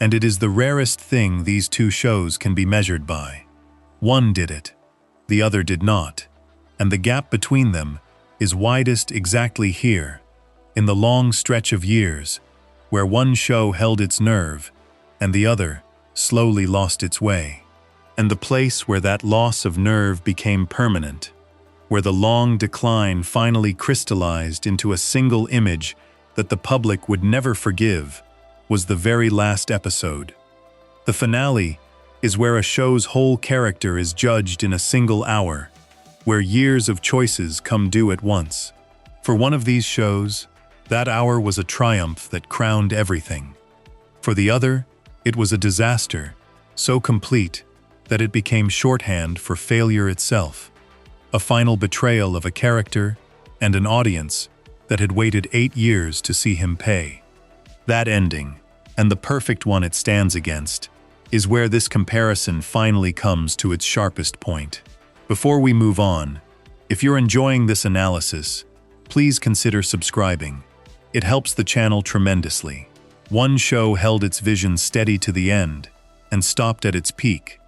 and it is the rarest thing these two shows can be measured by. One did it, the other did not, and the gap between them is widest exactly here, in the long stretch of years, where one show held its nerve and the other slowly lost its way, and the place where that loss of nerve became permanent, where the long decline finally crystallized into a single image that the public would never forgive, was the very last episode. The finale is where a show's whole character is judged in a single hour, where years of choices come due at once. For one of these shows, that hour was a triumph that crowned everything. For the other, it was a disaster, so complete that it became shorthand for failure itself. A final betrayal of a character and an audience that had waited 8 years to see him pay. That ending, and the perfect one it stands against, is where this comparison finally comes to its sharpest point. Before we move on, if you're enjoying this analysis, please consider subscribing. It helps the channel tremendously. One show held its vision steady to the end and stopped at its peak.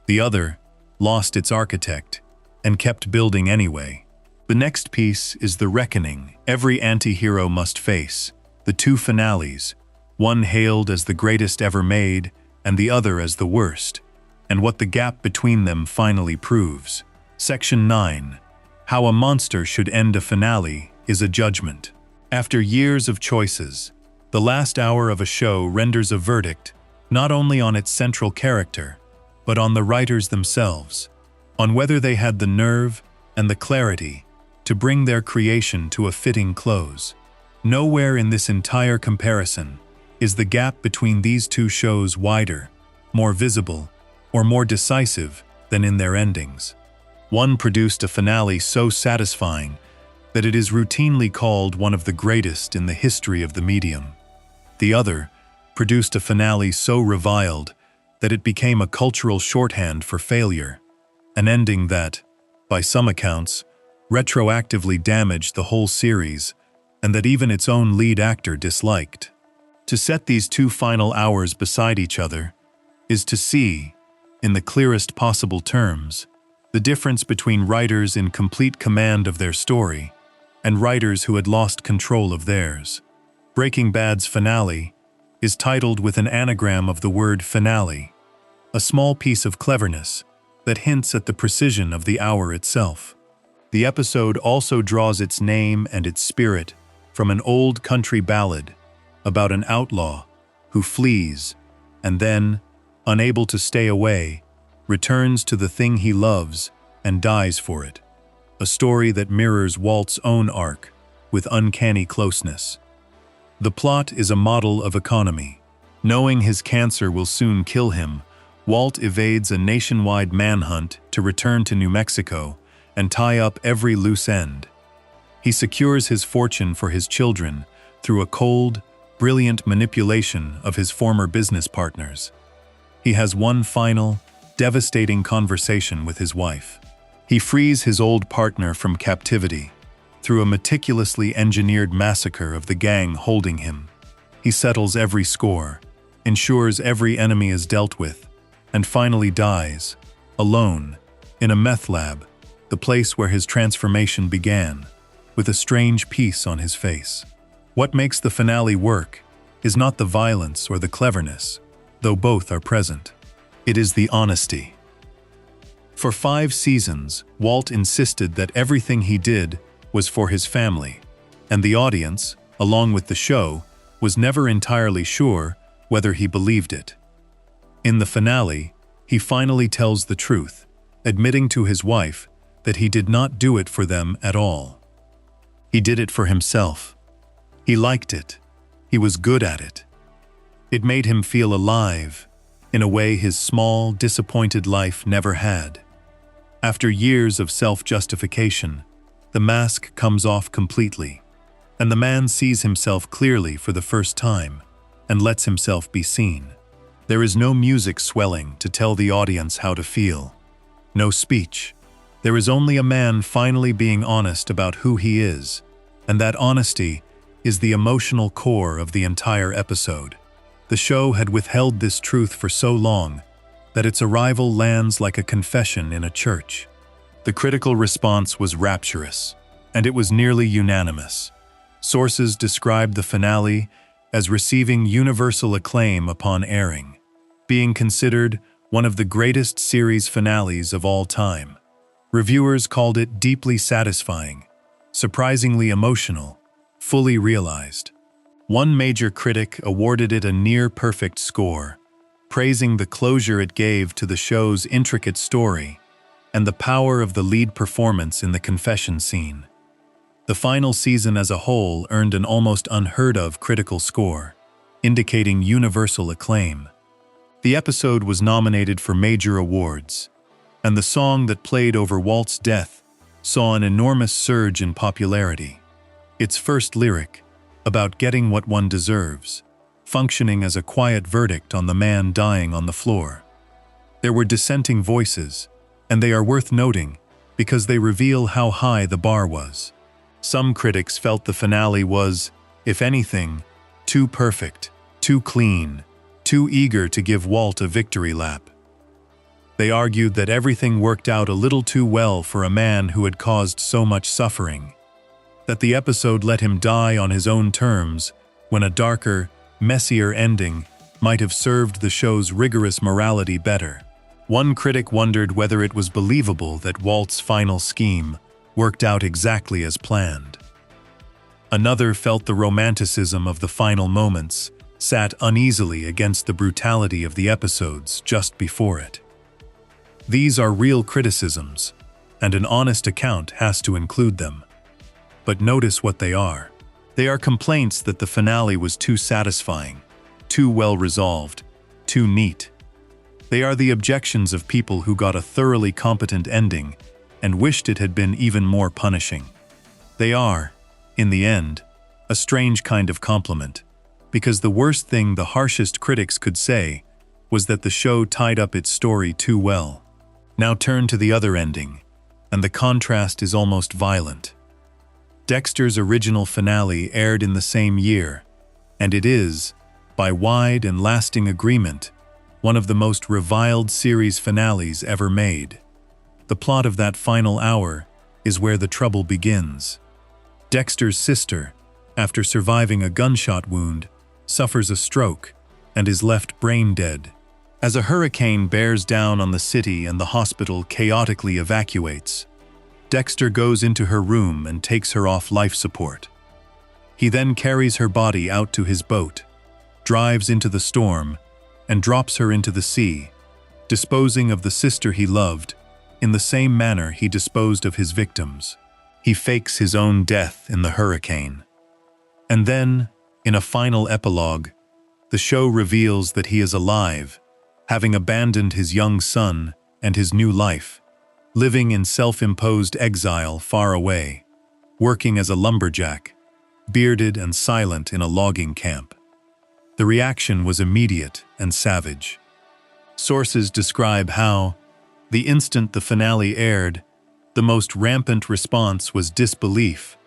The other lost its architect and kept building anyway. The next piece is the reckoning every anti-hero must face, the two finales, one hailed as the greatest ever made and the other as the worst, and what the gap between them finally proves. Section 9. How a monster should end a finale is a judgment. After years of choices, the last hour of a show renders a verdict not only on its central character, but on the writers themselves, on whether they had the nerve and the clarity to bring their creation to a fitting close. Nowhere in this entire comparison is the gap between these two shows wider, more visible, or more decisive than in their endings. One produced a finale so satisfying that it is routinely called one of the greatest in the history of the medium. The other produced a finale so reviled that it became a cultural shorthand for failure, an ending that, by some accounts, retroactively damaged the whole series and that even its own lead actor disliked. To set these two final hours beside each other is to see, in the clearest possible terms, the difference between writers in complete command of their story and writers who had lost control of theirs. Breaking Bad's finale is titled with an anagram of the word finale, a small piece of cleverness that hints at the precision of the hour itself. The episode also draws its name and its spirit from an old country ballad about an outlaw who flees and then, unable to stay away, returns to the thing he loves and dies for it. A story that mirrors Walt's own arc with uncanny closeness. The plot is a model of economy. Knowing his cancer will soon kill him, Walt evades a nationwide manhunt to return to New Mexico and tie up every loose end. He secures his fortune for his children through a cold, brilliant manipulation of his former business partners. He has one final, devastating conversation with his wife. He frees his old partner from captivity through a meticulously engineered massacre of the gang holding him. He settles every score, ensures every enemy is dealt with, and finally dies, alone, in a meth lab, the place where his transformation began, with a strange peace on his face. What makes the finale work is not the violence or the cleverness, though both are present. It is the honesty. For 5 seasons, Walt insisted that everything he did was for his family, and the audience, along with the show, was never entirely sure whether he believed it. In the finale, he finally tells the truth, admitting to his wife that he did not do it for them at all. He did it for himself. He liked it. He was good at it. It made him feel alive, in a way his small, disappointed life never had. After years of self-justification, the mask comes off completely, and the man sees himself clearly for the first time and lets himself be seen. There is no music swelling to tell the audience how to feel. No speech. There is only a man finally being honest about who he is, and that honesty is the emotional core of the entire episode. The show had withheld this truth for so long that its arrival lands like a confession in a church. The critical response was rapturous, and it was nearly unanimous. Sources described the finale as receiving universal acclaim upon airing, being considered one of the greatest series finales of all time. Reviewers called it deeply satisfying, surprisingly emotional, fully realized. One major critic awarded it a near-perfect score, praising the closure it gave to the show's intricate story and the power of the lead performance in the confession scene. The final season as a whole earned an almost unheard-of critical score, indicating universal acclaim. The episode was nominated for major awards, and the song that played over Walt's death saw an enormous surge in popularity. Its first lyric, about getting what one deserves, functioning as a quiet verdict on the man dying on the floor. There were dissenting voices, and they are worth noting because they reveal how high the bar was. Some critics felt the finale was, if anything, too perfect, too clean, too eager to give Walt a victory lap. They argued that everything worked out a little too well for a man who had caused so much suffering, that the episode let him die on his own terms when a darker, messier ending might have served the show's rigorous morality better. One critic wondered whether it was believable that Walt's final scheme worked out exactly as planned. Another felt the romanticism of the final moments sat uneasily against the brutality of the episodes just before it. These are real criticisms, and an honest account has to include them. But notice what they are. They are complaints that the finale was too satisfying, too well resolved, too neat. They are the objections of people who got a thoroughly competent ending and wished it had been even more punishing. They are, in the end, a strange kind of compliment, because the worst thing the harshest critics could say was that the show tied up its story too well. Now turn to the other ending, and the contrast is almost violent. Dexter's original finale aired in the same year, and it is, by wide and lasting agreement, one of the most reviled series finales ever made. The plot of that final hour is where the trouble begins. Dexter's sister, after surviving a gunshot wound, suffers a stroke and is left brain dead. As a hurricane bears down on the city and the hospital chaotically evacuates, Dexter goes into her room and takes her off life support. He then carries her body out to his boat, drives into the storm, and drops her into the sea, disposing of the sister he loved in the same manner he disposed of his victims. He fakes his own death in the hurricane. And then, in a final epilogue, the show reveals that he is alive, having abandoned his young son and his new life, living in self-imposed exile far away. working as a lumberjack, bearded and silent in a logging camp. The reaction was immediate and savage. Sources describe how, the instant the finale aired, the most rampant response was disbelief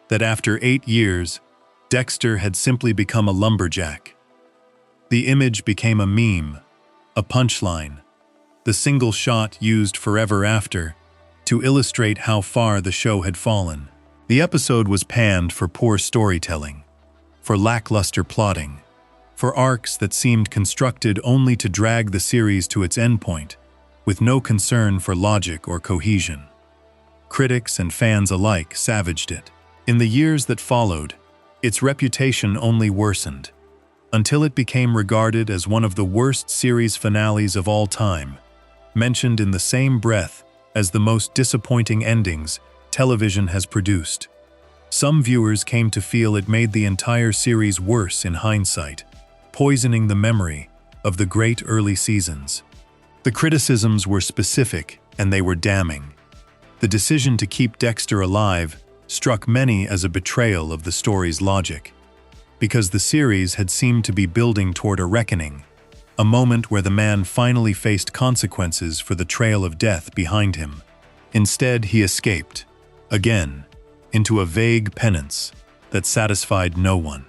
that after 8 years, Dexter had simply become a lumberjack. The image became a meme, a punchline, the single shot used forever after to illustrate how far the show had fallen. The episode was panned for poor storytelling, for lackluster plotting, for arcs that seemed constructed only to drag the series to its endpoint, with no concern for logic or cohesion. Critics and fans alike savaged it. In the years that followed, its reputation only worsened, until it became regarded as one of the worst series finales of all time, mentioned in the same breath as the most disappointing endings television has produced. Some viewers came to feel it made the entire series worse in hindsight, poisoning the memory of the great early seasons. The criticisms were specific and they were damning. The decision to keep Dexter alive struck many as a betrayal of the story's logic, because the series had seemed to be building toward a reckoning, a moment where the man finally faced consequences for the trail of death behind him. Instead, he escaped, again, into a vague penance that satisfied no one.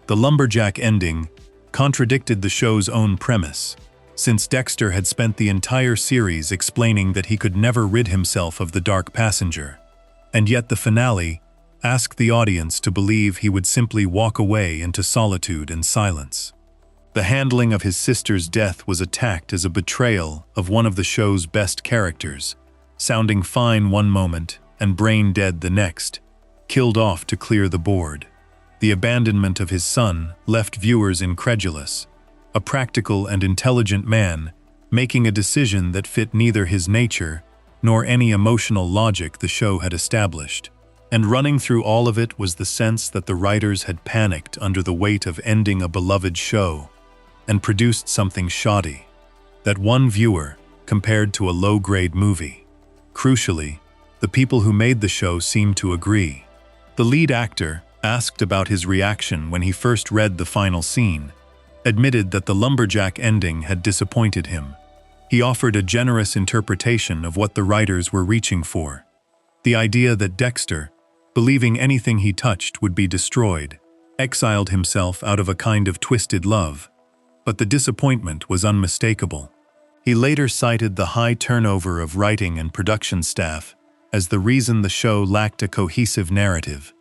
The lumberjack ending contradicted the show's own premise, since Dexter had spent the entire series explaining that he could never rid himself of the dark passenger. And yet the finale asked the audience to believe he would simply walk away into solitude and silence. The handling of his sister's death was attacked as a betrayal of one of the show's best characters, sounding fine one moment and brain dead the next, killed off to clear the board. The abandonment of his son left viewers incredulous, a practical and intelligent man making a decision that fit neither his nature nor any emotional logic the show had established. And running through all of it was the sense that the writers had panicked under the weight of ending a beloved show and produced something shoddy that one viewer compared to a low-grade movie. Crucially, the people who made the show seemed to agree. The lead actor, asked about his reaction when he first read the final scene, admitted that the lumberjack ending had disappointed him. He offered a generous interpretation of what the writers were reaching for. The idea that Dexter, believing anything he touched would be destroyed, exiled himself out of a kind of twisted love. But the disappointment was unmistakable. He later cited the high turnover of writing and production staff as the reason the show lacked a cohesive narrative,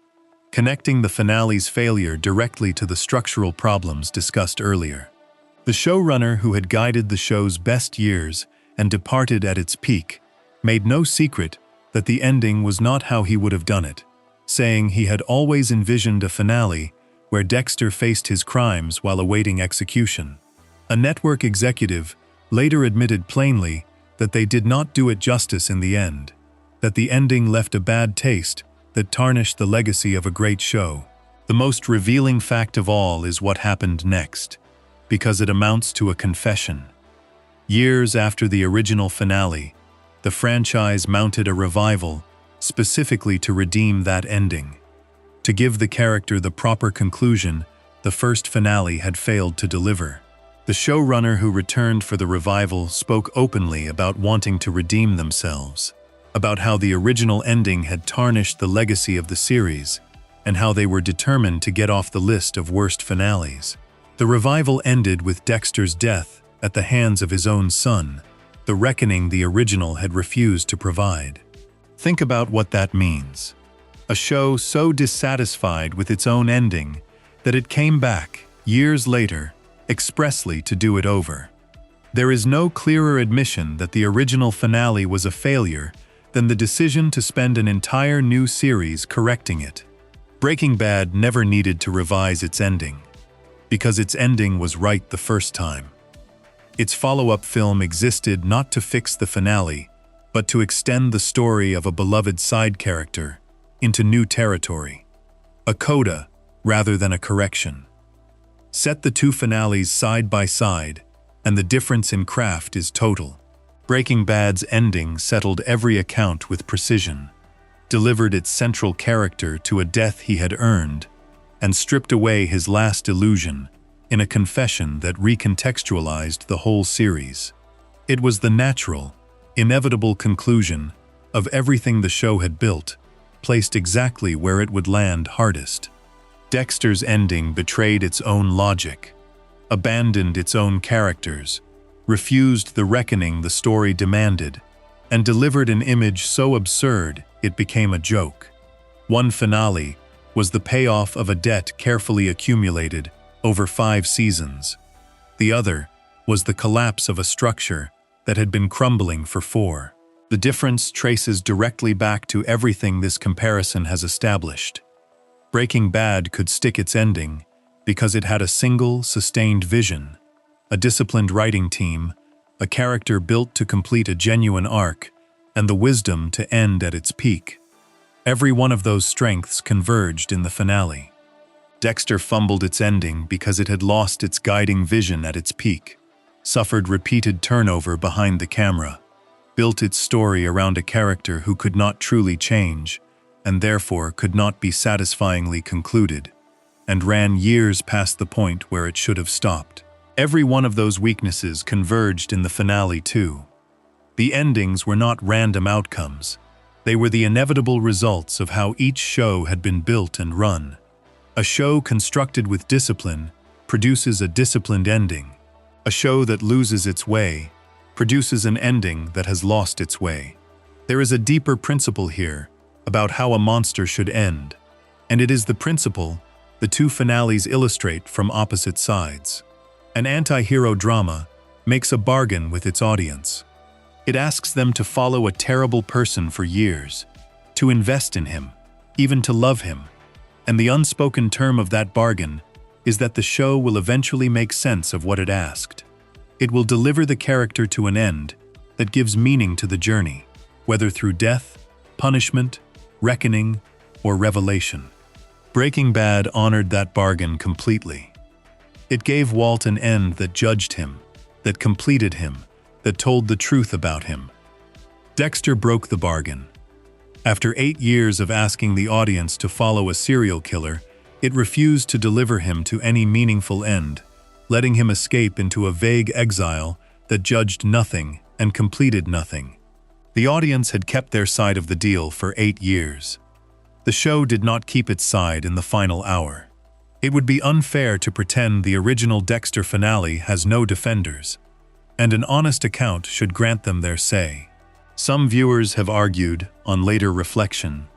connecting the finale's failure directly to the structural problems discussed earlier. The showrunner who had guided the show's best years and departed at its peak made no secret that the ending was not how he would have done it, saying he had always envisioned a finale where Dexter faced his crimes while awaiting execution. A network executive later admitted plainly that they did not do it justice in the end, that the ending left a bad taste that tarnished the legacy of a great show. The most revealing fact of all is what happened next, because it amounts to a confession. Years after the original finale, the franchise mounted a revival specifically to redeem that ending, to give the character the proper conclusion the first finale had failed to deliver. The showrunner who returned for the revival spoke openly about wanting to redeem themselves, about how the original ending had tarnished the legacy of the series, and how they were determined to get off the list of worst finales. The revival ended with Dexter's death at the hands of his own son, the reckoning the original had refused to provide. Think about what that means. A show so dissatisfied with its own ending that it came back, years later, expressly to do it over. There is no clearer admission that the original finale was a failure than the decision to spend an entire new series correcting it. Breaking Bad never needed to revise its ending, because its ending was right the first time. Its follow-up film existed not to fix the finale, but to extend the story of a beloved side character into new territory. A coda rather than a correction. Set the two finales side by side, and the difference in craft is total. Breaking Bad's ending settled every account with precision. delivered its central character to a death he had earned, and stripped away his last illusion in a confession that recontextualized the whole series. It was the natural, inevitable conclusion of everything the show had built, placed exactly where it would land hardest. Dexter's ending betrayed its own logic, abandoned its own characters, refused the reckoning the story demanded, and delivered an image so absurd it became a joke. One finale was the payoff of a debt carefully accumulated over 5 seasons. The other was the collapse of a structure that had been crumbling for 4. The difference traces directly back to everything this comparison has established. Breaking Bad could stick its ending because it had a single, sustained vision, a disciplined writing team, a character built to complete a genuine arc, and the wisdom to end at its peak. Every one of those strengths converged in the finale. Dexter fumbled its ending because it had lost its guiding vision at its peak, suffered repeated turnover behind the camera, built its story around a character who could not truly change, and therefore could not be satisfyingly concluded, and ran years past the point where it should have stopped. Every one of those weaknesses converged in the finale too. The endings were not random outcomes. They were the inevitable results of how each show had been built and run. A show constructed with discipline produces a disciplined ending. A show that loses its way produces an ending that has lost its way. There is a deeper principle here about how a monster should end, and it is the principle the two finales illustrate from opposite sides. An anti-hero drama makes a bargain with its audience. It asks them to follow a terrible person for years, to invest in him, even to love him. And the unspoken term of that bargain is that the show will eventually make sense of what it asked. It will deliver the character to an end that gives meaning to the journey, whether through death, punishment, reckoning, or revelation. Breaking Bad honored that bargain completely. It gave Walt an end that judged him, that completed him, that told the truth about him. Dexter broke the bargain. After 8 years of asking the audience to follow a serial killer, it refused to deliver him to any meaningful end, letting him escape into a vague exile that judged nothing and completed nothing. The audience had kept their side of the deal for 8 years. The show did not keep its side in the final hour. It would be unfair to pretend the original Dexter finale has no defenders, and an honest account should grant them their say. Some viewers have argued, on later reflection,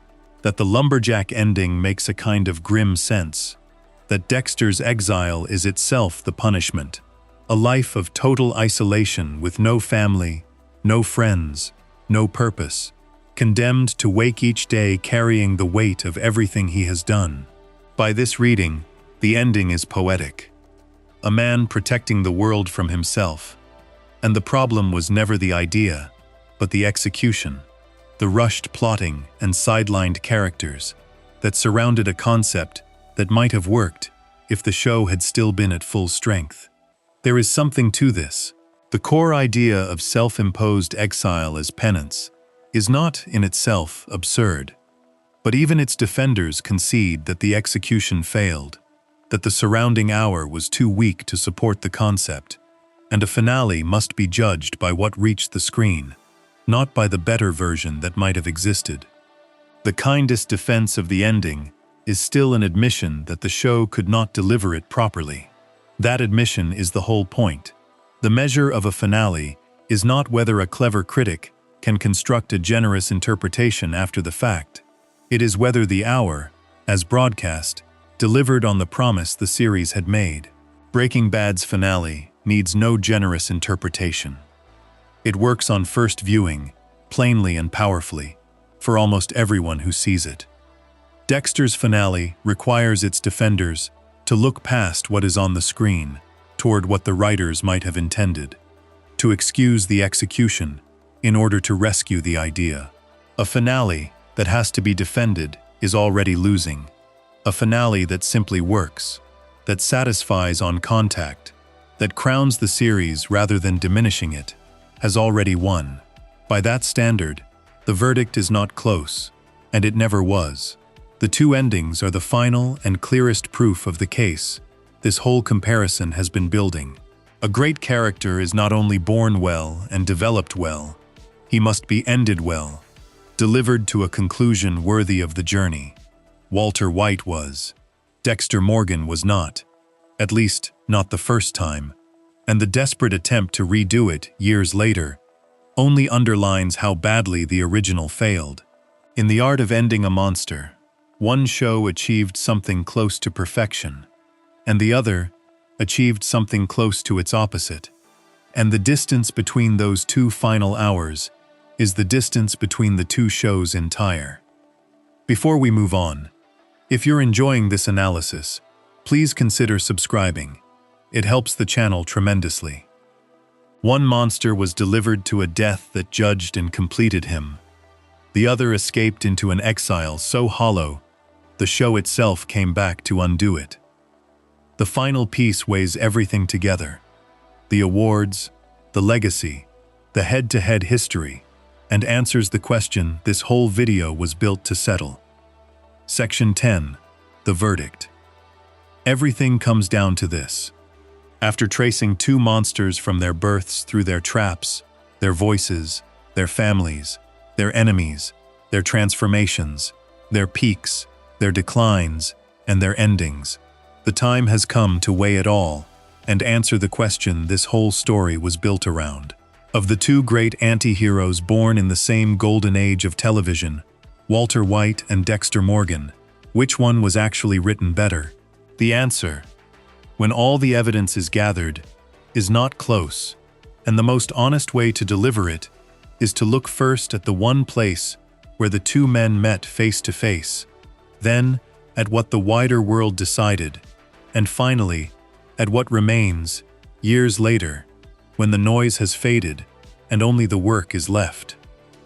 that the lumberjack ending makes a kind of grim sense, that Dexter's exile is itself the punishment, a life of total isolation with no family, no friends, no purpose, condemned to wake each day carrying the weight of everything he has done. By this reading, the ending is poetic. A man protecting the world from himself. And the problem was never the idea, but the execution, the rushed plotting and sidelined characters that surrounded a concept that might have worked if the show had still been at full strength. There is something to this. The core idea of self-imposed exile as penance is not in itself absurd, but even its defenders concede that the execution failed, that the surrounding hour was too weak to support the concept, and a finale must be judged by what reached the screen, not by the better version that might have existed. The kindest defense of the ending is still an admission that the show could not deliver it properly. That admission is the whole point. The measure of a finale is not whether a clever critic can construct a generous interpretation after the fact. It is whether the hour, as broadcast, delivered on the promise the series had made. Breaking Bad's finale needs no generous interpretation. It works on first viewing, plainly and powerfully, for almost everyone who sees it. Dexter's finale requires its defenders to look past what is on the screen toward what the writers might have intended, to excuse the execution in order to rescue the idea. A finale that has to be defended is already losing. A finale that simply works, that satisfies on contact, that crowns the series rather than diminishing it, has already won. By that standard, the verdict is not close, and it never was. The two endings are the final and clearest proof of the case this whole comparison has been building. A great character is not only born well and developed well, he must be ended well, delivered to a conclusion worthy of the journey. Walter White was. Dexter Morgan was not. At least, not the first time. And the desperate attempt to redo it years later only underlines how badly the original failed. In the art of ending a monster, one show achieved something close to perfection, and the other achieved something close to its opposite. And the distance between those two final hours is the distance between the two shows entire. Before we move on, if you're enjoying this analysis, please consider subscribing. It helps the channel tremendously. One monster was delivered to a death that judged and completed him. The other escaped into an exile so hollow, the show itself came back to undo it. The final piece weighs everything together: the awards, the legacy, the head-to-head history, and answers the question this whole video was built to settle. Section 10. The verdict. Everything comes down to this. After tracing two monsters from their births through their traps, their voices, their families, their enemies, their transformations, their peaks, their declines, and their endings, the time has come to weigh it all and answer the question this whole story was built around. Of the two great anti-heroes born in the same golden age of television, Walter White and Dexter Morgan, which one was actually written better? The answer, when all the evidence is gathered, is not close, and the most honest way to deliver it is to look first at the one place where the two men met face to face, then at what the wider world decided, and finally at what remains, years later, when the noise has faded and only the work is left.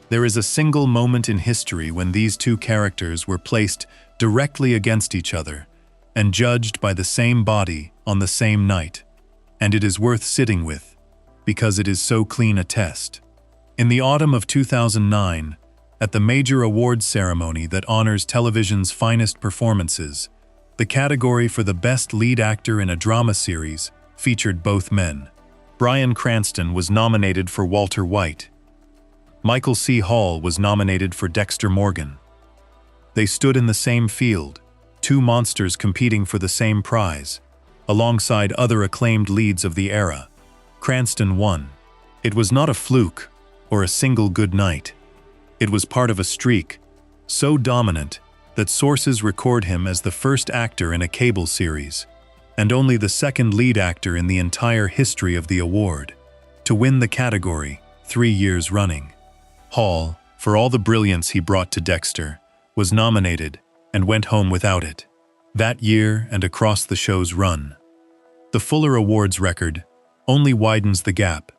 There is a single moment in history when these two characters were placed directly against each other and judged by the same body on the same night, and it is worth sitting with, because it is so clean a test. In the autumn of 2009, at the major awards ceremony that honors television's finest performances, the category for the Best Lead Actor in a Drama Series featured both men. Bryan Cranston was nominated for Walter White. Michael C. Hall was nominated for Dexter Morgan. They stood in the same field, two monsters competing for the same prize, alongside other acclaimed leads of the era. Cranston won. It was not a fluke or a single good night. It was part of a streak so dominant that sources record him as the first actor in a cable series, and only the second lead actor in the entire history of the award, to win the category 3 years running. Hall, for all the brilliance he brought to Dexter, was nominated and went home without it. That year and across the show's run. The Fuller Awards record only widens the gap,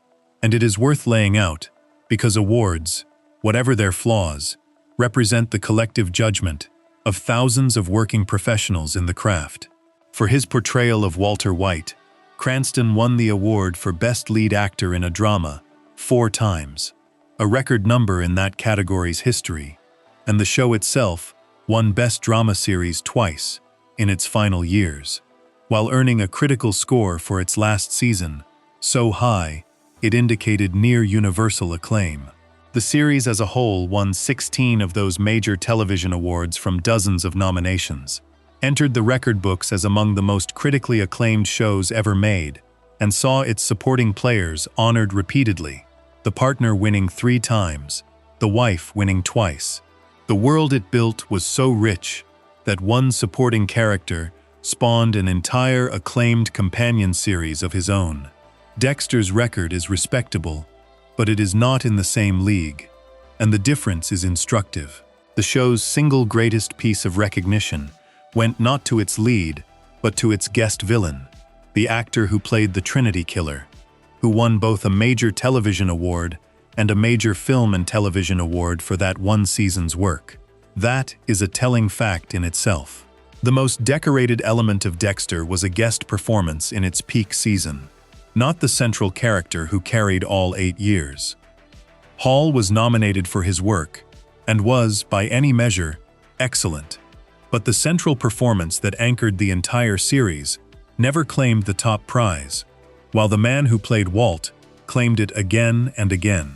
and it is worth laying out because awards, whatever their flaws, represent the collective judgment of thousands of working professionals in the craft. For his portrayal of Walter White, Cranston won the award for Best Lead Actor in a Drama 4 times, a record number in that category's history, and the show itself won Best Drama Series twice in its final years, while earning a critical score for its last season, so high it indicated near universal acclaim. The series as a whole won 16 of those major television awards from dozens of nominations, entered the record books as among the most critically acclaimed shows ever made, and saw its supporting players honored repeatedly, the partner winning 3 times, the wife winning twice. The world it built was so rich that one supporting character spawned an entire acclaimed companion series of his own. Dexter's record is respectable, but it is not in the same league, and the difference is instructive. The show's single greatest piece of recognition went not to its lead, but to its guest villain, the actor who played the Trinity Killer, who won both a major television award and a major film and television award for that one season's work. That is a telling fact in itself. The most decorated element of Dexter was a guest performance in its peak season, not the central character who carried all 8 years. Hall was nominated for his work, and was, by any measure, excellent. But the central performance that anchored the entire series never claimed the top prize, while the man who played Walt claimed it again and again.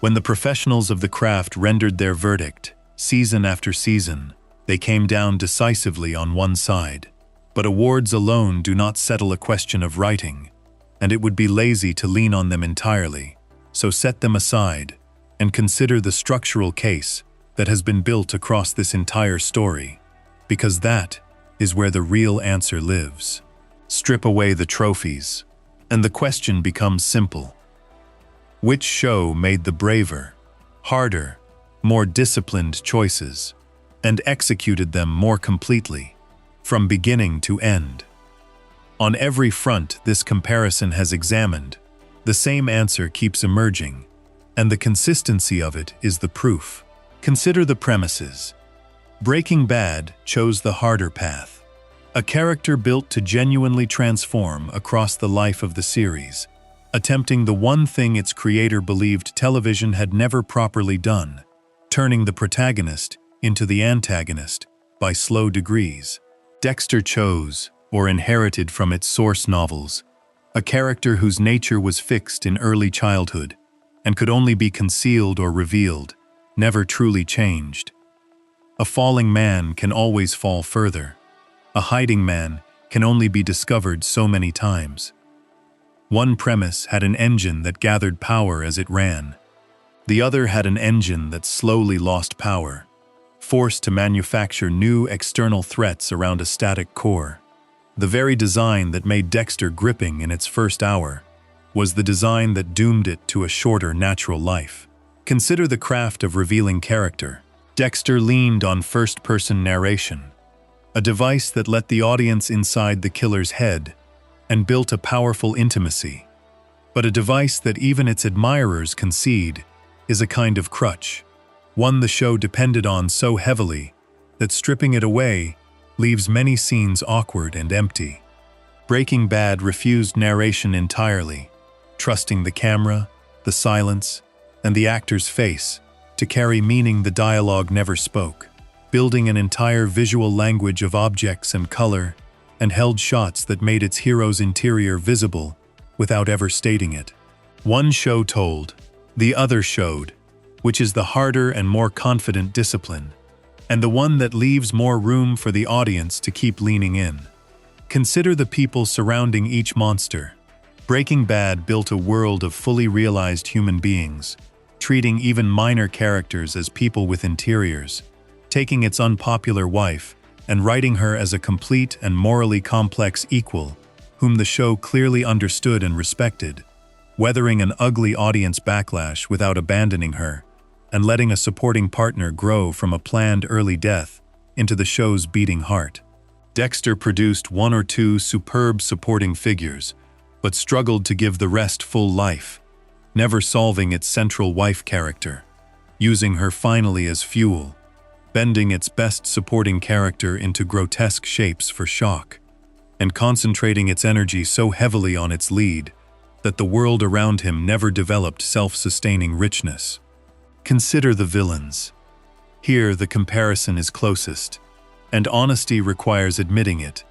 When the professionals of the craft rendered their verdict, season after season, they came down decisively on one side. But awards alone do not settle a question of writing, and it would be lazy to lean on them entirely. So set them aside and consider the structural case that has been built across this entire story, because that is where the real answer lives. Strip away the trophies, and the question becomes simple. Which show made the braver, harder, more disciplined choices, and executed them more completely, from beginning to end? On every front this comparison has examined, the same answer keeps emerging, and the consistency of it is the proof. Consider the premises. Breaking Bad chose the harder path. A character built to genuinely transform across the life of the series, attempting the one thing its creator believed television had never properly done, turning the protagonist into the antagonist by slow degrees. Dexter chose, or inherited from its source novels, a character whose nature was fixed in early childhood and could only be concealed or revealed, never truly changed. A falling man can always fall further. A hiding man can only be discovered so many times. One premise had an engine that gathered power as it ran. The other had an engine that slowly lost power, forced to manufacture new external threats around a static core. The very design that made Dexter gripping in its first hour was the design that doomed it to a shorter natural life. Consider the craft of revealing character. Dexter leaned on first-person narration, a device that let the audience inside the killer's head and built a powerful intimacy, but a device that even its admirers concede is a kind of crutch, one the show depended on so heavily that stripping it away leaves many scenes awkward and empty. Breaking Bad refused narration entirely, trusting the camera, the silence, and the actor's face to carry meaning the dialogue never spoke, building an entire visual language of objects and color, and held shots that made its hero's interior visible without ever stating it. One show told, the other showed, which is the harder and more confident discipline, and the one that leaves more room for the audience to keep leaning in. Consider the people surrounding each monster. Breaking Bad built a world of fully realized human beings, treating even minor characters as people with interiors, taking its unpopular wife and writing her as a complete and morally complex equal, whom the show clearly understood and respected, weathering an ugly audience backlash without abandoning her, and letting a supporting partner grow from a planned early death into the show's beating heart. Dexter produced one or two superb supporting figures, but struggled to give the rest full life, never solving its central wife character, using her finally as fuel, bending its best supporting character into grotesque shapes for shock, and concentrating its energy so heavily on its lead that the world around him never developed self-sustaining richness. Consider the villains. Here the comparison is closest, and honesty requires admitting it,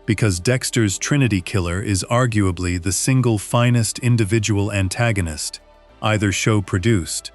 because Dexter's Trinity Killer is arguably the single finest individual antagonist either show produced,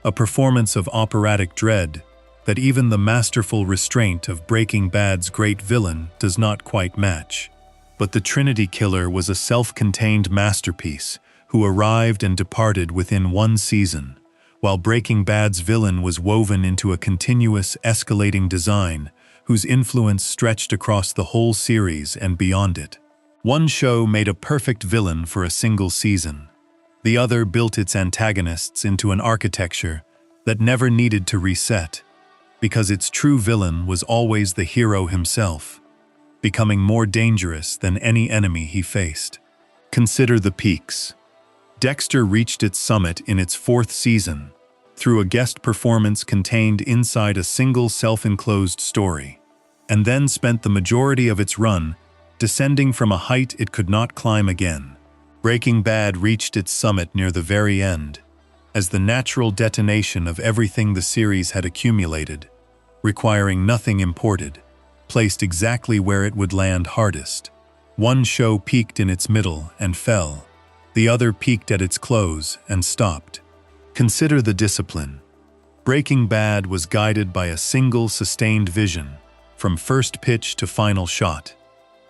a performance of operatic dread that even the masterful restraint of Breaking Bad's great villain does not quite match. But the Trinity Killer was a self-contained masterpiece who arrived and departed within one season, while Breaking Bad's villain was woven into a continuous, escalating design whose influence stretched across the whole series and beyond it. One show made a perfect villain for a single season. The other built its antagonists into an architecture that never needed to reset, because its true villain was always the hero himself, becoming more dangerous than any enemy he faced. Consider the peaks. Dexter reached its summit in its fourth season, through a guest performance contained inside a single self-enclosed story, and then spent the majority of its run descending from a height it could not climb again. Breaking Bad reached its summit near the very end, as the natural detonation of everything the series had accumulated, requiring nothing imported, placed exactly where it would land hardest. One show peaked in its middle and fell. The other peaked at its close and stopped. Consider the discipline. Breaking Bad was guided by a single sustained vision, from first pitch to final shot.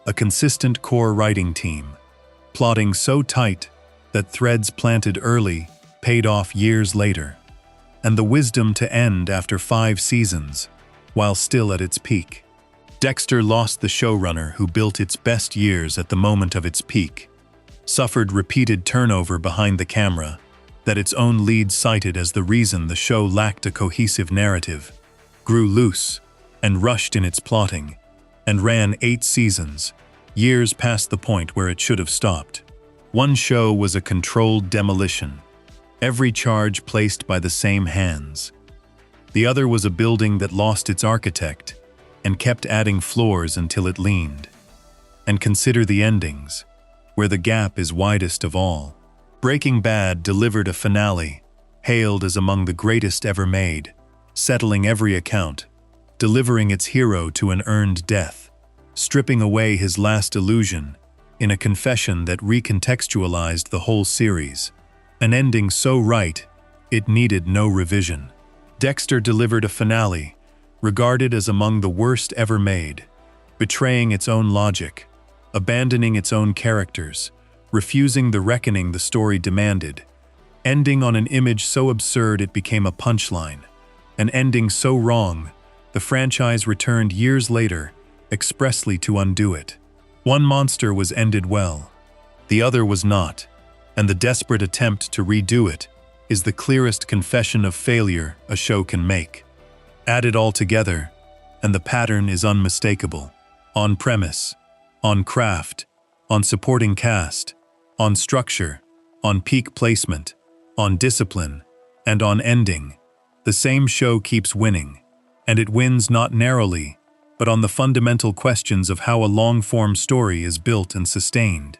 A consistent core writing team, plotting so tight that threads planted early paid off years later. And the wisdom to end after 5 seasons, while still at its peak. Dexter lost the showrunner who built its best years at the moment of its peak, suffered repeated turnover behind the camera that its own lead cited as the reason the show lacked a cohesive narrative, grew loose and rushed in its plotting, and ran 8 seasons, years past the point where it should have stopped. One show was a controlled demolition, every charge placed by the same hands. The other was a building that lost its architect and kept adding floors until it leaned. And consider the endings, where the gap is widest of all. Breaking Bad delivered a finale, hailed as among the greatest ever made, settling every account, delivering its hero to an earned death, stripping away his last illusion in a confession that recontextualized the whole series. An ending so right, it needed no revision. Dexter delivered a finale, regarded as among the worst ever made, betraying its own logic, abandoning its own characters, refusing the reckoning the story demanded, ending on an image so absurd it became a punchline, an ending so wrong, the franchise returned years later, expressly to undo it. One monster was ended well, the other was not, and the desperate attempt to redo it is the clearest confession of failure a show can make. Add it all together, and the pattern is unmistakable. On premise, on craft, on supporting cast, on structure, on peak placement, on discipline, and on ending, the same show keeps winning, and it wins not narrowly, but on the fundamental questions of how a long-form story is built and sustained.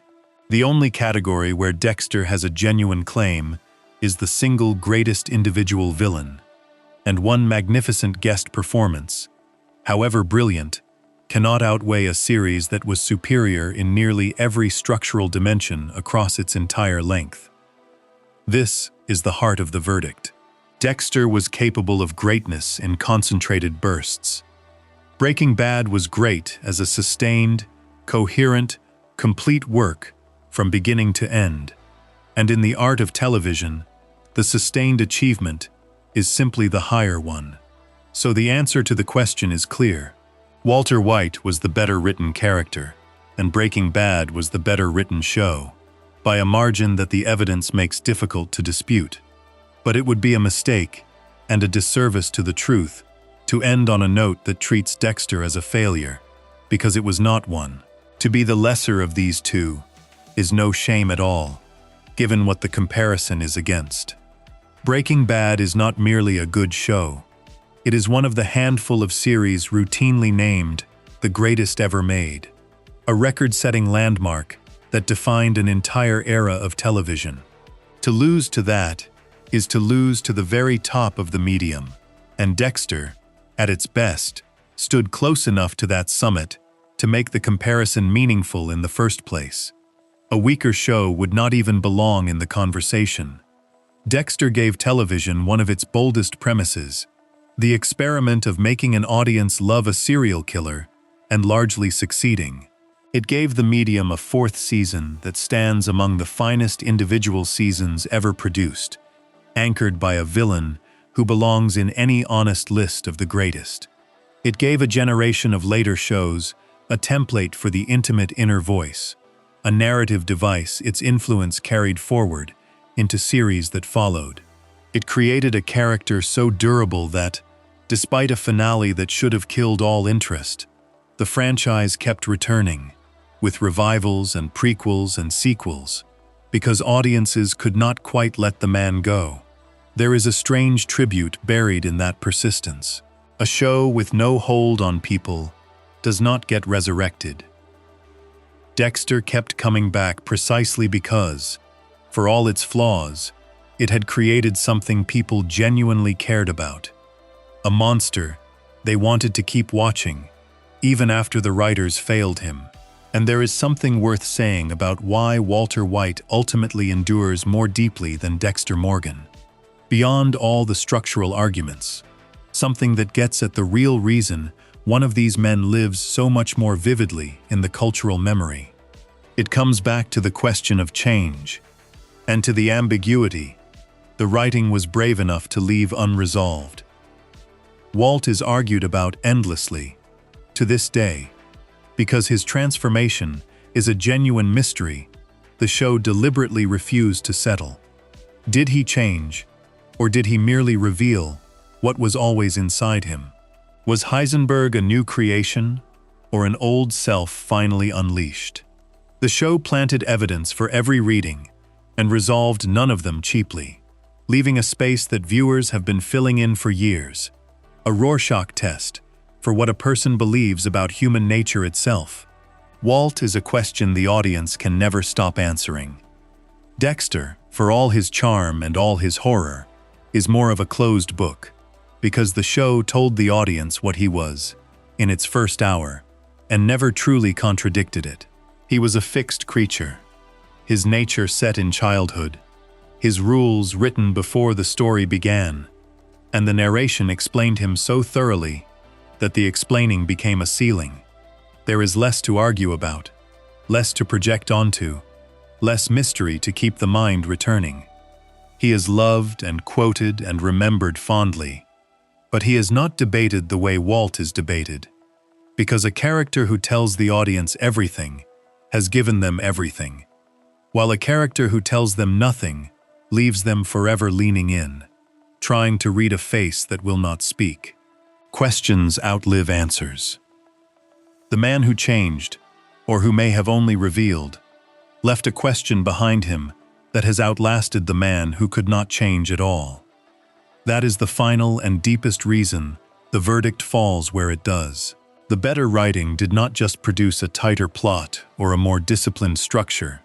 The only category where Dexter has a genuine claim is the single greatest individual villain, and one magnificent guest performance, however brilliant, cannot outweigh a series that was superior in nearly every structural dimension across its entire length. This is the heart of the verdict. Dexter was capable of greatness in concentrated bursts. Breaking Bad was great as a sustained, coherent, complete work from beginning to end. And in the art of television, the sustained achievement is simply the higher one. So the answer to the question is clear. Walter White was the better written character, and Breaking Bad was the better written show, by a margin that the evidence makes difficult to dispute. But it would be a mistake, and a disservice to the truth, to end on a note that treats Dexter as a failure, because it was not one. To be the lesser of these two is no shame at all, given what the comparison is against. Breaking Bad is not merely a good show. It is one of the handful of series routinely named the greatest ever made, a record-setting landmark that defined an entire era of television. To lose to that is to lose to the very top of the medium, and Dexter, at its best, stood close enough to that summit to make the comparison meaningful in the first place. A weaker show would not even belong in the conversation. Dexter gave television one of its boldest premises, the experiment of making an audience love a serial killer, and largely succeeding. It gave the medium a 4th season that stands among the finest individual seasons ever produced, anchored by a villain who belongs in any honest list of the greatest. It gave a generation of later shows a template for the intimate inner voice, a narrative device its influence carried forward into series that followed. It created a character so durable that, despite a finale that should have killed all interest, the franchise kept returning, with revivals and prequels and sequels, because audiences could not quite let the man go. There is a strange tribute buried in that persistence. A show with no hold on people does not get resurrected. Dexter kept coming back precisely because, for all its flaws, it had created something people genuinely cared about. A monster They wanted to keep watching, even after the writers failed him. And there is something worth saying about why Walter White ultimately endures more deeply than Dexter Morgan. Beyond all the structural arguments, something that gets at the real reason one of these men lives so much more vividly in the cultural memory. It comes back to the question of change, and to the ambiguity the writing was brave enough to leave unresolved. Walt is argued about endlessly, to this day. Because his transformation is a genuine mystery, the show deliberately refused to settle. Did he change, or did he merely reveal what was always inside him? Was Heisenberg a new creation, or an old self finally unleashed? The show planted evidence for every reading, and resolved none of them cheaply, leaving a space that viewers have been filling in for years. A Rorschach test for what a person believes about human nature itself. Walt is a question the audience can never stop answering. Dexter, for all his charm and all his horror, is more of a closed book, because the show told the audience what he was, in its first hour, and never truly contradicted it. He was a fixed creature, his nature set in childhood, his rules written before the story began, and the narration explained him so thoroughly that the explaining became a ceiling. There is less to argue about, less to project onto, less mystery to keep the mind returning. He is loved and quoted and remembered fondly, but he is not debated the way Walt is debated, because a character who tells the audience everything has given them everything, while a character who tells them nothing leaves them forever leaning in, trying to read a face that will not speak. Questions outlive answers. The man who changed, or who may have only revealed, left a question behind him that has outlasted the man who could not change at all. That is the final and deepest reason the verdict falls where it does. The better writing did not just produce a tighter plot or a more disciplined structure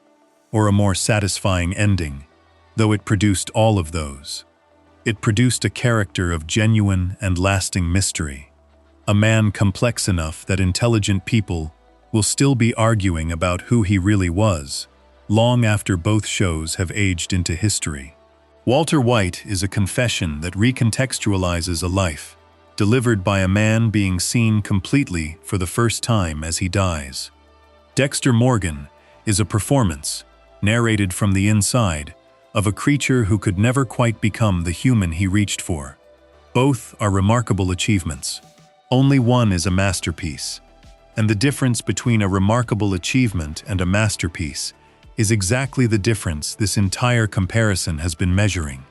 or a more satisfying ending, though it produced all of those. It produced a character of genuine and lasting mystery, a man complex enough that intelligent people will still be arguing about who he really was, long after both shows have aged into history. Walter White is a confession that recontextualizes a life, delivered by a man being seen completely for the first time as he dies. Dexter Morgan is a performance, narrated from the inside, of a creature who could never quite become the human he reached for. Both are remarkable achievements. Only one is a masterpiece, and the difference between a remarkable achievement and a masterpiece is exactly the difference this entire comparison has been measuring.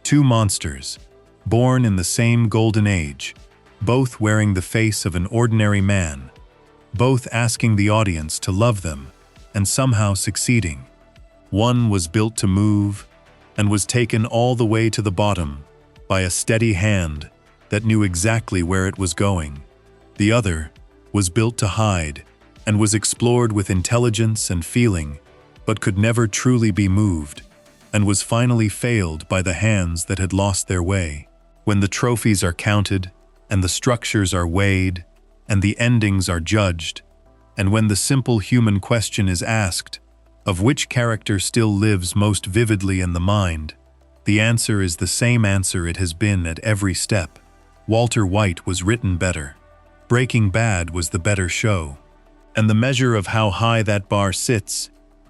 Two monsters, born in the same golden age, both wearing the face of an ordinary man, both asking the audience to love them, and somehow succeeding. One was built to move, and was taken all the way to the bottom by a steady hand that knew exactly where it was going. The other was built to hide, and was explored with intelligence and feeling, but could never truly be moved, and was finally failed by the hands that had lost their way. When the trophies are counted, and the structures are weighed, and the endings are judged, and when the simple human question is asked, of which character still lives most vividly in the mind, the answer is the same answer it has been at every step. Walter White was written better. Breaking Bad was the better show. And the measure of how high that bar sits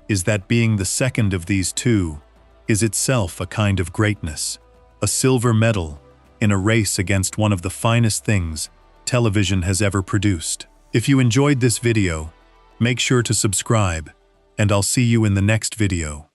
is that being the second of these two is itself a kind of greatness, a silver medal in a race against one of the finest things television has ever produced. If you enjoyed this video, make sure to subscribe, and I'll see you in the next video.